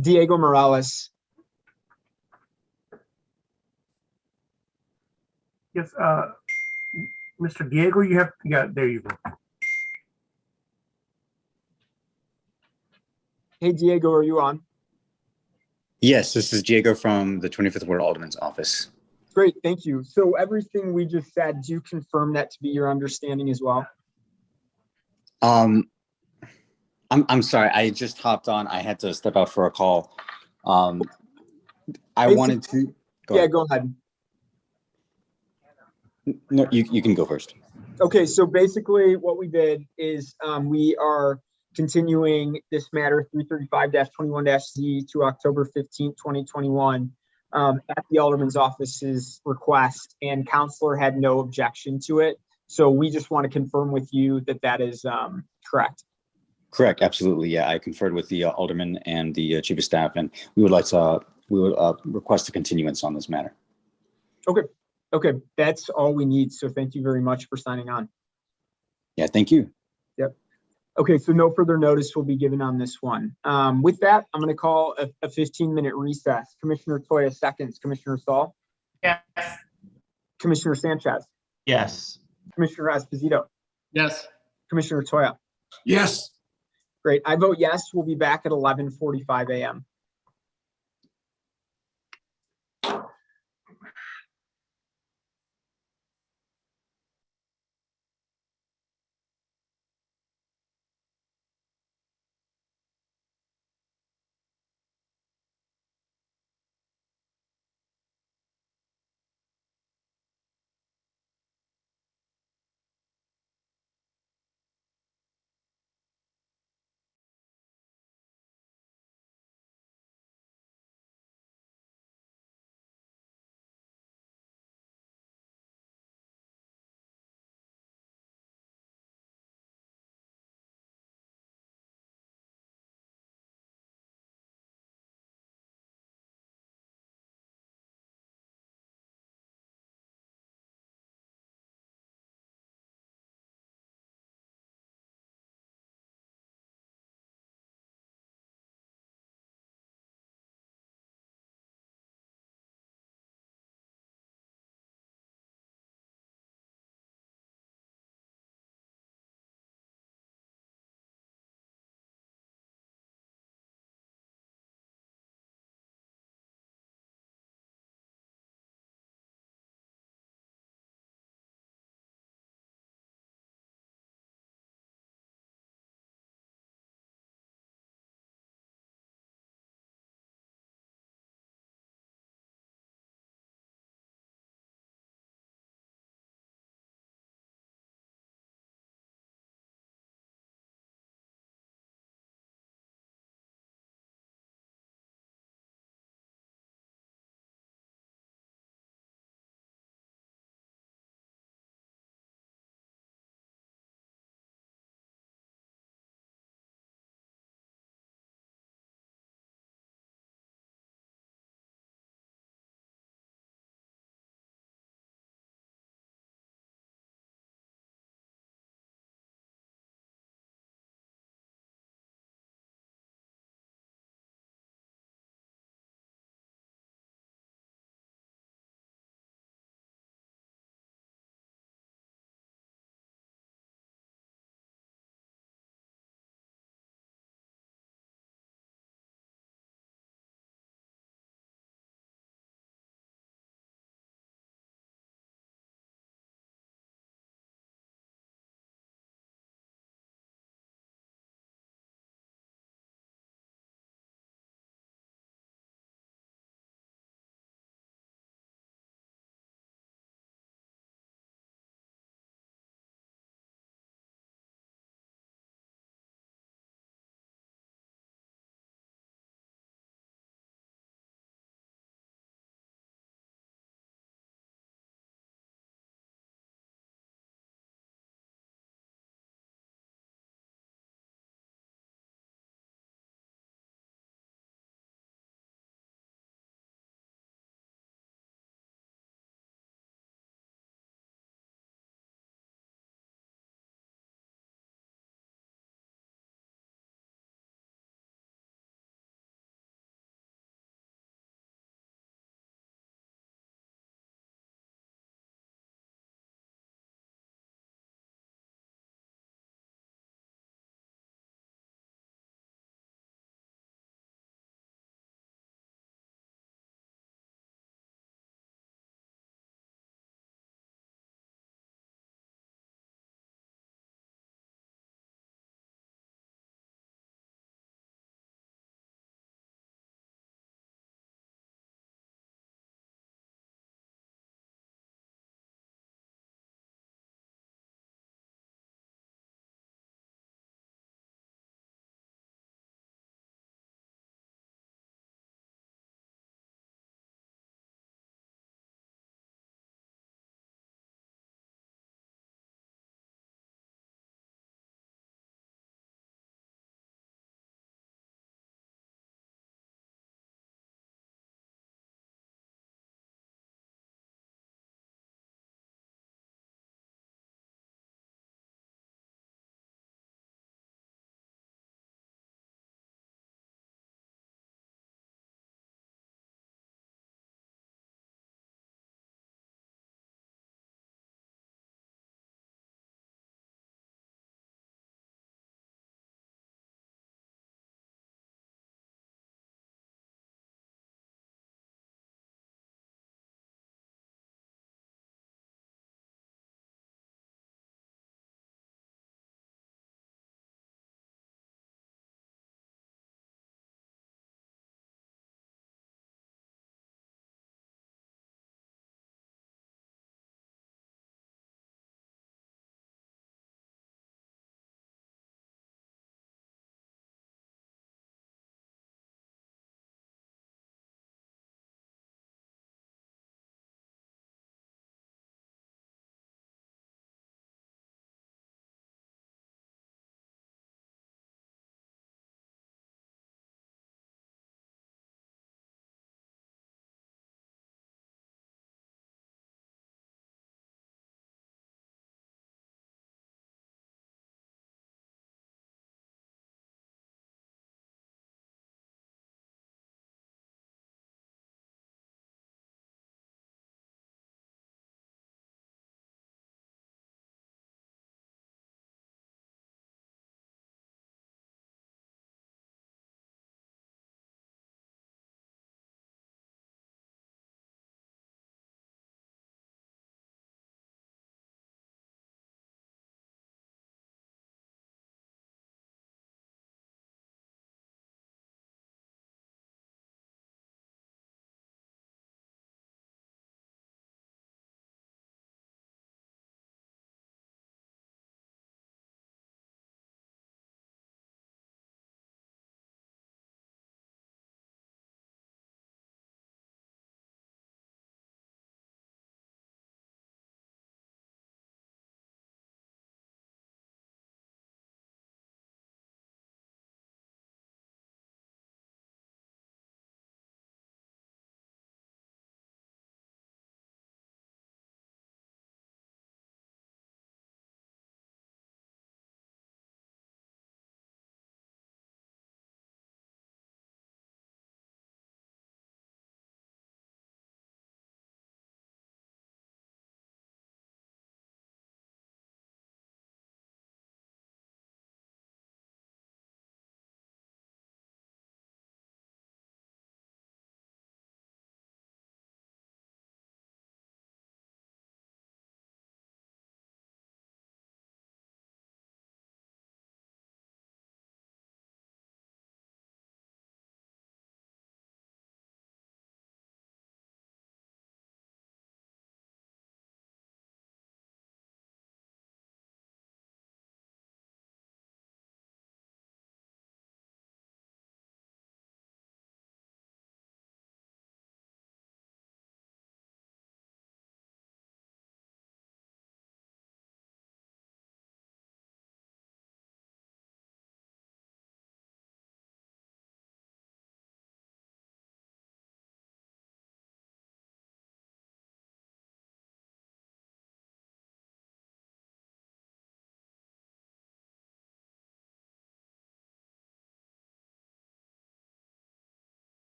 Diego Morales. Yes, Mr. Diego, you have, yeah, there you go. Hey, Diego, are you on? Yes, this is Diego from the 25th Ward Alderman's office. Great, thank you. So everything we just said, do you confirm that to be your understanding as well? I'm sorry, I just hopped on. I had to step out for a call. I wanted to. Go ahead. No, you can go first. Okay, so basically what we did is we are continuing this matter 335-21-Z to October 15th, 2021 at the Alderman's office's request, and Counselor had no objection to it. So we just want to confirm with you that that is correct. Correct, absolutely. Yeah, I conferred with the Alderman and the Chief of Staff, and we would request a continuance on this matter. Okay, that's all we need. So thank you very much for signing on. Yeah, thank you. Yep. Okay, so no further notice will be given on this one. With that, I'm going to call a 15-minute recess. Commissioner Toya seconds. Commissioner Saul? Yes. Commissioner Sanchez? Yes. Commissioner Esposito? Yes. Commissioner Toya? Yes. Great. I vote yes. We'll be back at 11:45 a.m.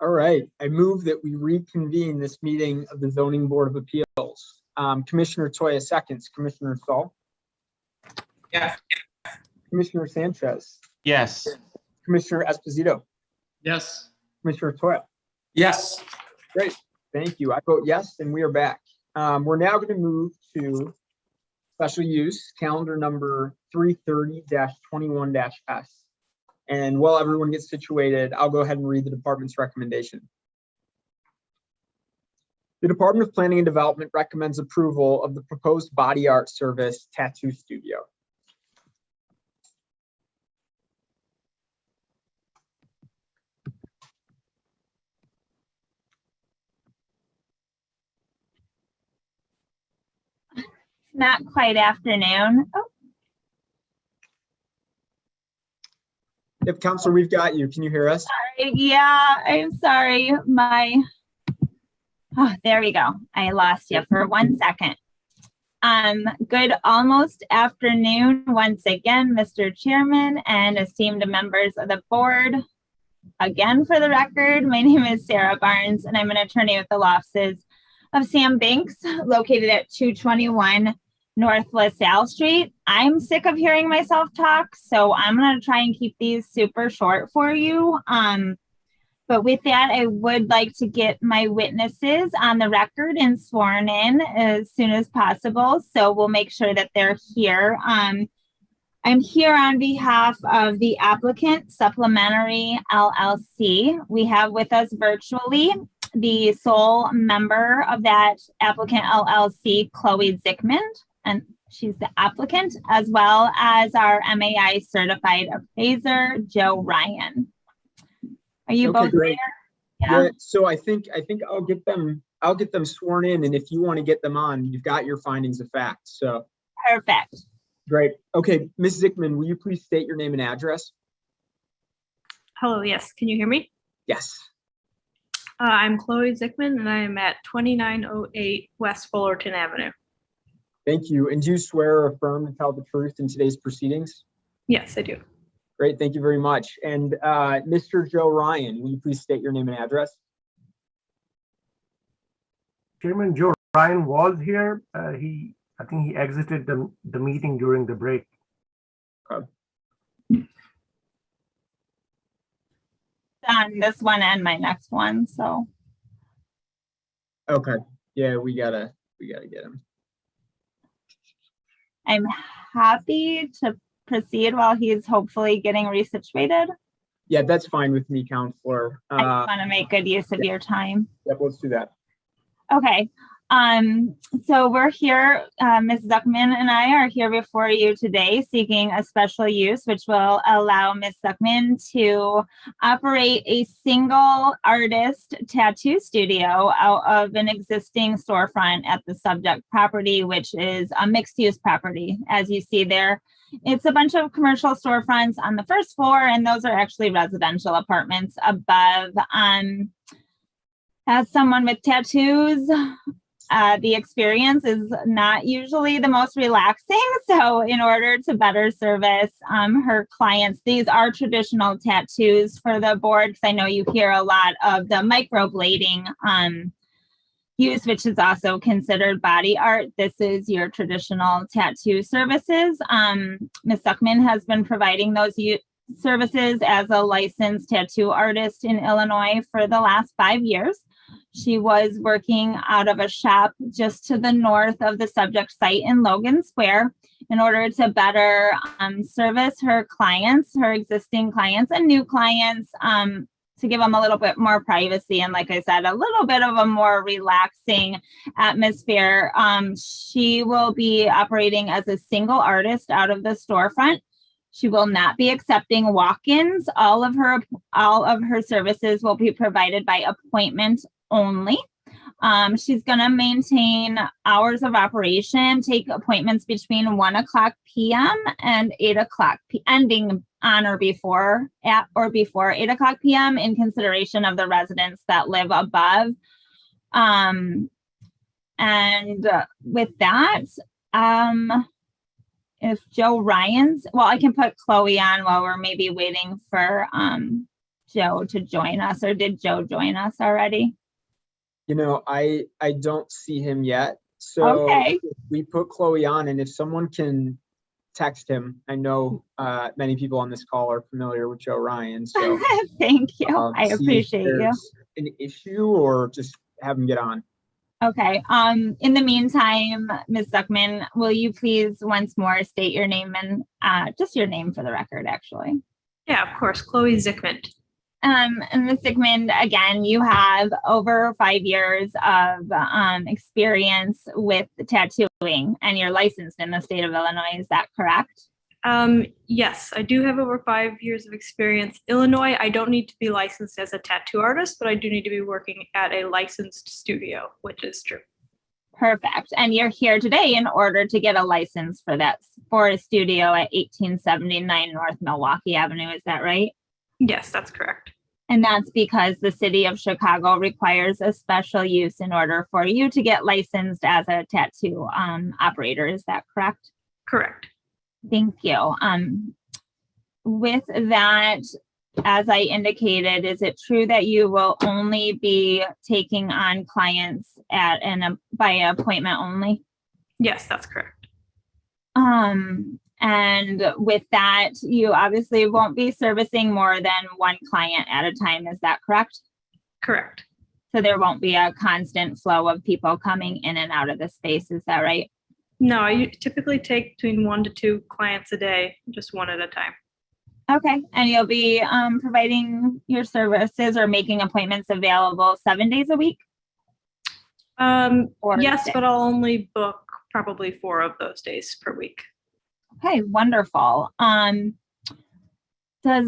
All right, I move that we reconvene this meeting of the Zoning Board of Appeals. Commissioner Toya seconds, Commissioner Saul, Yes. Commissioner Sanchez, Yes. Commissioner Esposito, Yes. Commissioner Toya. Yes. Great, thank you. I vote yes, and we are back. We're now going to move to special use calendar number 330-21-S. And while everyone gets situated, I'll go ahead and read the department's recommendation. The Department of Planning and Development recommends approval of the proposed body art service tattoo studio. Not quite afternoon. Oh, Yep, Counselor, we've got you. Can you hear us? sorry. Yeah, I'm sorry. There we go. I lost you for 1 second. Good almost afternoon once again, Mr. Chairman and esteemed members of the board. Again, for the record, my name is Sarah Barnes and I'm an attorney with the law offices of Sam Banks, located at 221 North LaSalle Street. I'm sick of hearing myself talk, so I'm going to try and keep these super short for you. But with that, I would like to get my witnesses on the record and sworn in as soon as possible. So we'll make sure that they're here. I'm here on behalf of the applicant, Supplementary LLC. We have with us virtually the sole member of that applicant LLC, Chloe Zickman, and she's the applicant, as well as our MAI certified appraiser, Joe Ryan. Are you both great. there? Yeah. Yeah, so I think I'll get them sworn in, and if you want to get them on, you've got your findings of fact. So Perfect. great. Okay, Ms. Zickman, will you please state your name and address? Hello, yes. Can you hear me? Yes. I'm Chloe Zickman and I am at 2908 West Fullerton Avenue. Thank you. And do you swear or affirm to tell the truth in today's proceedings? Yes, I do. Great, thank you very much. And Mr. Joe Ryan, will you please state your name and address? Chairman Joe Ryan was here. I think he exited the meeting during the break. On this one and my next one, so. Okay, yeah, we gotta get him. I'm happy to proceed while he's hopefully getting resituated. Yeah, that's fine with me, Counselor. I just want to make good use of your time. Yep, let's do that. Okay. So we're here, Ms. Zuckman and I are here before you today seeking a special use, which will allow Ms. Zuckman to operate a single artist tattoo studio out of an existing storefront at the subject property, which is a mixed use property. As you see there, it's a bunch of commercial storefronts on the first floor, and those are actually residential apartments above. As someone with tattoos, the experience is not usually the most relaxing. So in order to better service her clients, these are traditional tattoos for the board, because I know you hear a lot of the microblading use, which is also considered body art. This is your traditional tattoo services. Ms. Zuckman has been providing those services as a licensed tattoo artist in Illinois for the last 5 years. She was working out of a shop just to the north of the subject site in Logan Square in order to better service her clients, her existing clients and new clients, to give them a little bit more privacy. And like I said, a little bit of a more relaxing atmosphere. She will be operating as a single artist out of the storefront. She will not be accepting walk-ins. All of her services will be provided by appointment only. She's going to maintain hours of operation, take appointments between 1:00 p.m. and 8:00 ending on or before 8:00 p.m. in consideration of the residents that live above. And with that, if Joe Ryan's, well, I can put Chloe on while we're maybe waiting for, Joe to join us, or did Joe join us already? You know, I don't see him yet. So Okay. we put Chloe on, and if someone can text him, I know many people on this call are familiar with Joe Ryan. So Thank you. I see if appreciate you. there's an issue, or just have him get on. Okay. In the meantime, Ms. Zuckman, will you please once more state your name and just your name for the record, actually? Yeah, of course. Chloe Zickman. And Ms. Zickman, again, you have over 5 years of experience with tattooing, and you're licensed in the state of Illinois. Is that correct? Yes, I do have over 5 years of experience. Illinois, I don't need to be licensed as a tattoo artist, but I do need to be working at a licensed studio, which is true. Perfect. And you're here today in order to get a license for a studio at 1879 North Milwaukee Avenue. Is that right? Yes, that's correct. And that's because the city of Chicago requires a special use in order for you to get licensed as a tattoo operator. Is that correct? Correct. Thank you. With that, as I indicated, is it true that you will only be taking on clients by appointment only? Yes, that's correct. And with that, you obviously won't be servicing more than one client at a time. Is that correct? Correct. So there won't be a constant flow of people coming in and out of the space. Is that right? No, I typically take between 1 to 2 clients a day, just one at a time. Okay. And you'll be providing your services or making appointments available 7 days a week? Or Yes, 6? but I'll only book probably 4 of those days per week. Okay, wonderful. Does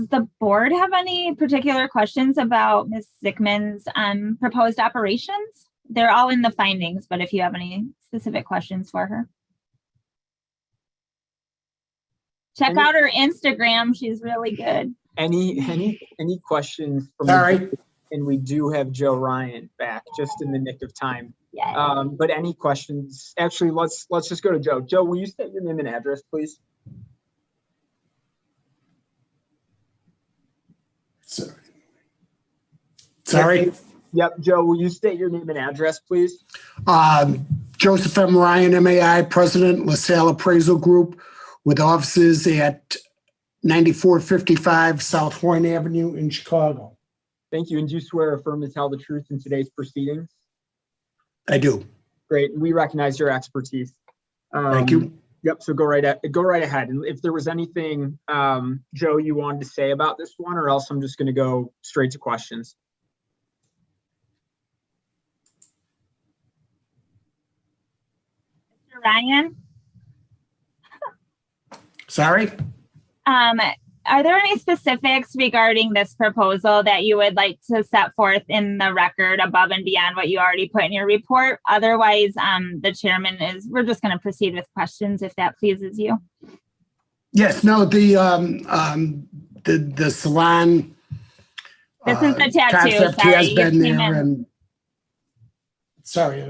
the board have any particular questions about Ms. Zickman's proposed operations? They're all in the findings, but if you have any specific questions for her. Check out her Instagram. She's really good. Any questions from? Sorry. And we do have Joe Ryan back just in the nick of time. Yeah. But any questions? Actually, let's just go to Joe. Joe, will you state your name and address, please? Sorry. Yep, Joe, will you state your name and address, please? Joseph M. Ryan, MAI, President, LaSalle Appraisal Group, with offices at 9455 South Horn Avenue in Chicago. Thank you. And do you swear or affirm to tell the truth in today's proceedings? I do. Great. We recognize your expertise. Thank you. Yep. So go right ahead. And if there was anything, Joe, you wanted to say about this one, or else I'm just going to go straight to questions. Mr. Ryan? Sorry? Are there any specifics regarding this proposal that you would like to set forth in the record above and beyond what you already put in your report? Otherwise, the chairman we're just going to proceed with questions if that pleases you. Yes, no, the salon. This is the tattoo. Concept Sorry, has you been came there in. and. Sorry.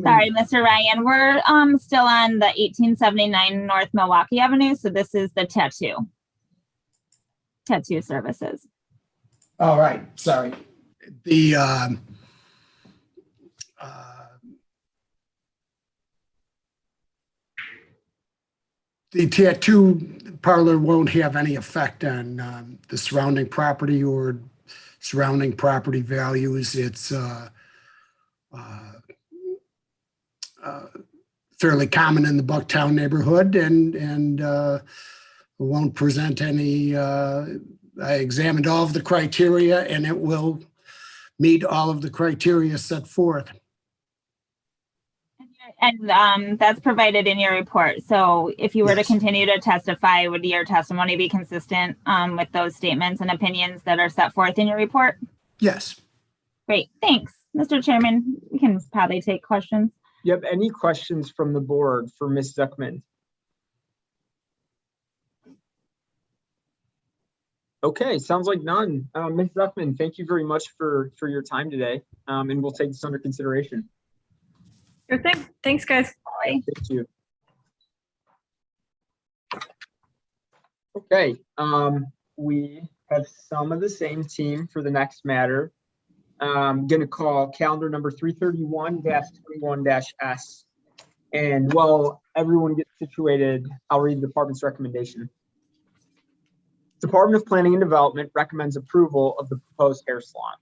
Sorry, Mr. Ryan. We're still on the 1879 North Milwaukee Avenue. So this is the tattoo services. All right, sorry. The tattoo parlor won't have any effect on the surrounding property or surrounding property values. It's fairly common in the Bucktown neighborhood and won't present any, I examined all of the criteria and it will meet all of the criteria set forth. And that's provided in your report. So if you were to Yes. continue to testify, would your testimony be consistent with those statements and opinions that are set forth in your report? Yes. Great, thanks. Mr. Chairman, we can probably take questions. Yep. Any questions from the board for Ms. Zuckman? Okay, sounds like none. Ms. Zuckman, thank you very much for your time today, and we'll take this under consideration. Sure thing. Thanks, guys. Thank you. Okay, we have some of the same team for the next matter. I'm going to call calendar number 331-21-S. And while everyone gets situated, I'll read the department's recommendation. Department of Planning and Development recommends approval of the proposed hair salon.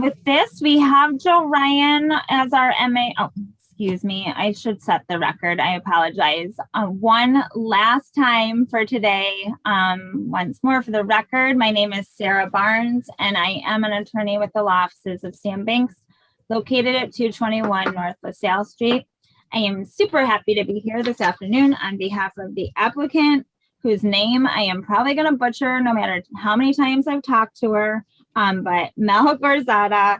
With this, we have Joe Ryan as our MA. Oh, excuse me. I should set the record. I apologize. One last time for today. Once more for the record, my name is Sarah Barnes, and I am an attorney with the law offices of Sam Banks, located at 221 North LaSalle Street. I am super happy to be here this afternoon on behalf of the applicant, whose name I am probably going to butcher no matter how many times I've talked to her. But Mel Gorzada,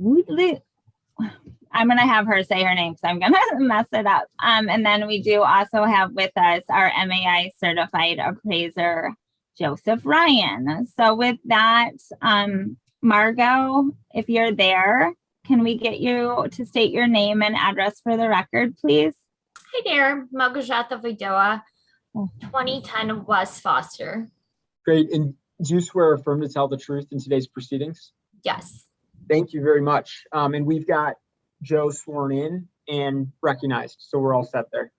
I'm going to have her say her name because I'm going to mess it up. And then we do also have with us our MAI certified appraiser, Joseph Ryan. So with that, Margot, if you're there, can we get you to state your name and address for the record, please? Hi there, Margojata Videoa, 2010 West Foster. Great. And do you swear or affirm to tell the truth in today's proceedings? Yes. Thank you very much. And we've got Joe sworn in and recognized, so we're all set there.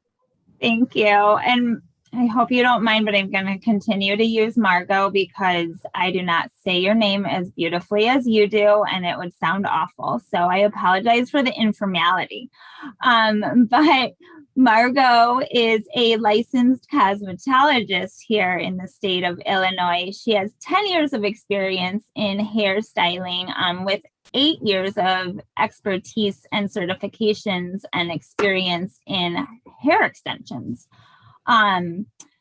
Thank you. And I hope you don't mind, but I'm going to continue to use Margot because I do not say your name as beautifully as you do, and it would sound awful. So I apologize for the informality. But Margot is a licensed cosmetologist here in the state of Illinois. She has 10 years of experience in hairstyling with 8 years of expertise and certifications and experience in hair extensions.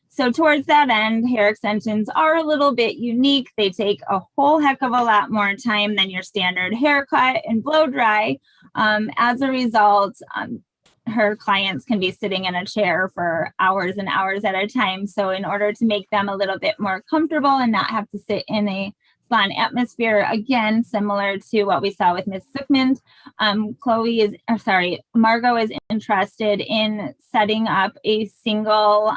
So towards that end, hair extensions are a little bit unique. They take a whole heck of a lot more time than your standard haircut and blow dry. As a result, her clients can be sitting in a chair for hours and hours at a time. So in order to make them a little bit more comfortable and not have to sit in a salon atmosphere, again, similar to what we saw with Ms. Suckman, Margot is interested in setting up a single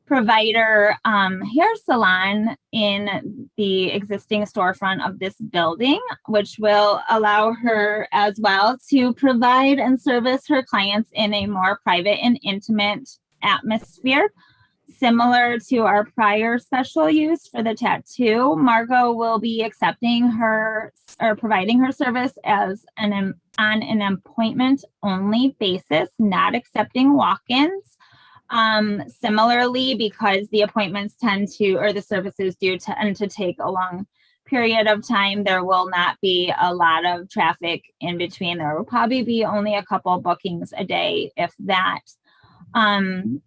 provider hair salon in the existing storefront of this building, which will allow her as well to provide and service her clients in a more private and intimate atmosphere. Similar to our prior special use for the tattoo, Margot will be accepting her or providing her service as on an appointment only basis, not accepting walk-ins. Similarly, because the appointments the services do tend to take a long period of time, there will not be a lot of traffic in between. There will probably be only a couple bookings a day, if that.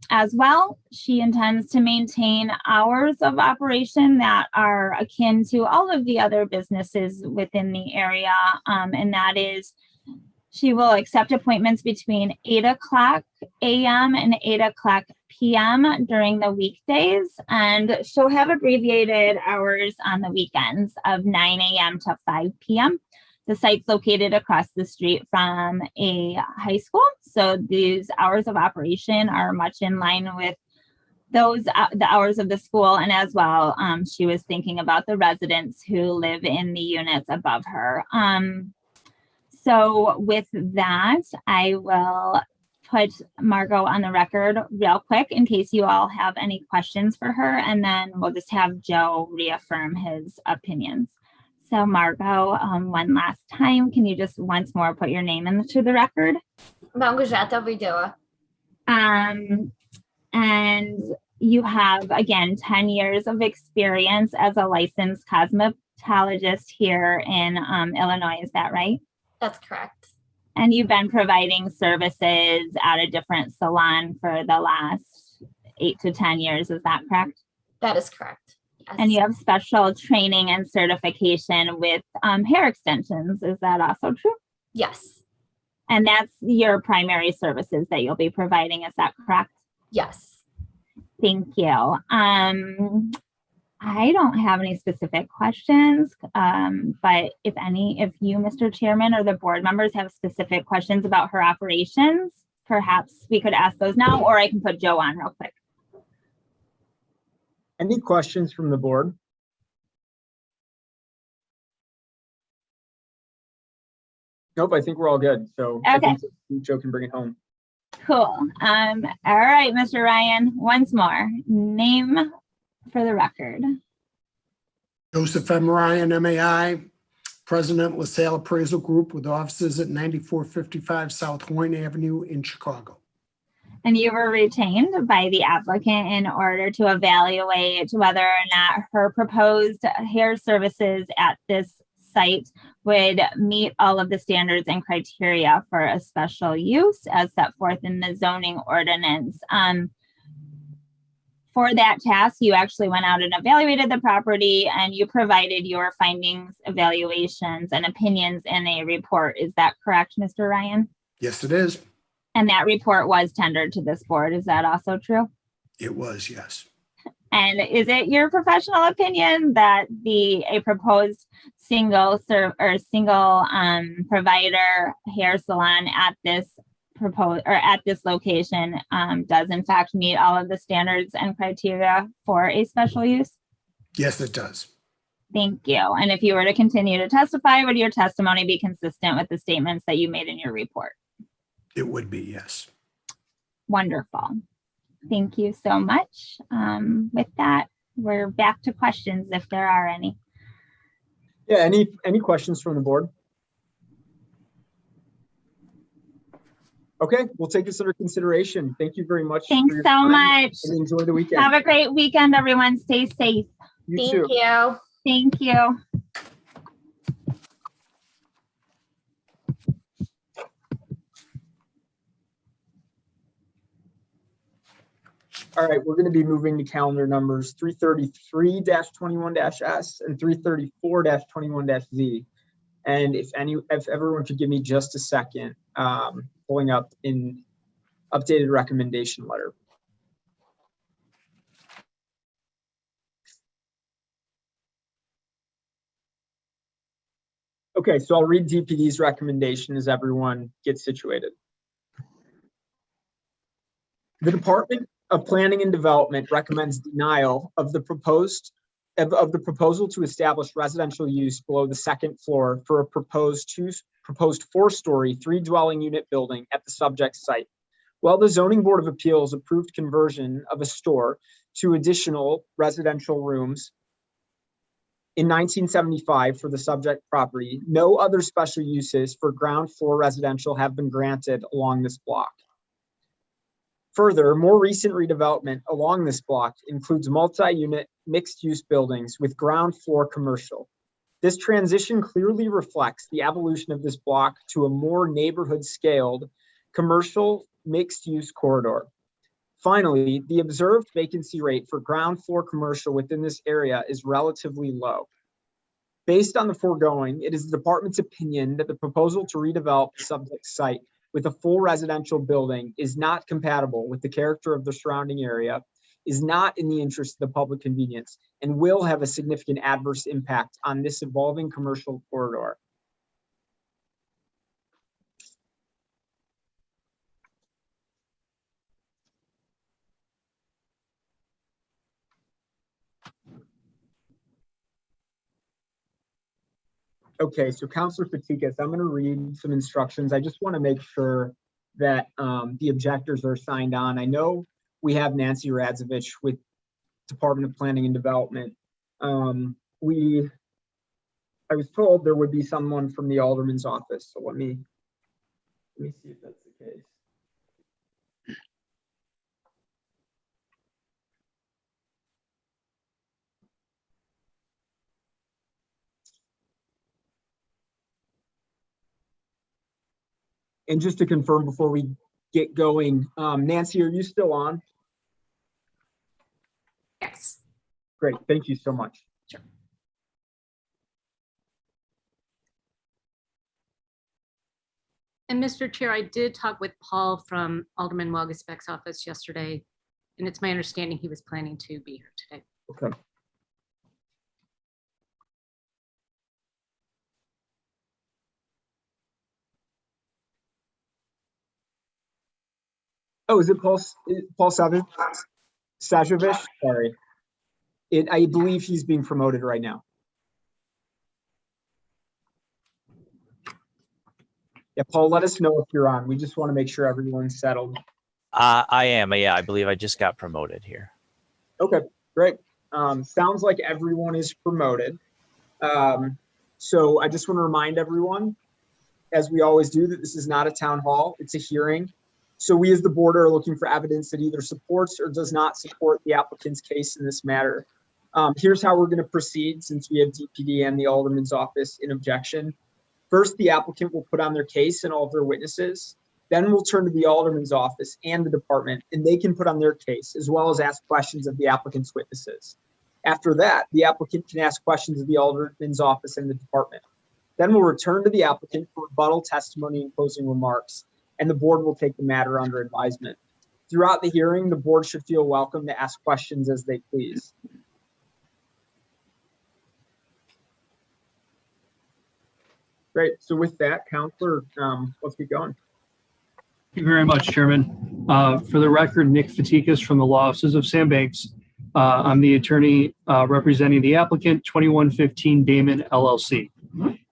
As well, she intends to maintain hours of operation that are akin to all of the other businesses within the area. And that is, she will accept appointments between 8 o'clock a.m. and 8 o'clock p.m. during the weekdays. And she'll have abbreviated hours on the weekends of 9 a.m. to 5 p.m. The site's located across the street from a high school. So these hours of operation are much in line with the hours of the school. And as well, she was thinking about the residents who live in the units above her. So with that, I will put Margot on the record real quick in case you all have any questions for her. And then we'll just have Joe reaffirm his opinions. So Margot, one last time, can you just once more put your name into the record? Margojata Videoa. And you have, again, 10 years of experience as a licensed cosmetologist here in Illinois, is that right? That's correct. And you've been providing services at a different salon for the last 8 to 10 years, is that correct? That is correct. Yes. And you have special training and certification with hair extensions. Is that also true? Yes. And that's your primary services that you'll be providing. Is that correct? Yes. Thank you. I don't have any specific questions, but if you, Mr. Chairman, or the board members have specific questions about her operations, perhaps we could ask those now, or I can put Joe on real quick. Any questions from the board? Nope, I think we're all good. So I think Joe can bring it home. Cool. All right, Mr. Ryan, once more, name for the record. Joseph M. Ryan, MAI, President, LaSalle Appraisal Group with offices at 9455 South Horn Avenue in Chicago. And you were retained by the applicant in order to evaluate whether or not her proposed hair services at this site would meet all of the standards and criteria for a special use as set forth in the zoning ordinance. For that task, you actually went out and evaluated the property and you provided your findings, evaluations, and opinions in a report. Is that correct, Mr. Ryan? Yes, it is. And that report was tendered to this board. Is that also true? It was, yes. And is it your professional opinion that a proposed single provider hair salon at this location does in fact meet all of the standards and criteria for a special use? Yes, it does. Thank you. And if you were to continue to testify, would your testimony be consistent with the statements that you made in your report? It would be, yes. Wonderful. Thank you so much. With that, we're back to questions if there are any. Yeah, any questions from the board? Okay, we'll take this under consideration. Thank you very much. Thanks so much. And enjoy the weekend. Have a great weekend, everyone. Stay safe. You too. Thank you. All right, we're going to be moving to calendar numbers 333-21-S and 334-21-Z. And if everyone could give me just a second, pulling up in updated recommendation letter. Okay, so I'll read DPD's recommendation as everyone gets situated. The Department of Planning and Development recommends denial of the proposal to establish residential use below the second floor for a proposed 4-story, 3-dwelling unit building at the subject site. While the Zoning Board of Appeals approved conversion of a store to additional residential rooms in 1975 for the subject property, no other special uses for ground floor residential have been granted along this block. Further, more recent redevelopment along this block includes multi-unit mixed-use buildings with ground floor commercial. This transition clearly reflects the evolution of this block to a more neighborhood-scaled commercial mixed-use corridor. Finally, the observed vacancy rate for ground floor commercial within this area is relatively low. Based on the foregoing, it is the department's opinion that the proposal to redevelop the subject site with a full residential building is not compatible with the character of the surrounding area, is not in the interest of the public convenience, and will have a significant adverse impact on this evolving commercial corridor. Okay, so Councilor Fatikas, I'm going to read some instructions. I just want to make sure that the objectors are signed on. I know we have Nancy Radzovich with Department of Planning and Development. I was told there would be someone from the Alderman's office, so let me see if that's the case. And just to confirm before we get going, Nancy, are you still on? Yes. Great, thank you so much. Sure. And Mr. Chair, I did talk with Paul from Alderman Waguespack's office yesterday, and it's my understanding he was planning to be here today. Okay. Oh, is it Paul Sajovich? Sorry. I believe he's being promoted right now. Yeah, Paul, let us know if you're on. We just want to make sure everyone's settled. I am. Yeah, I believe I just got promoted here. Okay, great. Sounds like everyone is promoted. So I just want to remind everyone, as we always do, that this is not a town hall, it's a hearing. So we as the board are looking for evidence that either supports or does not support the applicant's case in this matter. Here's how we're going to proceed since we have DPD and the Alderman's office in objection. First, the applicant will put on their case and all of their witnesses. Then we'll turn to the Alderman's office and the department, and they can put on their case as well as ask questions of the applicant's witnesses. After that, the applicant can ask questions of the Alderman's office and the department. Then we'll return to the applicant for rebuttal testimony and closing remarks, and the board will take the matter under advisement. Throughout the hearing, the board should feel welcome to ask questions as they please. Great. So with that, Counselor, let's get going. Thank you very much, Chairman. For the record, Nick Fatikas from the Law Offices of Sam Banks. I'm the attorney representing the applicant, 2115 Damon LLC.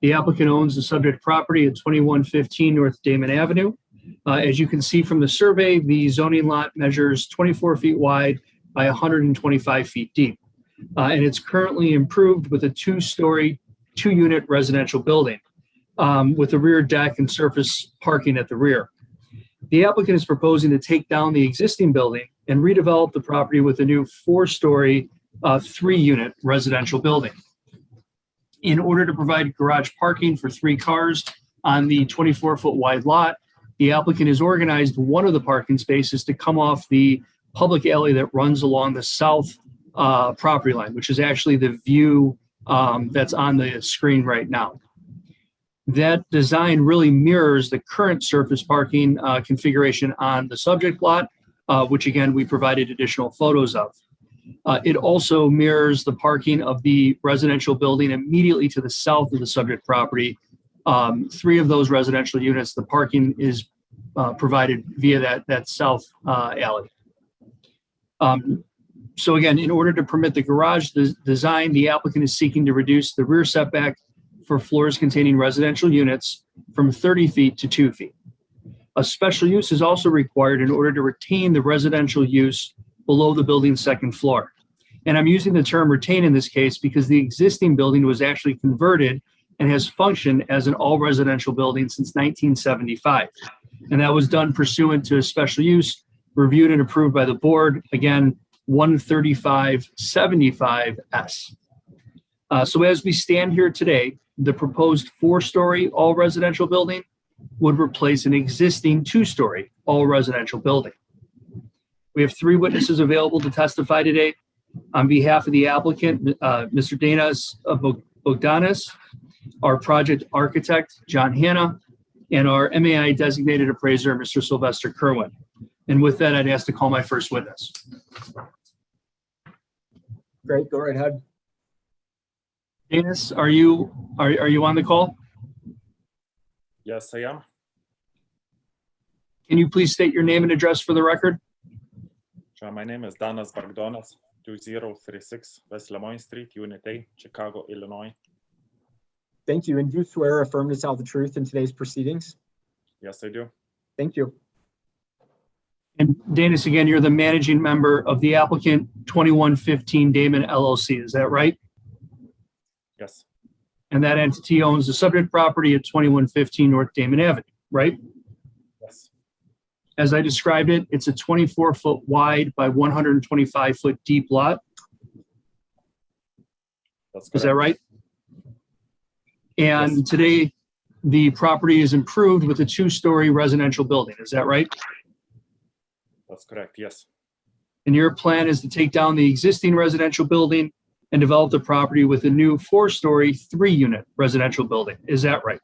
The applicant owns the subject property at 2115 North Damon Avenue. As you can see from the survey, the zoning lot measures 24 feet wide by 125 feet deep. And it's currently improved with a two-story, two-unit residential building with a rear deck and surface parking at the rear. The applicant is proposing to take down the existing building and redevelop the property with a new four-story, three-unit residential building. In order to provide garage parking for 3 cars on the 24-foot wide lot, the applicant has organized one of the parking spaces to come off the public alley that runs along the south property line, which is actually the view that's on the screen right now. That design really mirrors the current surface parking configuration on the subject lot, which again, we provided additional photos of. It also mirrors the parking of the residential building immediately to the south of the subject property. 3 of those residential units, the parking is provided via that south alley. So again, in order to permit the garage design, the applicant is seeking to reduce the rear setback for floors containing residential units from 30 feet to 2 feet. A special use is also required in order to retain the residential use below the building's second floor. And I'm using the term retain in this case because the existing building was actually converted and has functioned as an all residential building since 1975. And that was done pursuant to a special use reviewed and approved by the board, again, 13575S. So as we stand here today, the proposed 4-story all residential building would replace an existing 2-story all residential building. We have 3 witnesses available to testify today. On behalf of the applicant, Mr. Danas Bogdanis, our project architect, John Hanna, and our MAI designated appraiser, Mr. Sylvester Kerwin. And with that, I'd ask to call my first witness. Great, go right ahead. Danas, are you on the call? Yes, I am. Can you please state your name and address for the record? Sure, my name is Danas Bogdanas, 2036 West Lemoyne Street, Unit A, Chicago, Illinois. Thank you. And do you swear or affirm to tell the truth in today's proceedings? Yes, I do. Thank you. And Danas, again, you're the managing member of the applicant 2115 Damon LLC, is that right? Yes. And that entity owns the subject property at 2115 North Damon Avenue, right? Yes. As I described it, it's a 24-foot wide by 125-foot deep lot. That's correct. Is that right? And Yes. today, the property is improved with a 2-story residential building. Is that right? That's correct, yes. And your plan is to take down the existing residential building and develop the property with a new 4-story, 3-unit residential building. Is that right?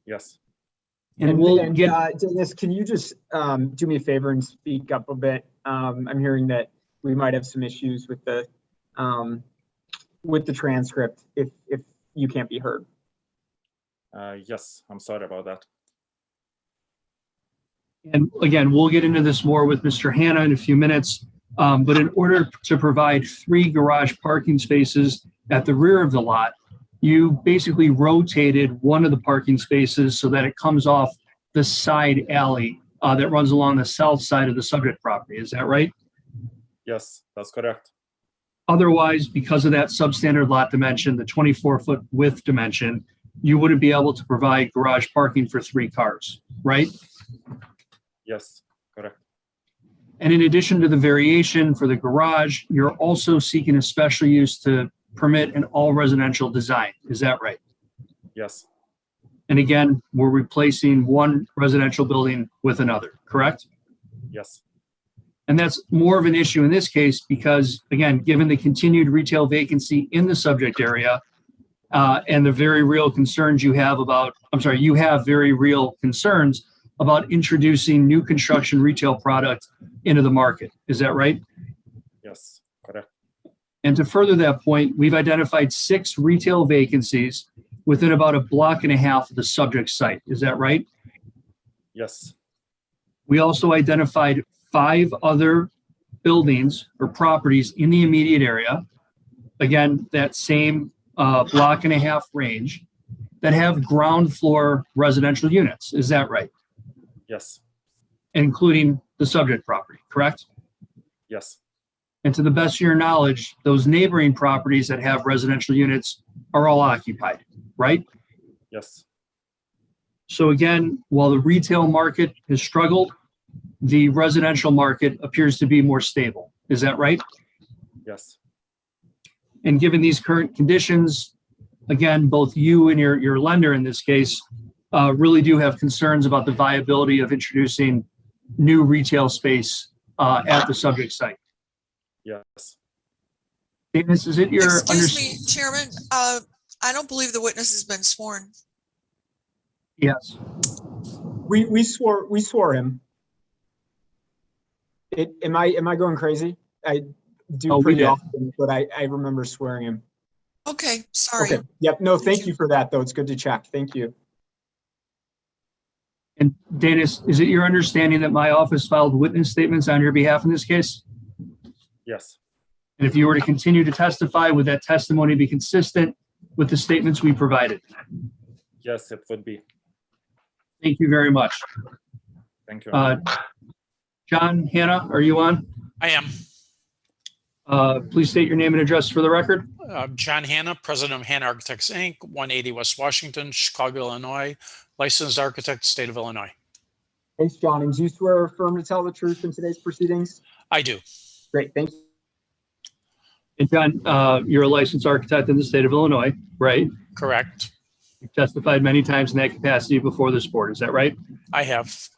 Yes. And we'll get. Dennis, can you just do me a favor and speak up a bit? I'm hearing that we might have some issues with the transcript if you can't be heard. Yes, I'm sorry about that. And again, we'll get into this more with Mr. Hannah in a few minutes. But in order to provide 3 garage parking spaces at the rear of the lot, you basically rotated one of the parking spaces so that it comes off the side alley that runs along the south side of the subject property. Is that right? Yes, that's correct. Otherwise, because of that substandard lot dimension, the 24-foot width dimension, you wouldn't be able to provide garage parking for 3 cars, right? Yes, correct. And in addition to the variation for the garage, you're also seeking a special use to permit an all residential design. Is that right? Yes, And again, we're replacing one residential building with another, correct? yes, And that's more of an issue in this case because, again, given the continued retail vacancy in the subject area and the very real concerns you have about, you have very real concerns about introducing new construction retail product into the market. Is that right? yes, correct. And to further that point, we've identified 6 retail vacancies within about a block and a half of the subject site. Is that right? Yes, We also identified 5 other buildings or properties in the immediate area. Again, that same block and a half range that have ground floor residential units. Is that right? yes, Including the subject property, correct? yes, And to the best of your knowledge, those neighboring properties that have residential units are all occupied, right? yes, So again, while the retail market has struggled, the residential market appears to be more stable. Is that right? yes, And given these current conditions, again, both you and your lender in this case really do have concerns about the viability of introducing new retail space at the subject site. yes. Dennis, is it your Excuse me, Chairman, I don't believe the witness has been sworn. Yes. We swore him. Am I going crazy? I do We pretty did. often, but I remember swearing him. Okay, sorry. Okay. Yep. No, thank you for that, though. It's good to check. Thank you. And Dennis, is it your understanding that my office filed witness statements on your behalf in this case? Yes, And if you were to continue to testify, would that testimony be consistent with the statements we provided? yes, it would be. Thank you very much. Thank you. John, Hannah, are you on? I am. Please state your name and address for the record. John Hanna, President of Hanna Architects, Inc., 180 West Washington, Chicago, Illinois, licensed architect, state of Illinois. Thanks, John. And do you swear or affirm to tell the truth in today's proceedings? I do. Great. Thank you. And John, you're a licensed architect in the state of Illinois, right? Correct. You've testified many times in that capacity before this board. Is that right? I have.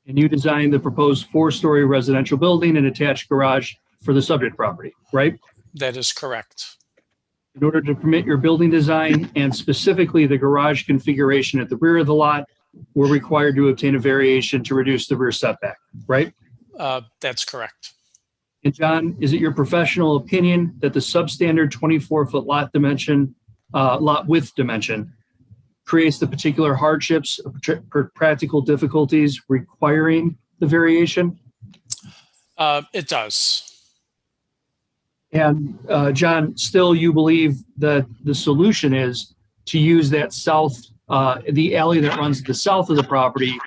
And you designed the proposed 4-story residential building and attached garage for the subject property, right? That is correct. In order to permit your building design and specifically the garage configuration at the rear of the lot, we're required to obtain a variation to reduce the rear setback, right? That's correct. And John, is it your professional opinion that the substandard 24-foot lot dimension, lot width dimension creates the particular hardships, practical difficulties requiring the variation? It does. And John, still you believe that the solution is to use that the alley that runs to the south of the property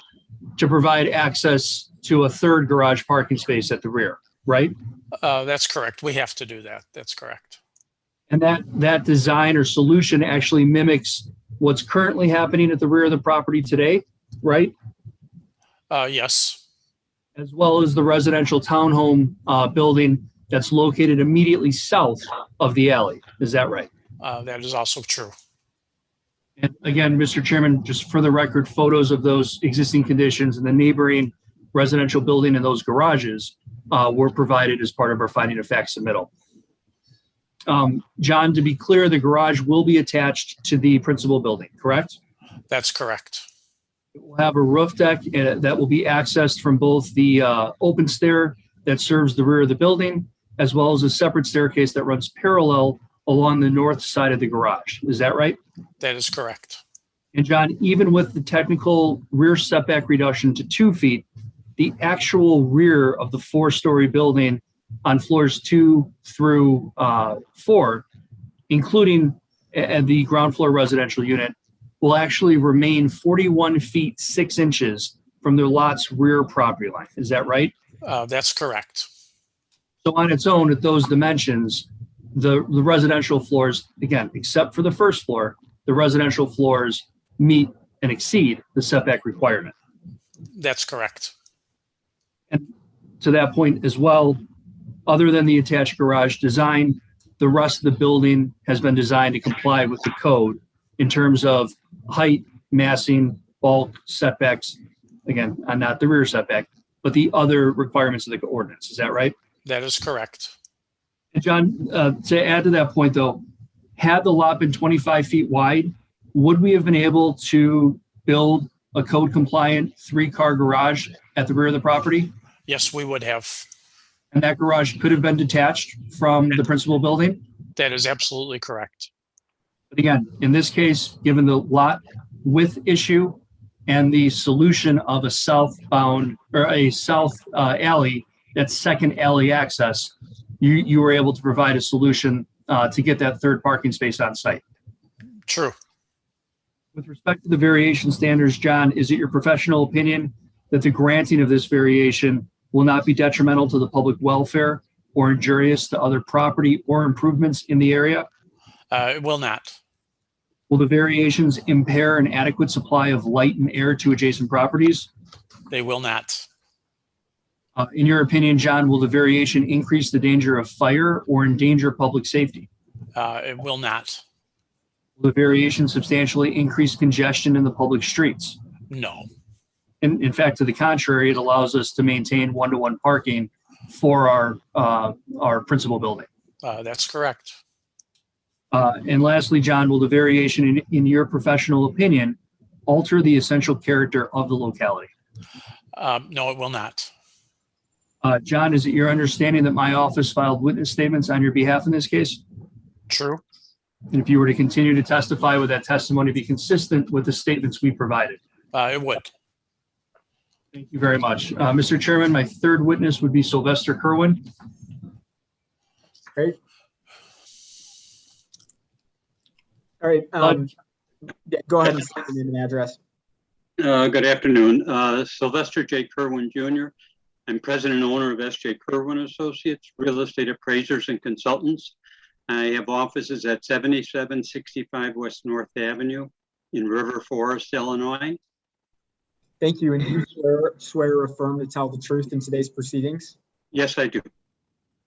to provide access to a 3rd garage parking space at the rear, right? That's correct. We have to do that. That's correct. And that design or solution actually mimics what's currently happening at the rear of the property today, right? Yes. As well as the residential townhome building that's located immediately south of the alley. Is that right? That is also true. And again, Mr. Chairman, just for the record, photos of those existing conditions and the neighboring residential building and those garages were provided as part of our finding of fact submittal. John, to be clear, the garage will be attached to the principal building, correct? That's correct. It will have a roof deck that will be accessed from both the open stair that serves the rear of the building, as well as a separate staircase that runs parallel along the north side of the garage. Is that right? That is correct. And John, even with the technical rear setback reduction to 2 feet, the actual rear of the 4-story building on floors 2 through 4, including the ground floor residential unit, will actually remain 41 feet 6 inches from the lot's rear property line. Is that right? That's correct. So on its own, at those dimensions, the residential floors, again, except for the first floor, the residential floors meet and exceed the setback requirement. That's correct. And to that point as well, other than the attached garage design, the rest of the building has been designed to comply with the code in terms of height, massing, bulk, setbacks. Again, not the rear setback, but the other requirements of the ordinance. Is that right? That is correct. And John, to add to that point though, had the lot been 25 feet wide, would we have been able to build a code compliant 3-car garage at the rear of the property? Yes, we would have. And that garage could have been detached from the principal building? That is absolutely correct. But again, in this case, given the lot width issue and the solution of a southbound or a south alley, that's second alley access, you were able to provide a solution to get that third parking space on site. True. With respect to the variation standards, John, is it your professional opinion that the granting of this variation will not be detrimental to the public welfare or injurious to other property or improvements in the area? It will not. Will the variations impair an adequate supply of light and air to adjacent properties? They will not. In your opinion, John, will the variation increase the danger of fire or endanger public safety? It will not. Will the variation substantially increase congestion in the public streets? No. In fact, to the contrary, it allows us to maintain one-to-one parking for our principal building. That's correct. And lastly, John, will the variation, in your professional opinion, alter the essential character of the locality? No, it will not. John, is it your understanding that my office filed witness statements on your behalf in this case? True. And if you were to continue to testify, would that testimony be consistent with the statements we provided? It would. Thank you very much. Mr. Chairman, my third witness would be Sylvester Kerwin. Great. All right. Yeah, go ahead and state your name and address. Good afternoon. Sylvester J. Kerwin Jr. I'm president and owner of S.J. Kerwin Associates, real estate appraisers and consultants. I have offices at 7765 West North Avenue in River Forest, Illinois. Thank you. And do you swear or affirm to tell the truth in today's proceedings? Yes, I do.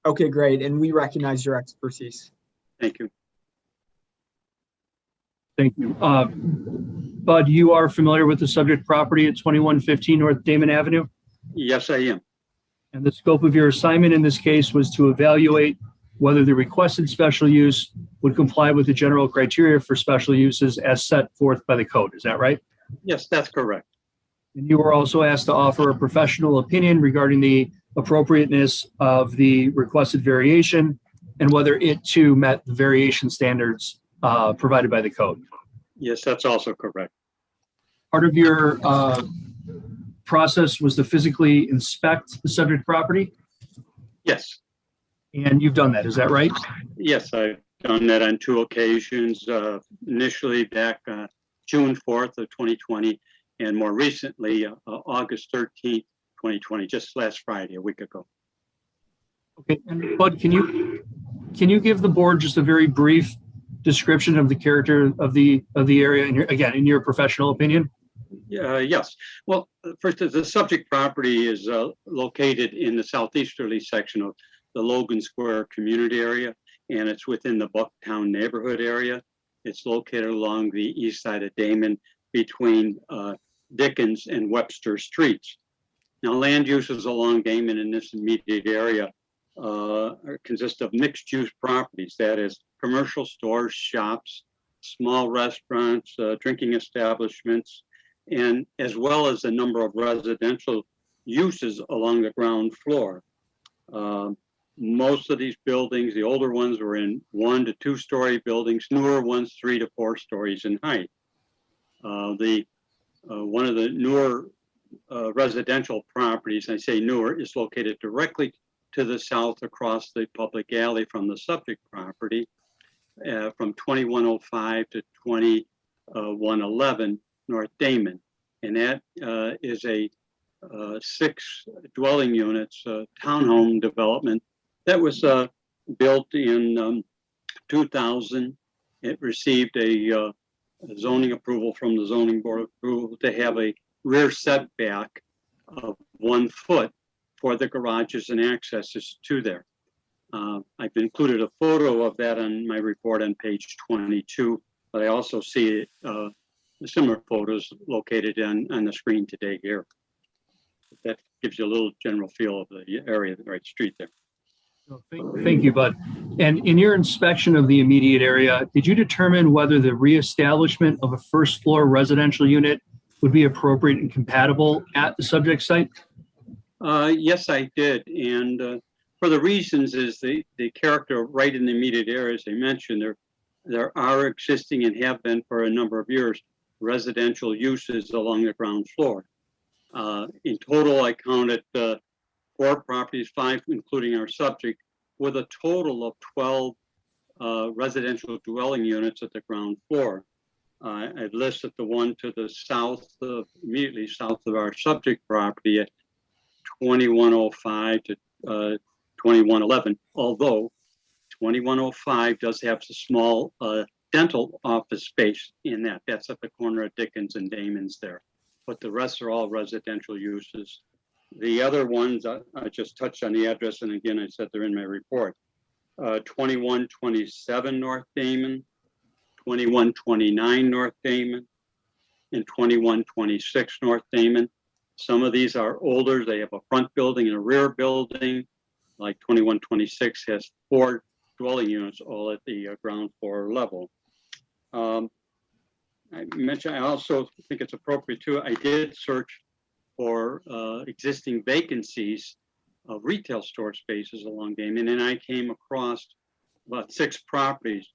Okay, great. And we recognize your expertise. Thank you. Thank you. Bud, you are familiar with the subject property at 2115 North Damon Avenue? Yes, I am. And the scope of your assignment in this case was to evaluate whether the requested special use would comply with the general criteria for special uses as set forth by the code. Is that right? Yes, that's correct. And you were also asked to offer a professional opinion regarding the appropriateness of the requested variation and whether it too met the variation standards provided by the code. Yes, that's also correct. Part of your process was to physically inspect the subject property, Yes, and you've done that. Is that right? yes, I've done that on 2 occasions, initially back June 4th of 2020, and more recently, August 13th, 2020, just last Friday, a week ago. Okay, and Bud, can you give the board just a very brief description of the character of the area, in your professional opinion? Yes. Well, first, the subject property is located in the southeasterly section of the Logan Square community area, and it's within the Bucktown neighborhood area. It's located along the east side of Damon between Dickens and Webster Streets. Now, land uses along Damon in this immediate area consist of mixed-use properties, that is, commercial stores, shops, small restaurants, drinking establishments, and as well as a number of residential uses along the ground floor. Most of these buildings, the older ones, were in 1 to 2 story buildings, newer ones 3 to 4 stories in height. One of the newer residential properties, I say newer, is located directly to the south across the public alley from the subject property, from 2105 to 2111 North Damon. And that is a 6 dwelling units townhome development that was built in 2000. It received a zoning approval from the zoning board of approval to have a rear setback of 1 foot for the garages and accesses to there. I've included a photo of that on my report on page 22, but I also see similar photos located on the screen today here. That gives you a little general feel of the area, the right street there. Thank you, Bud. And in your inspection of the immediate area, did you determine whether the reestablishment of a first floor residential unit would be appropriate and compatible at the subject site? Yes, I did. And for the reasons is the character right in the immediate area, as I mentioned, there are existing and have been for a number of years residential uses along the ground floor. In total, I counted 4 properties, 5 including our subject, with a total of 12 residential dwelling units at the ground floor. I listed the one to the south, immediately south of our subject property at 2105 to 2111, although 2105 does have a small dental office space in that. That's at the corner of Dickens and Damon's there. But the rest are all residential uses. The other ones, I just touched on the address, and again, I said they're in my report. 2127 North Damon, 2129 North Damon, and 2126 North Damon. Some of these are older. They have a front building and a rear building. Like 2126 has 4 dwelling units, all at the ground floor level. I also think it's appropriate too. I did search for existing vacancies of retail store spaces along Damon, and I came across about 6 properties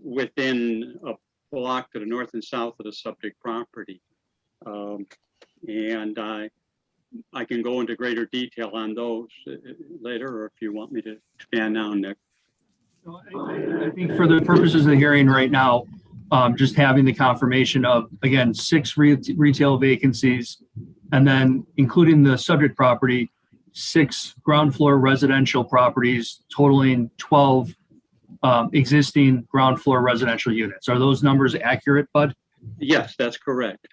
within a block to the north and south of the subject property. And I can go into greater detail on those later, or if you want me to expand now, Nick. I think for the purposes of the hearing right now, just having the confirmation of, again, 6 retail vacancies, and then including the subject property, 6 ground floor residential properties totaling 12 existing ground floor residential units. Are those numbers accurate, Bud? Yes, that's correct.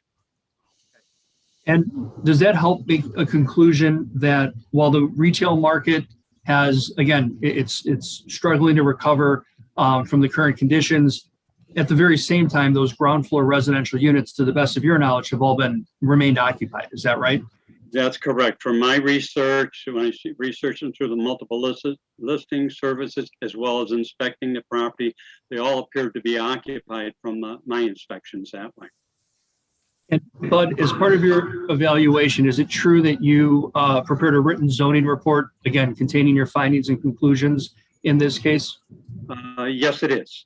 And does that help make a conclusion that while the retail market has, again, it's struggling to recover from the current conditions, at the very same time, those ground floor residential units, to the best of your knowledge, have all remained occupied? Is that right? That's correct. From my research, when I researched them through the multiple listing services, as well as inspecting the property, they all appeared to be occupied from my inspections that way. And Bud, as part of your evaluation, is it true that you prepared a written zoning report, again, containing your findings and conclusions in this case? Yes, it is.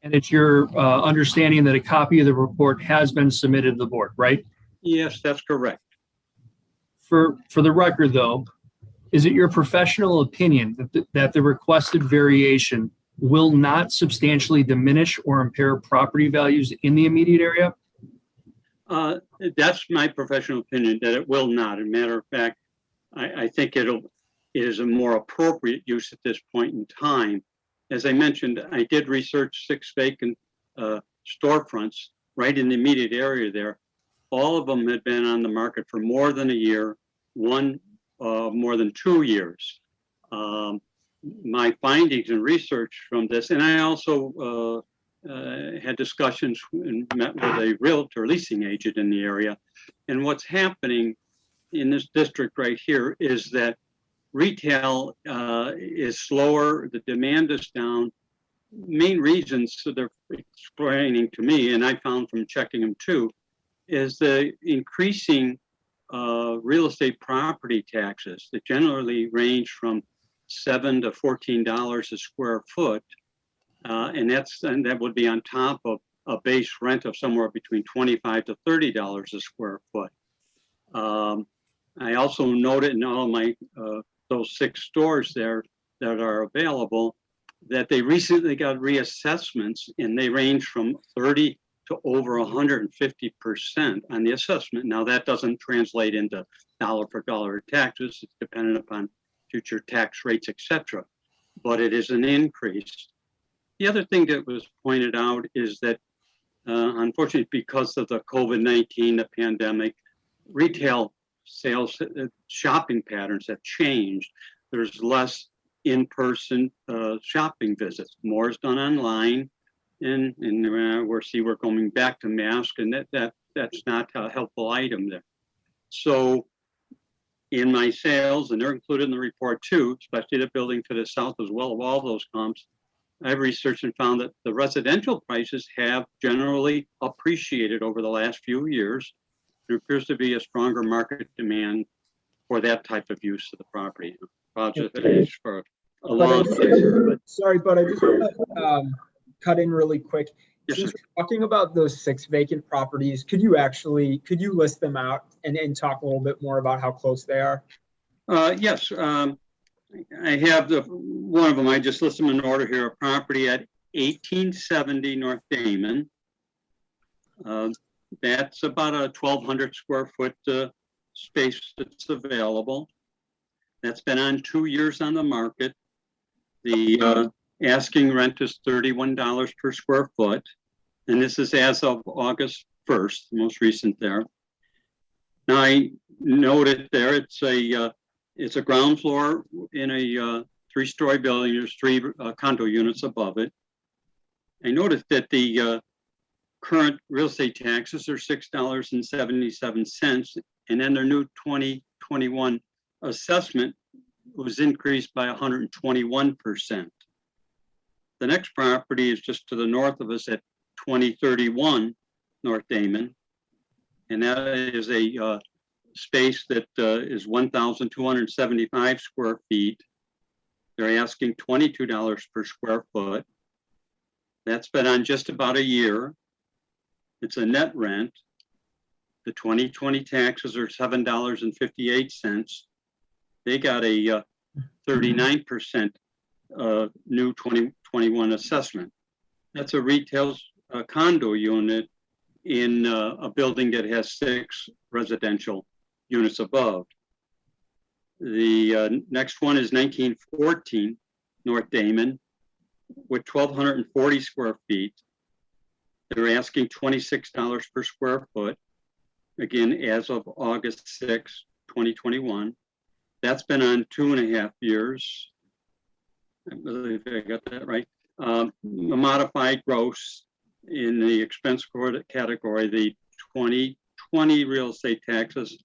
And it's your understanding that a copy of the report has been submitted to the board, right? Yes, that's correct. For the record, though, is it your professional opinion that the requested variation will not substantially diminish or impair property values in the immediate area? That's my professional opinion, that it will not. As a matter of fact, I think it is a more appropriate use at this point in time. As I mentioned, I did research 6 vacant storefronts right in the immediate area there. All of them had been on the market for more than a year, one more than 2 years. My findings and research from this, and I also had discussions and met with a realtor leasing agent in the area. And what's happening in this district right here is that retail is slower, the demand is down. Main reasons that they're explaining to me, and I found from checking them too, is the increasing real estate property taxes that generally range from $7 to $14 a square foot. And that would be on top of a base rent of somewhere between $25 to $30 a square foot. I also noted in all of my, those 6 stores there that are available, that they recently got reassessments and they range from 30 to over 150% on the assessment. Now that doesn't translate into dollar for dollar taxes. It's dependent upon future tax rates, etc. But it is an increase. The other thing that was pointed out is that unfortunately, because of the COVID-19, the pandemic, retail sales, shopping patterns have changed. There's less in-person shopping visits. More is done online, and we're going back to masks, and that's not a helpful item there. So in my sales, and they're included in the report too, especially the building to the south as well of all those comps, I've researched and found that the residential prices have generally appreciated over the last few years. There appears to be a stronger market demand for that type of use of the property. Apologize for a long answer, but Sorry, but I just want to cut in really quick. Yes, Since sir. we're talking about those 6 vacant properties, could you list them out and talk a little bit more about how close they are? Yes, I have one of them. I just list them in order here. A property at 1870 North Damon. That's about a 1,200 square foot space that's available. That's been on 2 years on the market. The asking rent is $31 per square foot. And this is as of August 1st, the most recent there. Now I noted there, it's a ground floor in a 3-story building. There's 3 condo units above it. I noticed that the current real estate taxes are $6.77, and then their new 2021 assessment was increased by 121%. The next property is just to the north of us at 2031 North Damon, and that is a space that is 1,275 square feet. They're asking $22 per square foot. That's been on just about a year. It's a net rent. The 2020 taxes are $7.58. They got a 39% new 2021 assessment. That's a retail condo unit in a building that has 6 residential units above. The next one is 1914 North Damon with 1,240 square feet. They're asking $26 per square foot, again, as of August 6, 2021. That's been on 2.5 years. I believe I got that right. A modified gross in the expense category, the 2020 real estate taxes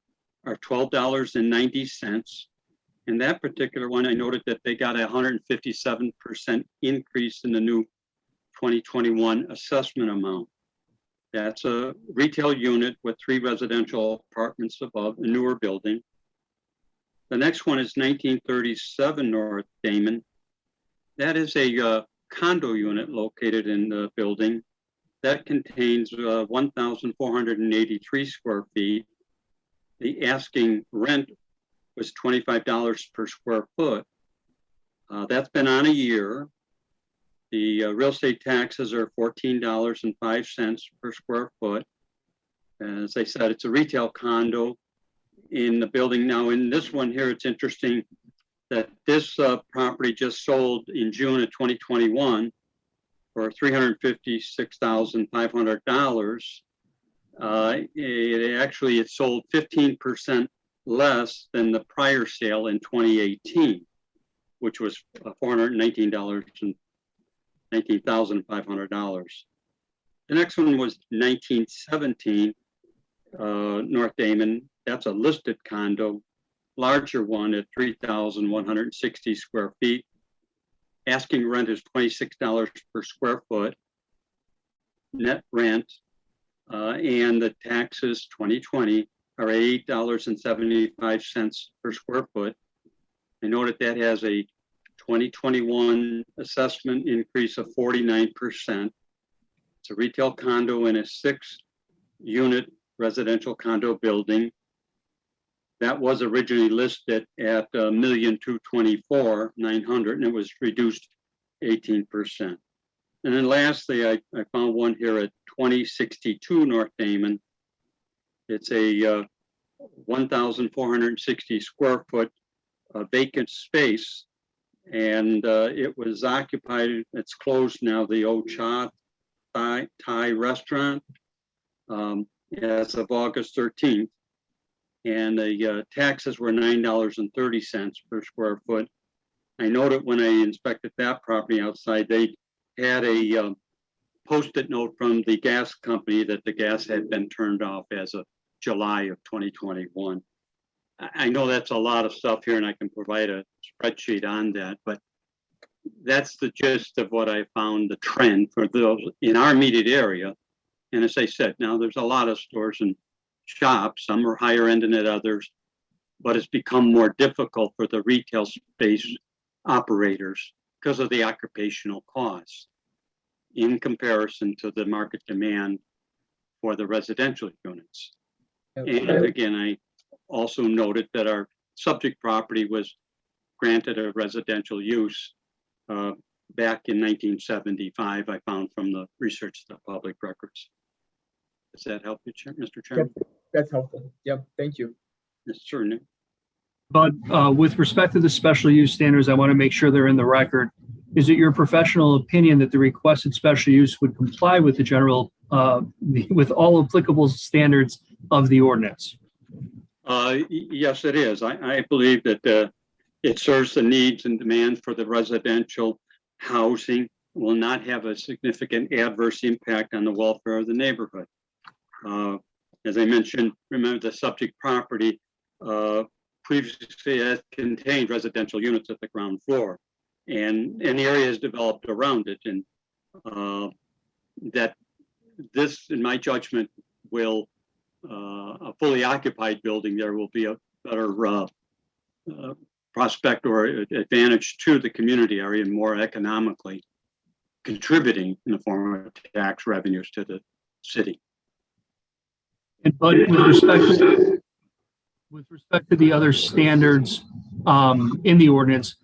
are $12.90. In that particular one, I noted that they got a 157% increase in the new 2021 assessment amount. That's a retail unit with 3 residential apartments above, a newer building. The next one is 1937 North Damon. That is a condo unit located in the building. That contains 1,483 square feet. The asking rent was $25 per square foot. That's been on a year. The real estate taxes are $14.05 per square foot. As I said, it's a retail condo in the building. Now in this one here, it's interesting that this property just sold in June of 2021 for $356,500. It sold 15% less than the prior sale in 2018, which was $419,500. The next one was 1917 North Damon. That's a listed condo, larger one at 3,160 square feet. Asking rent is $26 per square foot. Net rent and the taxes 2020 are $8.75 per square foot. I know that has a 2021 assessment increase of 49%. It's a retail condo in a 6-unit residential condo building. That was originally listed at $1,224,900, and it was reduced 18%. And then lastly, I found one here at 2062 North Damon. It's a 1,460 square foot vacant space, and it was occupied. It's closed now. The old Cha Thai restaurant as of August 13th, and the taxes were $9.30 per square foot. I noted when I inspected that property outside, they had a post-it note from the gas company that the gas had been turned off as of July of 2021. I know that's a lot of stuff here, and I can provide a spreadsheet on that, but that's the gist of what I found the trend for those in our immediate area. And as I said, now there's a lot of stores and shops, some are higher end than others, but it's become more difficult for the retail space operators because of the occupational costs in comparison to the market demand for the residential units. And again, I also noted that our subject property was granted a residential use back in 1975, I found from the research of the public records. Does that help you, Mr. Chairman? That's helpful. Yep, thank you. Yes, certainly. But with respect to the special use standards, I want to make sure they're in the record. Is it your professional opinion that the requested special use would comply with the general, with all applicable standards of the ordinance? Yes, it is. I believe that it serves the needs and demands for the residential housing, will not have a significant adverse impact on the welfare of the neighborhood. As I mentioned, remember the subject property previously has contained residential units at the ground floor, and the area is developed around it, and that this, in my judgment, will a fully occupied building there will be a better prospect or advantage to the community area, and more economically contributing in the form of tax revenues to the city. But with respect to the other standards in the ordinance,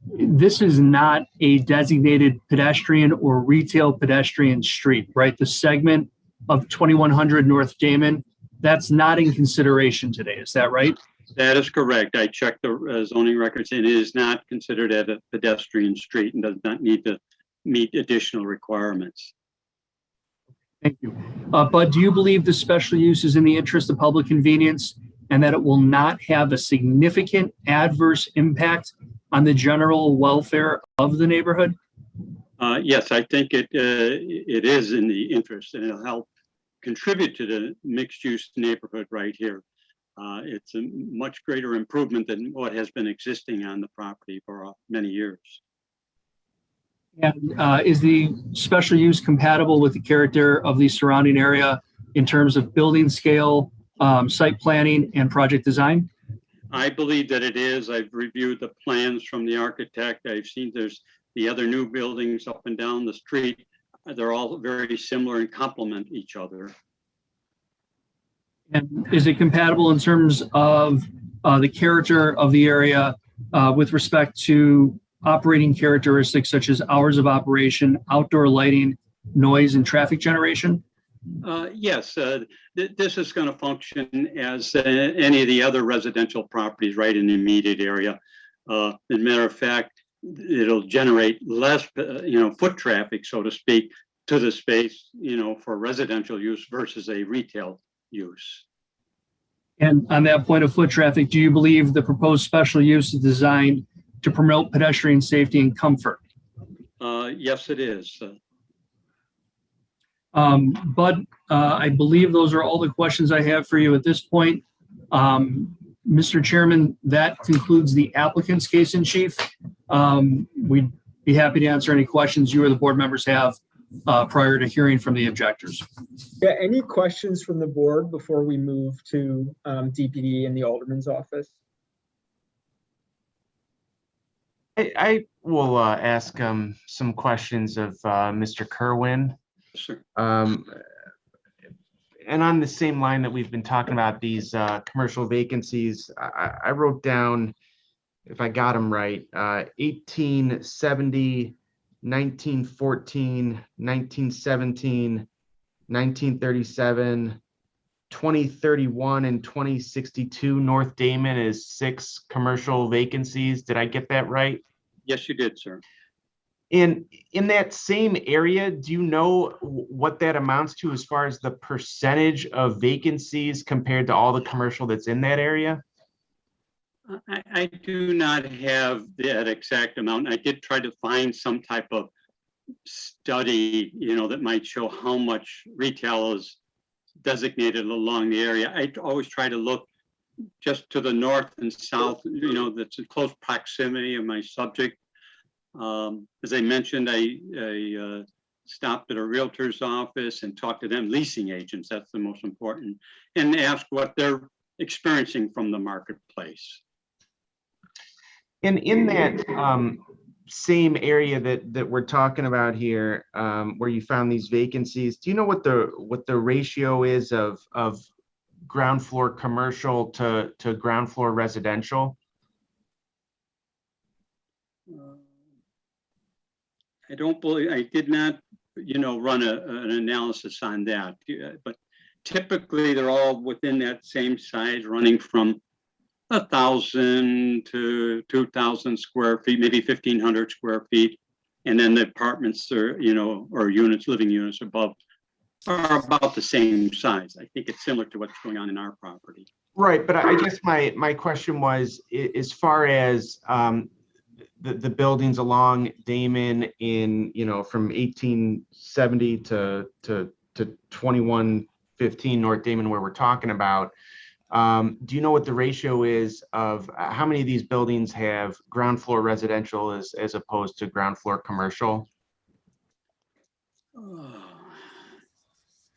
this is not a designated pedestrian or retail pedestrian street, right? The segment of 2100 North Damon, that's not in consideration today. Is that right? That is correct. I checked the zoning records, and it is not considered as a pedestrian street and does not need to meet additional requirements. Thank you. But do you believe the special use is in the interest of public convenience and that it will not have a significant adverse impact on the general welfare of the neighborhood? Yes, I think it is in the interest, and it'll help contribute to the mixed-use neighborhood right here. It's a much greater improvement than what has been existing on the property for many years. And is the special use compatible with the character of the surrounding area in terms of building scale, site planning, and project design? I believe that it is. I've reviewed the plans from the architect. I've seen there's the other new buildings up and down the street. They're all very similar and complement each other. And is it compatible in terms of the character of the area with respect to operating characteristics such as hours of operation, outdoor lighting, noise, and traffic generation? Yes, this is going to function as any of the other residential properties right in the immediate area. As a matter of fact, it'll generate less, foot traffic, so to speak, to the space, for residential use versus a retail use. And on that point of foot traffic, do you believe the proposed special use is designed to promote pedestrian safety and comfort? Yes, it is. But I believe those are all the questions I have for you at this point. Mr. Chairman, that concludes the applicant's case in chief. We'd be happy to answer any questions you or the board members have prior to hearing from the objectors. Yeah, any questions from the board before we move to DPD and the Alderman's office? I will ask some questions of Mr. Kerwin. Sure. and on the same line that we've been talking about these commercial vacancies, I wrote down, if I got them right, 1870, 1914, 1917, 1937, 2031, and 2062. North Damon is 6 commercial vacancies. Did I get that right? Yes, you did, sir. In that same area, do you know what that amounts to as far as the percentage of vacancies compared to all the commercial that's in that area? I do not have that exact amount. I did try to find some type of study, that might show how much retail is designated along the area. I always try to look just to the north and south, that's in close proximity of my subject. As I mentioned, I stopped at a realtor's office and talked to them, leasing agents, that's the most important, and asked what they're experiencing from the marketplace. And in that same area that we're talking about here, where you found these vacancies, do you know what the ratio is of ground floor commercial to ground floor residential? I don't believe, I did not, run an analysis on that, but typically they're all within that same size, running from 1,000 to 2,000 square feet, maybe 1,500 square feet. And then the apartments are, or units, living units above are about the same size. I think it's similar to what's going on in our property. Right, but I guess my question was, as far as the buildings along Damon in, from 1870 to 2115 North Damon, where we're talking about, do you know what the ratio is of how many of these buildings have ground floor residential as opposed to ground floor commercial?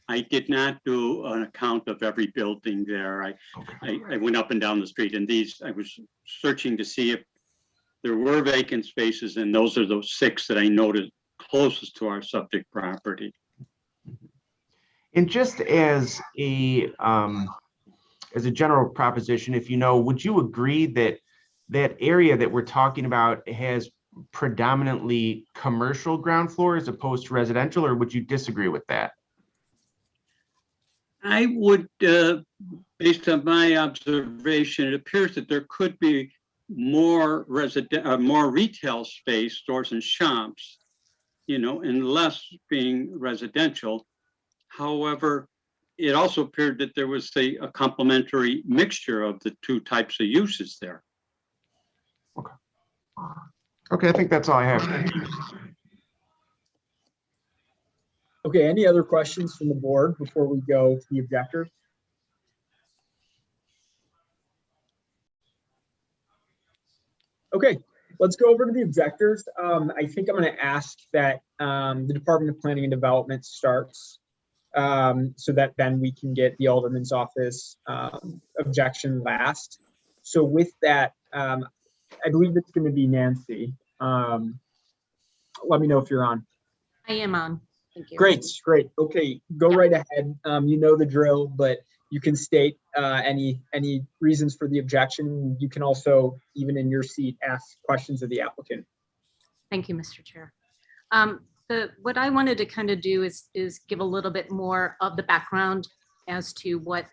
I did not do an account of every building there. I went up and down the street, and I was searching to see if there were vacant spaces, and those are those 6 that I noted closest to our subject property. And just as a general proposition, if would you agree that that area that we're talking about has predominantly commercial ground floor as opposed to residential, or would you disagree with that? I would, based on my observation, it appears that there could be more retail space, stores and shops, and less being residential. However, it also appeared that there was a complementary mixture of the 2 types of uses there. Okay, I think that's all I have. Thank you. Okay, any other questions from the board before we go to the objectors? Okay, let's go over to the objectors. I think I'm going to ask that the Department of Planning and Development starts, so that then we can get the Alderman's office objection last. So with that, I believe it's going to be Nancy. Let me know if you're on. I am on. Thank you. Great. Okay, go right ahead. You know the drill, but you can state any reasons for the objection. You can also, even in your seat, ask questions of the applicant. Thank you, Mr. Chair. What I wanted to kind of do is give a little bit more of the background as to what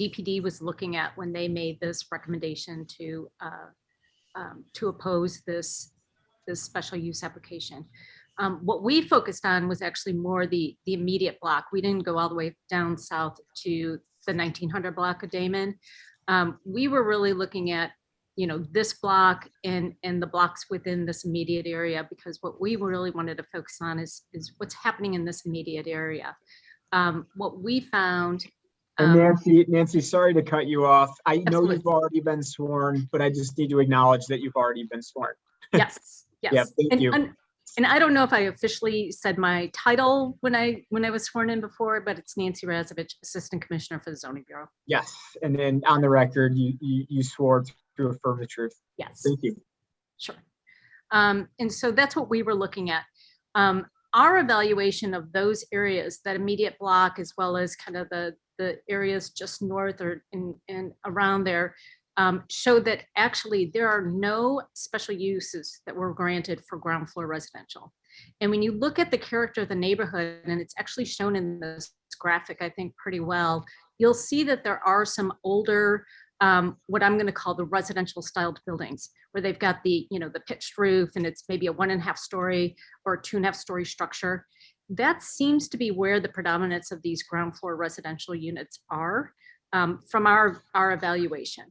DPD was looking at when they made this recommendation to oppose this special use application. What we focused on was actually more the immediate block. We didn't go all the way down south to the 1900 block of Damon. We were really looking at, this block and the blocks within this immediate area, because what we really wanted to focus on is what's happening in this immediate area. What we found. And Nancy, sorry to cut you off. I know you've already been sworn, but I just need to acknowledge that you've already been sworn. Yes. Yeah, thank you. And I don't know if I officially said my title when I was sworn in before, but it's Nancy Razovich, Assistant Commissioner for the Zoning Bureau. Yes, and then on the record, you swore to affirm the truth. Yes. Thank you. Sure. And so that's what we were looking at. Our evaluation of those areas, that immediate block, as well as kind of the the areas just north or in and around there show that actually there are no special uses that were granted for ground floor residential. And when you look at the character of the neighborhood, and it's actually shown in this graphic, I think pretty well, you'll see that there are some older, what I'm going to call the residential styled buildings, where they've got the, you know, the pitched roof, and it's maybe a 1.5 story or 2.5 story structure. That seems to be where the predominance of these ground floor residential units are from our evaluation.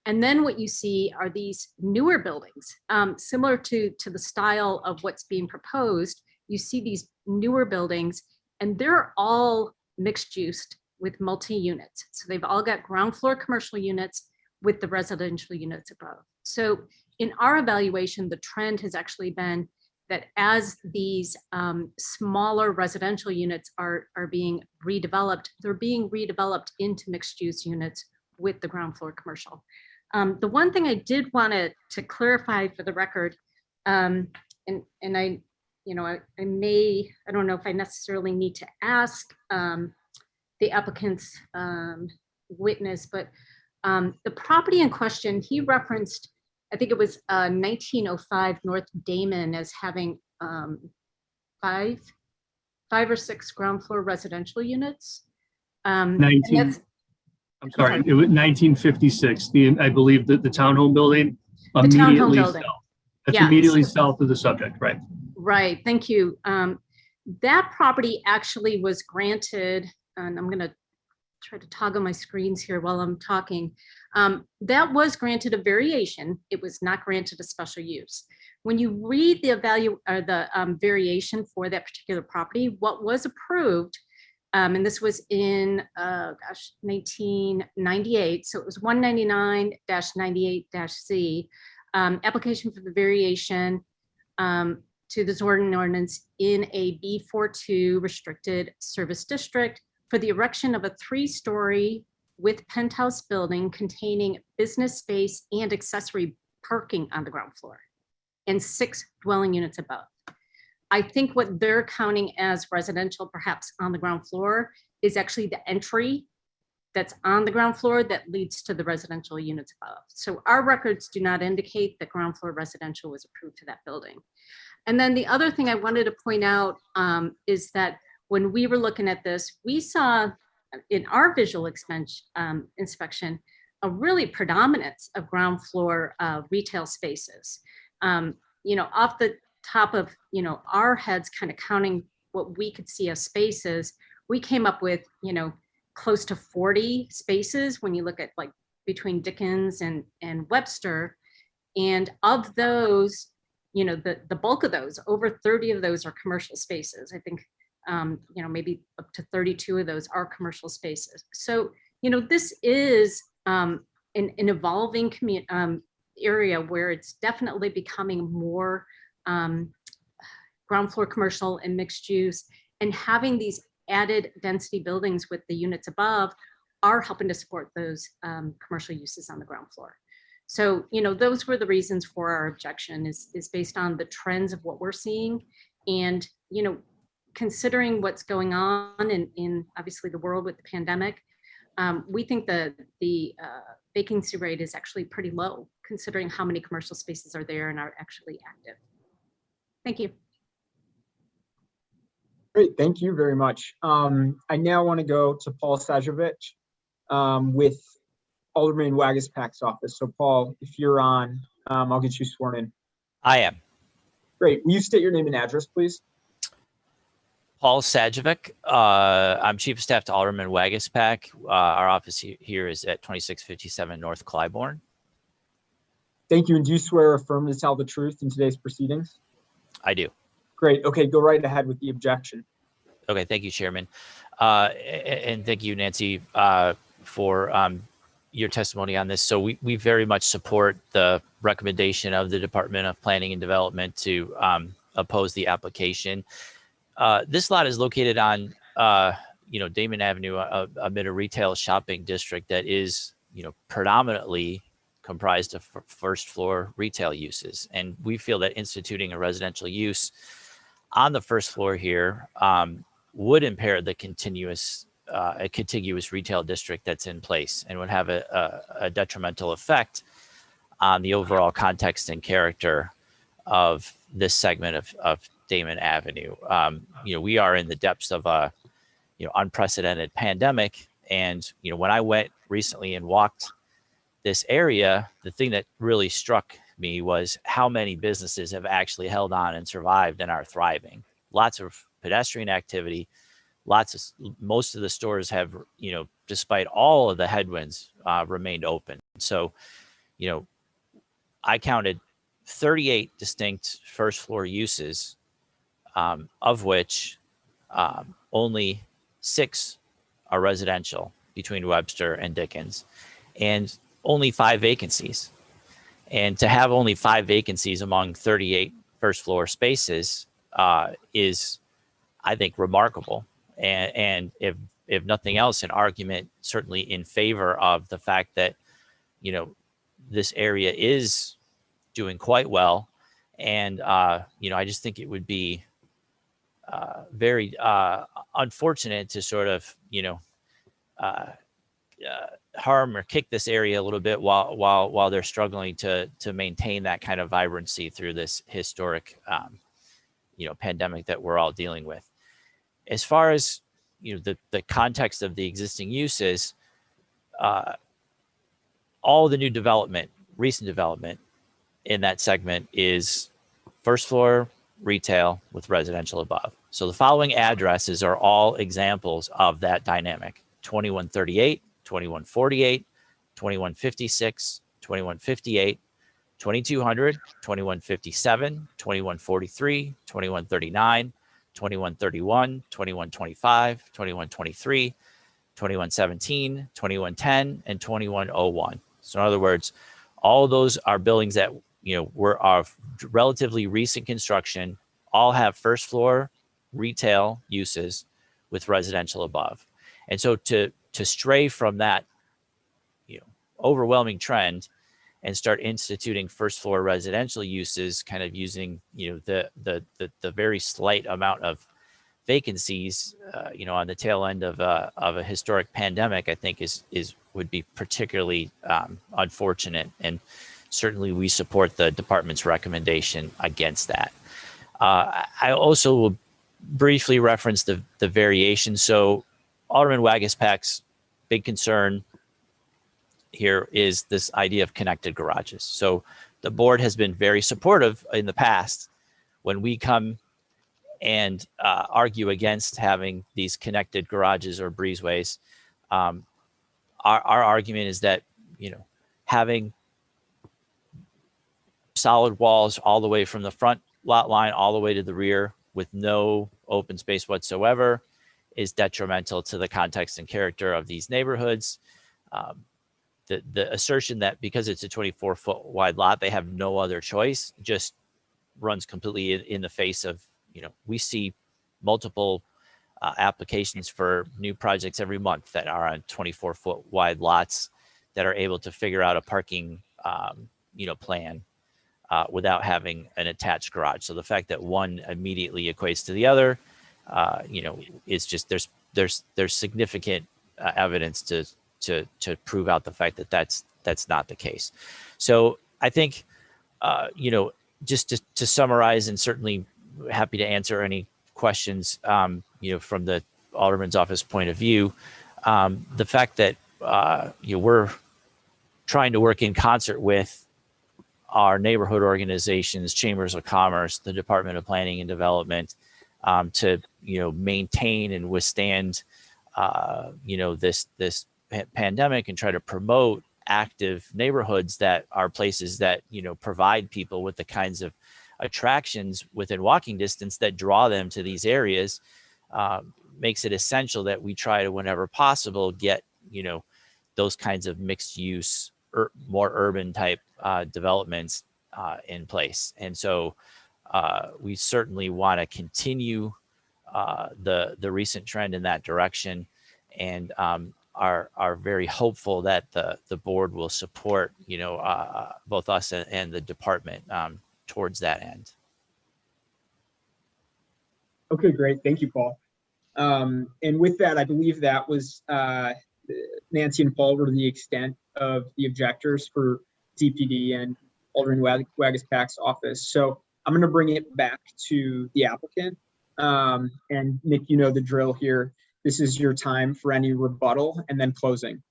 And then what you see are these newer buildings, similar to the style of what's being proposed. You see these newer buildings, and they're all mixed use with multi-units. So they've all got ground floor commercial units with the residential units above. So in our evaluation, the trend has actually been that as these smaller residential units are being redeveloped, they're being redeveloped into mixed use units with the ground floor commercial. The one thing I did want to clarify for the record, and I, you know, I don't know if I necessarily need to ask the applicant's witness, but the property in question, he referenced, I think it was 1905 North Damon as having five or six ground floor residential units. I'm sorry, it was 1956. I believe that the townhome building townhome immediately building. south. That's Yeah. immediately south of the subject, right? Right, thank you. That property actually was granted, and I'm gonna try to toggle my screens here while I'm talking. That was granted a variation. It was not granted a special use. When you read the variation for that particular property, what was approved, and this was in, 1998, so it was 199-98-Z, application for the variation to the zoning ordinance in a B42 restricted service district for the erection of a 3-story with penthouse building containing business space and accessory parking on the ground floor and 6 dwelling units above. I think what they're counting as residential, perhaps on the ground floor, is actually the entry that's on the ground floor that leads to the residential units above. So our records do not indicate that ground floor residential was approved for that building. And then the other thing I wanted to point out is that when we were looking at this, we saw in our visual inspection a really predominance of ground floor retail spaces. You know, off the top of, you know, our heads kind of counting what we could see as spaces, we came up with, you know, close to 40 spaces when you look at like between Dickens and Webster. And of those, you know, the bulk of those, over 30 of those are commercial spaces. I think, you know, maybe up to 32 of those are commercial spaces. So, you know, this is an evolving area where it's definitely becoming more ground floor commercial and mixed use, and having these added density buildings with the units above are helping to support those commercial uses on the ground floor. So, you know, those were the reasons for our objection is based on the trends of what we're seeing. And, you know, considering what's going on in obviously the world with the pandemic, we think the vacancy rate is actually pretty low considering how many commercial spaces are there and are actually active. Thank you. Great, thank you very much. I now want to go to Paul Sajovich with Alderman Waguespak's office. So Paul, if you're on, I'll get you sworn in. I am. Great. Will you state your name and address, please? Paul Sajovic. I'm Chief of Staff to Alderman Waguespack. Our office here is at 2657 North Clybourne. Thank you. And do you swear or affirm to tell the truth in today's proceedings? I do. Great. Okay, go right ahead with the objection. Okay, thank you, Chairman. And thank you, Nancy, for your testimony on this. So we very much support the recommendation of the Department of Planning and Development to oppose the application. This lot is located on, you know, Damon Avenue amid a retail shopping district that is, you know, predominantly comprised of first floor retail uses. And we feel that instituting a residential use on the first floor here would impair the continuous a contiguous retail district that's in place and would have a detrimental effect on the overall context and character of this segment of Damon Avenue. We are in the depths of a unprecedented pandemic. And, when I went recently and walked this area, the thing that really struck me was how many businesses have actually held on and survived and are thriving. Lots of pedestrian activity, most of the stores have, despite all of the headwinds, remained open. So, I counted 38 distinct first floor uses, of which only 6 are residential between Webster and Dickens, and only 5 vacancies. And to have only 5 vacancies among 38 first floor spaces is, I think, remarkable. And if nothing else, an argument certainly in favor of the fact that, this area is doing quite well. And, I just think it would be very unfortunate to sort of, harm or kick this area a little bit while they're struggling to maintain that kind of vibrancy through this historic, pandemic that we're all dealing with. As far as, the context of the existing uses, all the new development, recent development in that segment is first floor retail with residential above. So the following addresses are all examples of that dynamic: 2138, 2148, 2156, 2158, 2200, 2157, 2143, 2139, 2131, 2125, 2123, 2117, 2110, and 2101. So in other words, all of those are buildings that, were of relatively recent construction, all have first floor retail uses with residential above. And so to stray from that, overwhelming trend and start instituting first floor residential uses, kind of using, the very slight amount of vacancies, on the tail end of a historic pandemic, I think would be particularly unfortunate. And certainly we support the department's recommendation against that. I also will briefly reference the variation. So Alderman Waguespack's big concern here is this idea of connected garages. So the board has been very supportive in the past when we come and argue against having these connected garages or breezeways. Our argument is that, having solid walls all the way from the front lot line all the way to the rear with no open space whatsoever is detrimental to the context and character of these neighborhoods. The assertion that because it's a 24-foot wide lot, they have no other choice just runs completely in the face of, we see multiple applications for new projects every month that are on 24-foot wide lots that are able to figure out a parking, plan without having an attached garage. So the fact that one immediately equates to the other, is just, there's significant evidence to prove out the fact that that's not the case. So I think, just to summarize, and certainly happy to answer any questions, from the Alderman's office point of view, the fact that, we're trying to work in concert with our neighborhood organizations, chambers of commerce, the Department of Planning and Development, to, maintain and withstand, this pandemic and try to promote active neighborhoods that are places that, provide people with the kinds of attractions within walking distance that draw them to these areas, makes it essential that we try to, whenever possible, get, those kinds of mixed use or more urban type developments in place. And so we certainly want to continue the recent trend in that direction, and are very hopeful that the board will support, both us and the department towards that end. Okay, great. Thank you, Paul. And with that, I believe that was Nancy and Paul were the extent of the objectors for DPD and Alderman Waguespack's office. So I'm going to bring it back to the applicant. And Nick, you know the drill here. This is your time for any rebuttal and then closing.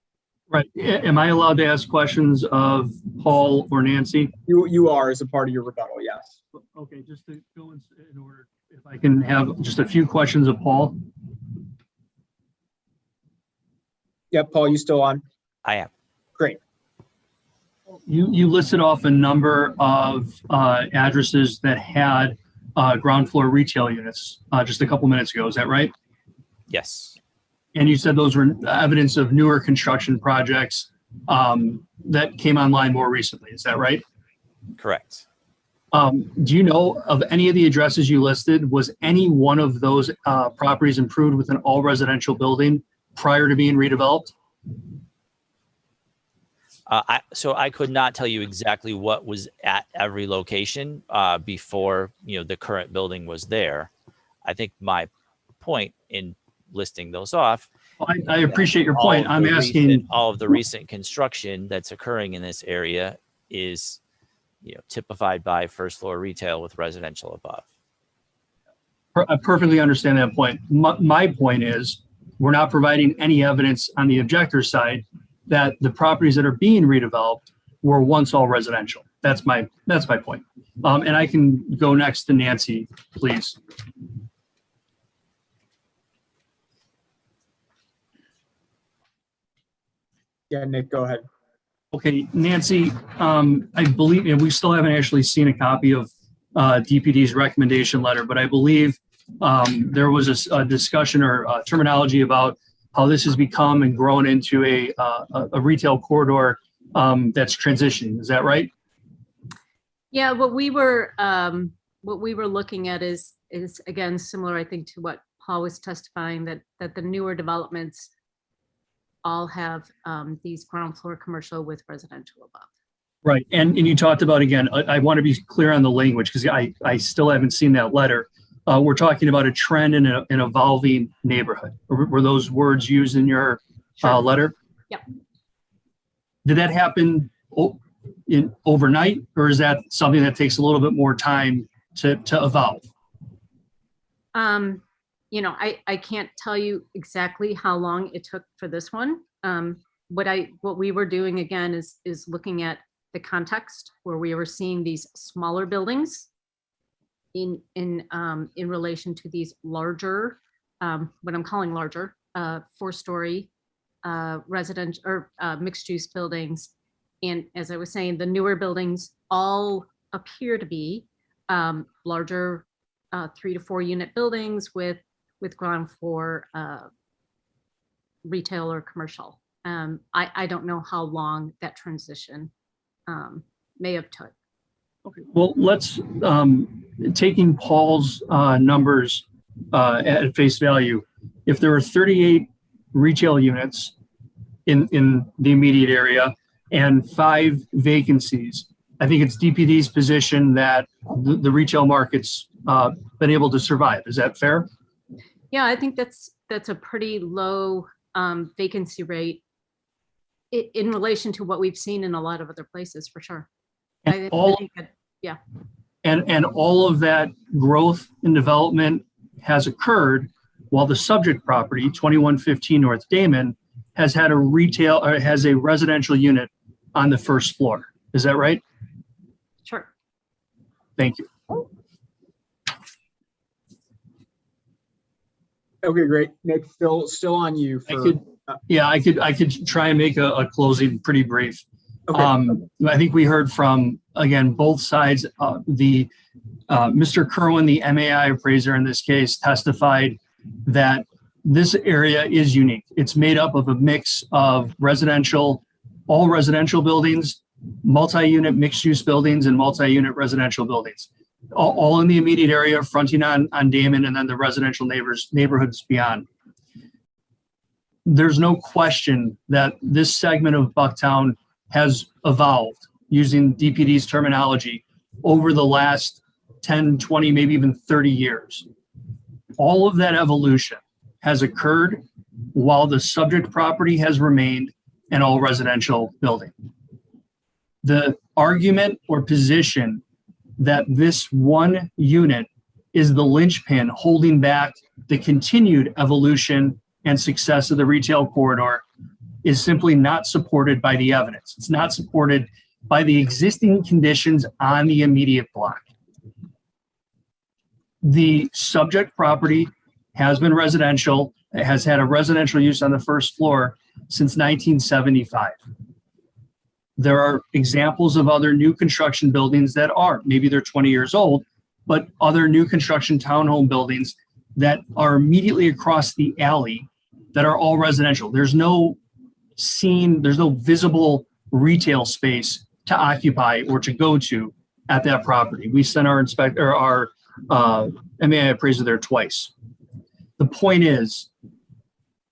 Right. Am I allowed to ask questions of Paul or Nancy? You are as a part of your rebuttal, yes. Okay, just to go in order, if I can have just a few questions of Paul. Yep, Paul, you still on? I am. Great. You listed off a number of addresses that had ground floor retail units just a couple minutes ago. Is that right? Yes. And you said those were evidence of newer construction projects that came online more recently. Is that right? Correct. Do you know of any of the addresses you listed? Was any one of those properties improved with an all residential building prior to being redeveloped? So I could not tell you exactly what was at every location before the current building was there. I think my point in listing those off. I appreciate your point. I'm asking all of the recent construction that's occurring in this area is typified by first floor retail with residential above. I perfectly understand that point. My point is we're not providing any evidence on the objector side that the properties that are being redeveloped were once all residential. That's my point. And I can go next to Nancy, please. Yeah, Nick, go ahead. Okay, Nancy, I believe, and we still haven't actually seen a copy of DPD's recommendation letter, but I believe there was a discussion or terminology about how this has become and grown into a retail corridor that's transitioning. Is that right? Yeah, what we were looking at is again similar, I think, to what Paul was testifying, that the newer developments all have these ground floor commercial with residential above. Right, and you talked about, again, I want to be clear on the language because I still haven't seen that letter. We're talking about a trend in an evolving neighborhood. Were those words used in your letter? Yep. Did that happen overnight, or is that something that takes a little bit more time to evolve? I can't tell you exactly how long it took for this one. What we were doing again is looking at the context where we were seeing these smaller buildings in relation to these larger, what I'm calling larger, 4-story residential or mixed use buildings. And as I was saying, the newer buildings all appear to be larger 3 to 4 unit buildings with ground floor retail or commercial. I don't know how long that transition may have took. Okay, well, let's, taking Paul's numbers at face value, if there are 38 retail units in the immediate area and 5 vacancies, I think it's DPD's position that the retail market's been able to survive. Is that fair? Yeah, I think that's a pretty low vacancy rate in relation to what we've seen in a lot of other places, for sure. And yeah. And all of that growth and development has occurred while the subject property, 2115 North Damon, has had a retail or has a residential unit on the first floor. Is that right? Sure. Thank you. Okay, great. Nick, still on you. I could try and make a closing pretty brief. Okay. I think we heard from, again, both sides. Mr. Kerwin, the MAI appraiser in this case, testified that this area is unique. It's made up of a mix of residential, all residential buildings, multi-unit mixed-use buildings, and multi-unit residential buildings, all in the immediate area, fronting on Damon, and then the residential neighborhoods beyond. There's no question that this segment of Bucktown has evolved, using DPD's terminology, over the last 10, 20, maybe even 30 years. All of that evolution has occurred while the subject property has remained an all residential building. The argument or position that this one unit is the linchpin holding back the continued evolution and success of the retail corridor is simply not supported by the evidence. It's not supported by the existing conditions on the immediate block. The subject property has been residential, it has had a residential use on the first floor since 1975. There are examples of other new construction buildings that are, maybe they're 20 years old, but other new construction townhome buildings that are immediately across the alley that are all residential. There's no visible retail space to occupy or to go to at that property. We sent our MAI appraiser there twice. The point is,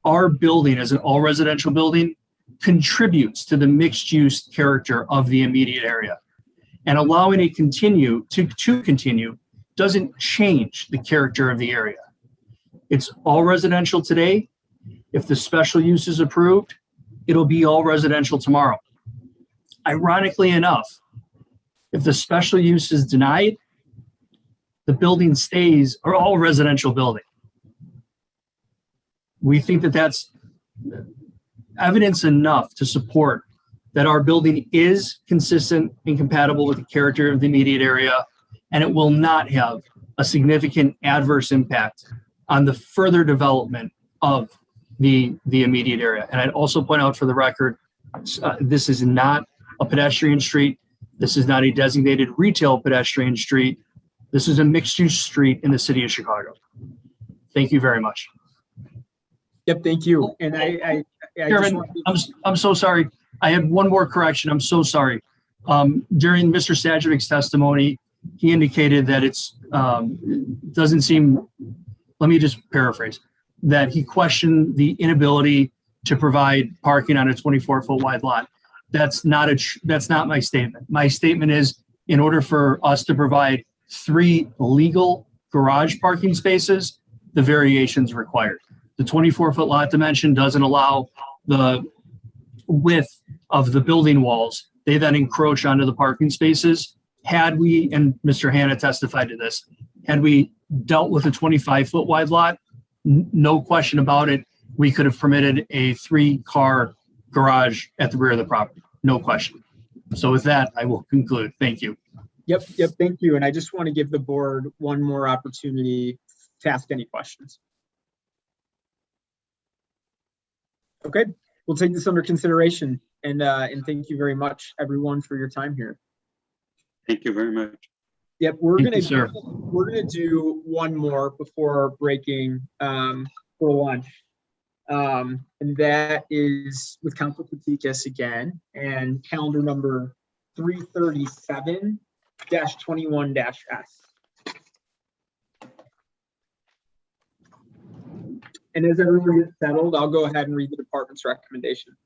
our building as an all residential building contributes to the mixed use character of the immediate area. And allowing it continue doesn't change the character of the area. It's all residential today. If the special use is approved, it'll be all residential tomorrow. Ironically enough, if the special use is denied, the building stays an all residential building. We think that that's evidence enough to support that our building is consistent and compatible with the character of the immediate area, and it will not have a significant adverse impact on the further development of the immediate area. And I'd also point out for the record, this is not a pedestrian street. This is not a designated retail pedestrian street. This is a mixed-use street in the city of Chicago. Thank you very much. Yep, thank you. And I just Chairman, want I'm so sorry. I have one more correction. I'm so sorry. During Mr. Sajovic's testimony, he indicated that it's doesn't seem, let me just paraphrase, that he questioned the inability to provide parking on a 24-foot wide lot. That's not my statement. My statement is, in order for us to provide 3 legal garage parking spaces, the variations required. The 24-foot lot dimension doesn't allow the width of the building walls. They then encroach onto the parking spaces. Had we, and Mr. Hanna testified to this, had we dealt with a 25-foot wide lot, no question about it, we could have permitted a 3-car garage at the rear of the property. No question. So with that, I will conclude. Thank you. Yep, thank you. And I just want to give the board one more opportunity to ask any questions. Okay, we'll take this under consideration, and thank you very much, everyone, for your time here. Thank you very much. Yep, we're Thank gonna you, sir. do one more before breaking for lunch, and that is with Council Fatikas again, and calendar number 337-21-S. And as everyone gets settled, I'll go ahead and read the department's recommendation.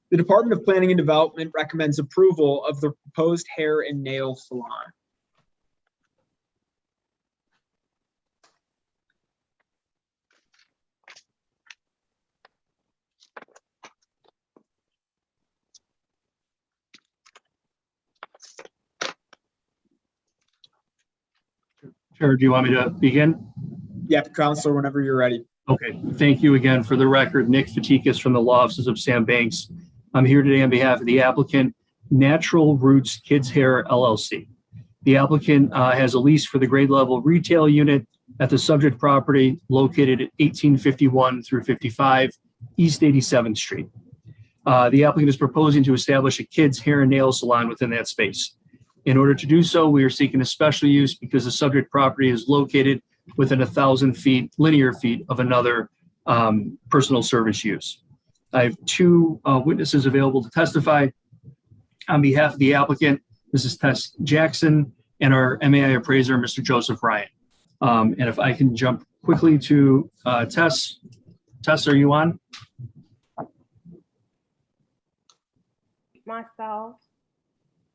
The Department of Planning and Development recommends approval of the proposed hair and nail salon. Chair, do you want me to begin? Yep, Counselor, whenever you're ready. Okay, thank you again. For the record, Nick Fatikas from the law offices of Sam Banks. I'm here today on behalf of the applicant, Natural Roots Kids Hair LLC. The applicant has a lease for the grade level retail unit at the subject property located at 1851 through 55 East 87th Street. The applicant is proposing to establish a kids hair and nail salon within that space. In order to do so, we are seeking a special use because the subject property is located within 1,000 linear feet of another personal service use. I have 2 witnesses available to testify on behalf of the applicant, Mrs. Tess Jackson, and our MAI appraiser, Mr. Joseph Ryan. And if I can jump quickly to Tess. Tess, are you on? Myself.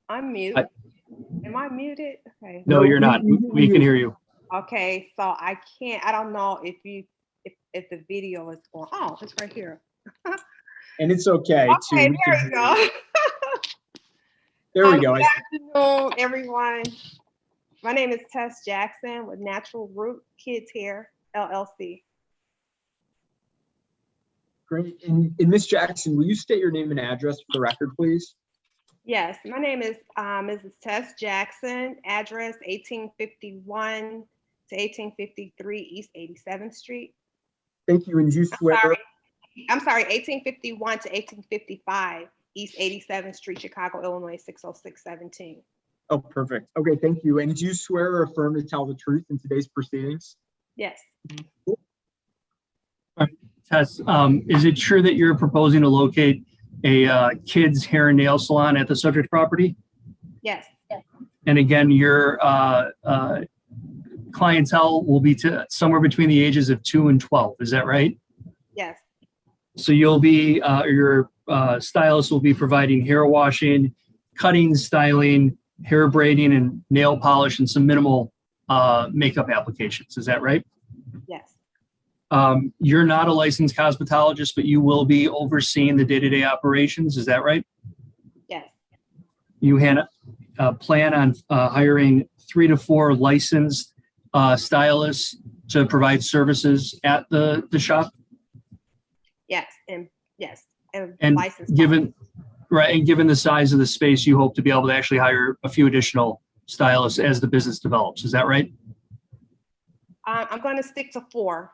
I'm mute. Am I muted? Okay. No, you're not. We can hear you. Okay, so I don't know if if the video is going, oh, it's right here. And it's okay. too. Okay, We there can you go. There we go. Good afternoon, everyone. My name is Tess Jackson with Natural Root Kids Hair, LLC. Great. And Ms. Jackson, will you state your name and address for the record, please? Yes, my name is Mrs. Tess Jackson, address 1851 to 1853 East 87th Street. Thank you. And do you swear? I'm sorry, 1851 to 1855 East 87th Street, Chicago, Illinois, 60617. Oh, perfect. Okay, thank you. And do you swear or affirm to tell the truth in today's proceedings? Yes, Tess, is it true that you're proposing to locate a kids hair and nail salon at the subject property? yes, And again, your clientele will be to somewhere between the ages of 2 and 12. Is that right? yes, So you'll be, your stylist will be providing hair washing, cutting, styling, hair braiding, and nail polish, and some minimal makeup applications. Is that right? yes, You're not a licensed cosmetologist, but you will be overseeing the day-to-day operations. Is that right? yes, You plan on hiring 3 to 4 licensed stylists to provide services at the shop? yes, and And licensed. given the size of the space, you hope to be able to actually hire a few additional stylists as the business develops. Is that right? I'm going to stick to 4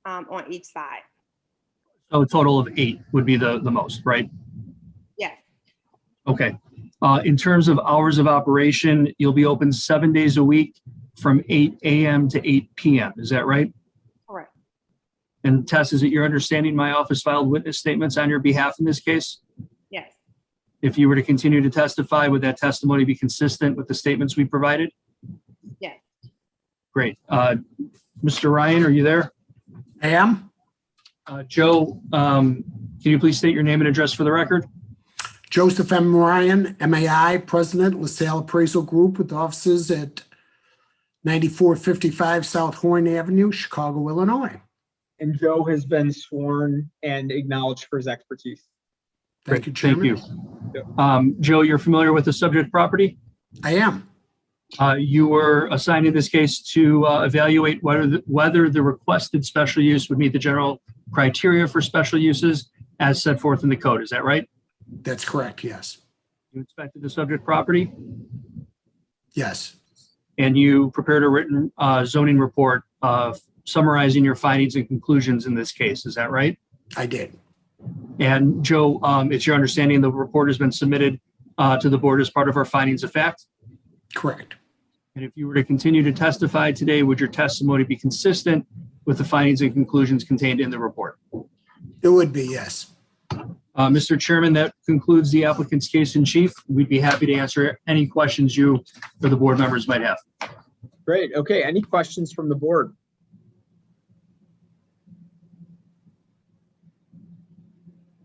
on each side. So a total of 8 would be the most, right? Yes, Okay. In terms of hours of operation, you'll be open 7 days a week from 8 a.m. to 8 p.m. Is that right? correct. And Tess, is it your understanding my office filed witness statements on your behalf in this case? Yes, If you were to continue to testify, would that testimony be consistent with the statements we provided? yes, Great. Mr. Ryan, are you there? I am. Joe, can you please state your name and address for the record? Joseph M. Ryan, MAI, President, LaSalle Appraisal Group, with offices at 9455 South Horn Avenue, Chicago, Illinois. And Joe has been sworn and acknowledged for his expertise. Thank you, Thank Chairman. you. Joe, you're familiar with the subject property? I am. You were assigned in this case to evaluate whether the requested special use would meet the general criteria for special uses as set forth in the code. Is that right? That's correct, yes. You inspected the subject property Yes, and you prepared a written zoning report summarizing your findings and conclusions in this case. Is that right? I did. And Joe, it's your understanding the report has been submitted to the board as part of our findings of fact? Correct. And if you were to continue to testify today, would your testimony be consistent with the findings and conclusions contained in the report? It would be, yes. Mr. Chairman, that concludes the applicant's case in chief. We'd be happy to answer any questions you or the board members might have. Great. Okay. Any questions from the board?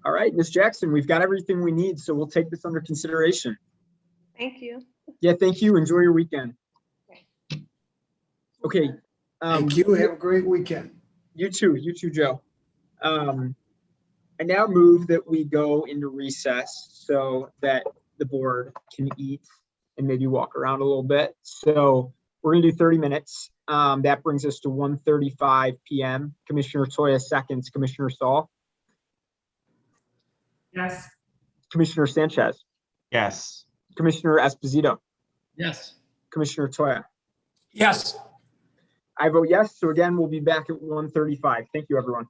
All right, Ms. Jackson, we've got everything we need, so we'll take this under consideration. thank you. Yeah, thank you. Enjoy your weekend. Okay. Thank you. Have a great weekend. You too, Joe. I now move that we go into recess so that the board can eat and maybe walk around a little bit. So we're gonna do 30 minutes. That brings us to 1:35 p.m. Commissioner Toya seconds, Commissioner Saul, Yes. Commissioner Sanchez, Yes. Commissioner Esposito, Yes. Commissioner Toya. Yes. I vote yes. So again, we'll be back at 1:35. Thank you, everyone.